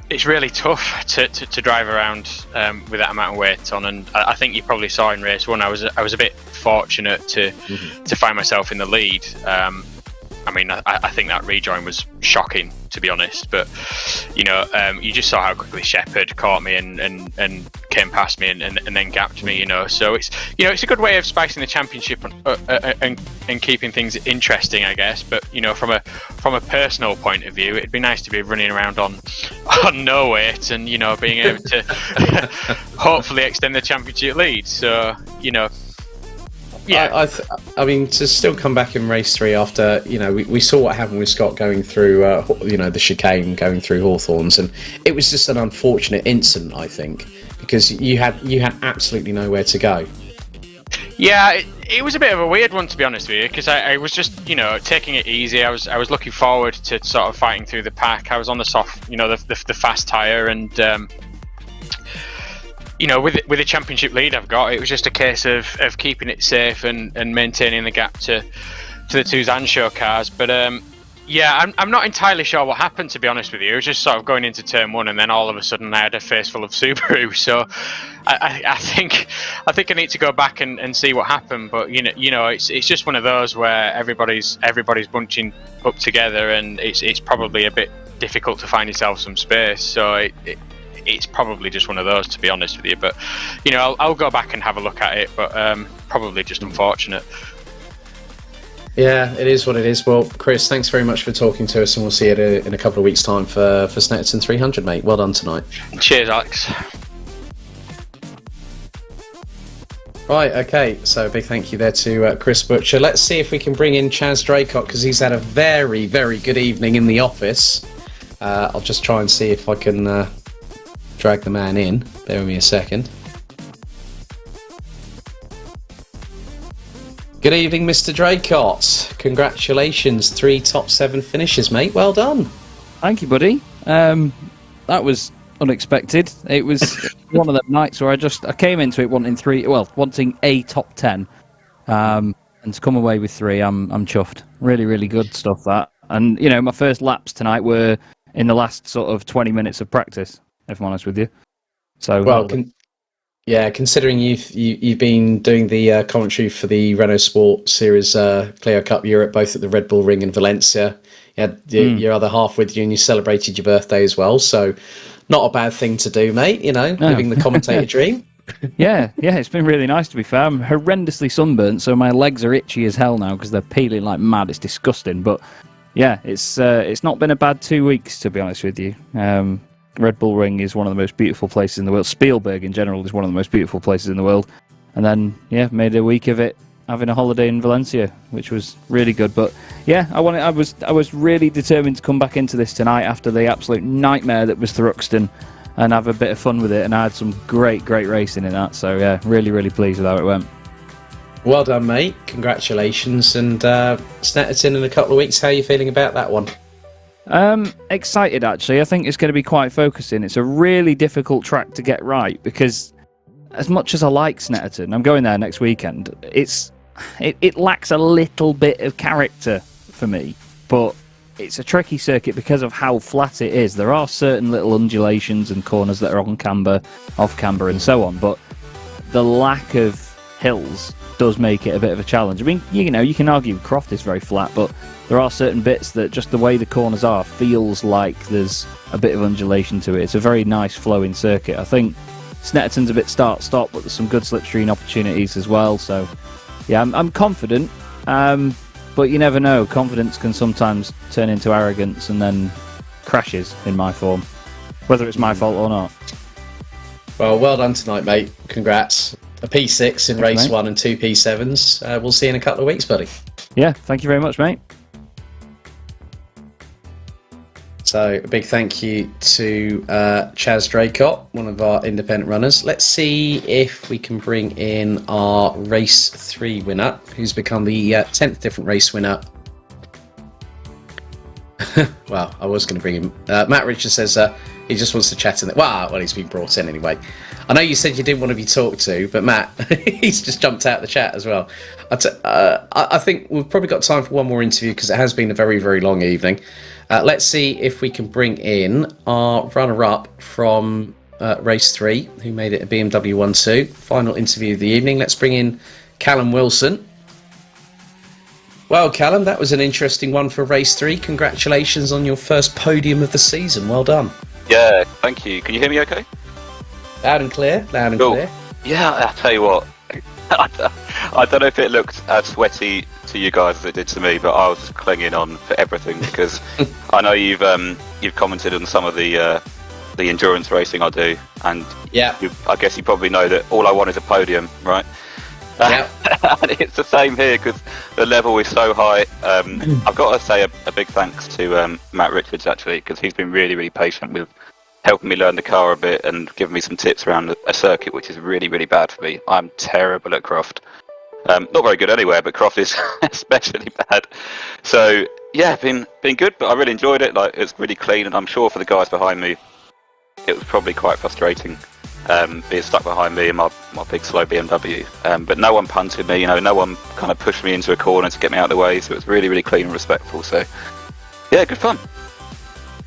S4: it's really tough to drive around with that amount of weight on, and I think you probably saw in race 1 I was a bit fortunate to find myself in the lead. I mean, I think that rejoin was shocking, to be honest, but you know, you just saw how quickly Shepherd caught me and came past me and then gapped me, you know. So it's a good way of spicing the championship and keeping things interesting, I guess. But you know, from a personal point of view, it'd be nice to be running around on no weight and, you know, being able to hopefully extend the championship lead. So, you know. Yeah,
S1: I mean, to still come back in race 3 after, you know, we saw what happened with Scott going through, you know, the chicane going through Hawthorns, and it was just an unfortunate incident, I think, because you had absolutely nowhere to go.
S4: Yeah, it was a bit of a weird one, to be honest with you, because I was just, you know, taking it easy. I was looking forward to sort of fighting through the pack. I was on the soft, you know, the fast tyre, and you know, with the championship lead I've got, it was just a case of keeping it safe and maintaining the gap to the 2 Zanshow cars. But yeah, I'm not entirely sure what happened, to be honest with you. It was just sort of going into turn 1, and then all of a sudden I had a face full of Subaru. So I think I need to go back and see what happened. But you know, it's just one of those where everybody's bunching up together, and it's probably a bit difficult to find yourself some space. So it's probably just one of those, to be honest with you. But you know, I'll go back and have a look at it, but probably just unfortunate.
S1: Yeah, it is what it is. Well, Chris, thanks very much for talking to us, and we'll see you in a couple of weeks' time for Snetterton 300, mate. Well done tonight.
S4: Cheers, Alex.
S1: Right, okay, so a big thank you there to Chris Butcher. Let's see if we can bring in Chaz Draycott, because he's had a very, very good evening in the office. I'll just try and see if I can drag the man in. Bear with me a second. Good evening, Mr. Draycott. Congratulations, 3 top 7 finishes, mate. Well done.
S5: Thank you, buddy. That was unexpected. It was one of them nights where I came into it wanting a top 10, and to come away with 3, I'm chuffed. Really, really good stuff, that. And, my first laps tonight were in the last sort of 20 minutes of practice, if I'm honest with you. So,
S1: well, considering you've been doing the commentary for the Renault Sport Series Clio Cup Europe, both at the Red Bull Ring and Valencia, you had your other half with you, and you celebrated your birthday as well. So, not a bad thing to do, mate. Living the commentator dream.
S5: Yeah, it's been really nice, to be fair. I'm horrendously sunburnt, so my legs are itchy as hell now because they're peeling like mad. It's disgusting, but yeah, it's not been a bad 2 weeks, to be honest with you. Red Bull Ring is one of the most beautiful places in the world. Spielberg in general is one of the most beautiful places in the world. And then, made a week of it having a holiday in Valencia, which was really good. But yeah, I was really determined to come back into this tonight after the absolute nightmare that was Thruxton, and have a bit of fun with it. And I had some great racing in that. So yeah, really, really pleased with how it went.
S1: Well done, mate. Congratulations. And Snetterton in a couple of weeks. How are you feeling about that one?
S5: Excited, actually. I think it's going to be quite focusing. It's a really difficult track to get right because as much as I like Snetterton, I'm going there next weekend, it lacks a little bit of character for me. But it's a tricky circuit because of how flat it is. There are certain little undulations and corners that are on camber, off camber, and so on. But the lack of hills does make it a bit of a challenge. I mean, you can argue Croft is very flat, but there are certain bits that just the way the corners are feels like there's a bit of undulation to it. It's a very nice flowing circuit. I think Snetterton's a bit start-stop, but there's some good slipstream opportunities as well. So, yeah, I'm confident, but you never know. Confidence can sometimes turn into arrogance and then crashes in my form, whether it's my fault or not.
S1: Well done tonight, mate. Congrats. A P6 in race 1 and 2 P7s. We'll see you in a couple of weeks, buddy.
S5: Yeah, thank you very much, mate.
S1: So a big thank you to Chaz Draycott, one of our independent runners. Let's see if we can bring in our race 3 winner, who's become the 10th different race winner. Well, I was going to bring him. Matt Richards says he just wants to chat in it. Well, he's been brought in anyway. I know you said you didn't want to be talked to, but Matt, he's just jumped out of the chat as well. I think we've probably got time for one more interview because it has been a very, very long evening. Let's see if we can bring in our runner-up from race 3, who made it a BMW 1-2. Final interview of the evening. Let's bring in Callum Wilson. Well, Callum, that was an interesting one for race 3. Congratulations on your first podium of the season. Well done.
S6: Yeah, thank you. Can you hear me okay?
S1: Loud and clear. Clear.
S6: Yeah, I'll tell you what. I don't know if it looked as sweaty to you guys as it did to me, but I was just clinging on for everything because I know you've commented on some of the endurance racing I do, and
S1: yeah,
S6: I guess you probably know that all I want is a podium, right?
S1: Yeah.
S6: And it's the same here because the level is so high. I've got to say a big thanks to Matt Richards actually, because he's been really, really patient with helping me learn the car a bit and giving me some tips around a circuit which is really, really bad for me. I'm terrible at Croft. Not very good anywhere, but Croft is especially bad. So yeah, been good, but I really enjoyed it. Like, it's really clean, and I'm sure for the guys behind me, it was probably quite frustrating being stuck behind me in my big slow BMW. But no one punted me, no one kind of pushed me into a corner to get me out of the way. So it was really, really clean and respectful. So yeah, good fun.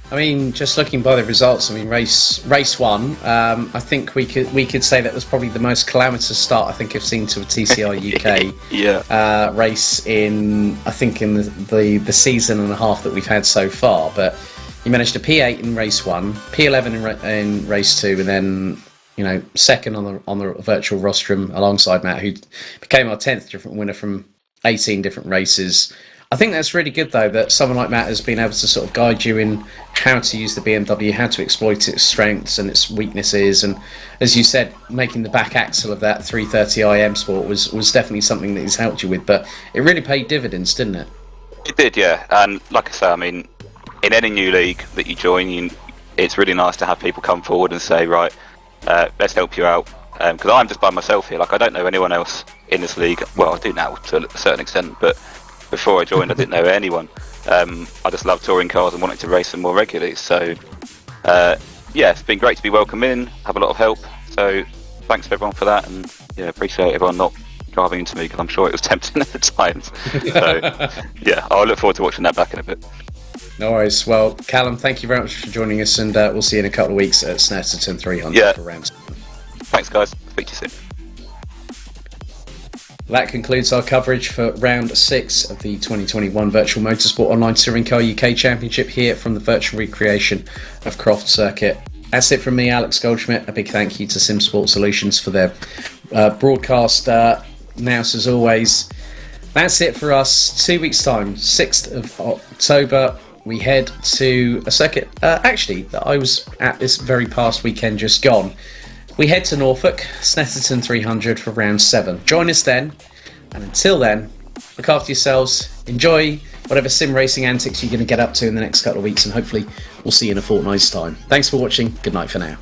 S1: I mean, just looking by the results, I mean, race 1, I think we could say that was probably the most calamitous start I think I've seen to a TCR UK race in the season and a half that we've had so far. But you managed to P8 in race 1, P11 in race 2, and then second on the virtual rostrum alongside Matt, who became our 10th different winner from 18 different races. I think that's really good, though, that someone like Matt has been able to sort of guide you in how to use the BMW, how to exploit its strengths and its weaknesses. And as you said, making the back axle of that 330i M Sport was definitely something that he's helped you with. But it really paid dividends, didn't it?
S6: It did, yeah. And like I say, I mean, in any new league that you join, it's really nice to have people come forward and say, right, let's help you out. Because I'm just by myself here. Like, I don't know anyone else in this league. Well, I do now to a certain extent, but before I joined, I didn't know anyone. I just love touring cars and wanted to race them more regularly. So, yeah, it's been great to be welcomed in, have a lot of help. So thanks to everyone for that, and yeah, appreciate everyone not driving into me because I'm sure it was tempting at the times. So yeah, I'll look forward to watching that back in a bit.
S1: No worries. Well, Callum, thank you very much for joining us, and we'll see you in a couple of weeks at Snetterton 300 for round 7.
S6: Thanks, guys. Speak to you soon.
S1: That concludes our coverage for round 6 of the 2021 Virtual Motorsport Online Touring Car UK Championship here from the virtual recreation of Croft Circuit. That's it from me, Alex Goldschmidt. A big thank you to Simsport Solutions for their broadcast mouse as always. That's it for us. 2 weeks' time, 6th of October, we head to a circuit actually that I was at this very past weekend just gone. We head to Norfolk, Snetterton 300 for round 7. Join us then, and until then, look after yourselves, enjoy whatever sim racing antics you're going to get up to in the next couple of weeks, and hopefully we'll see you in a fortnight's time. Thanks for watching, good night for now.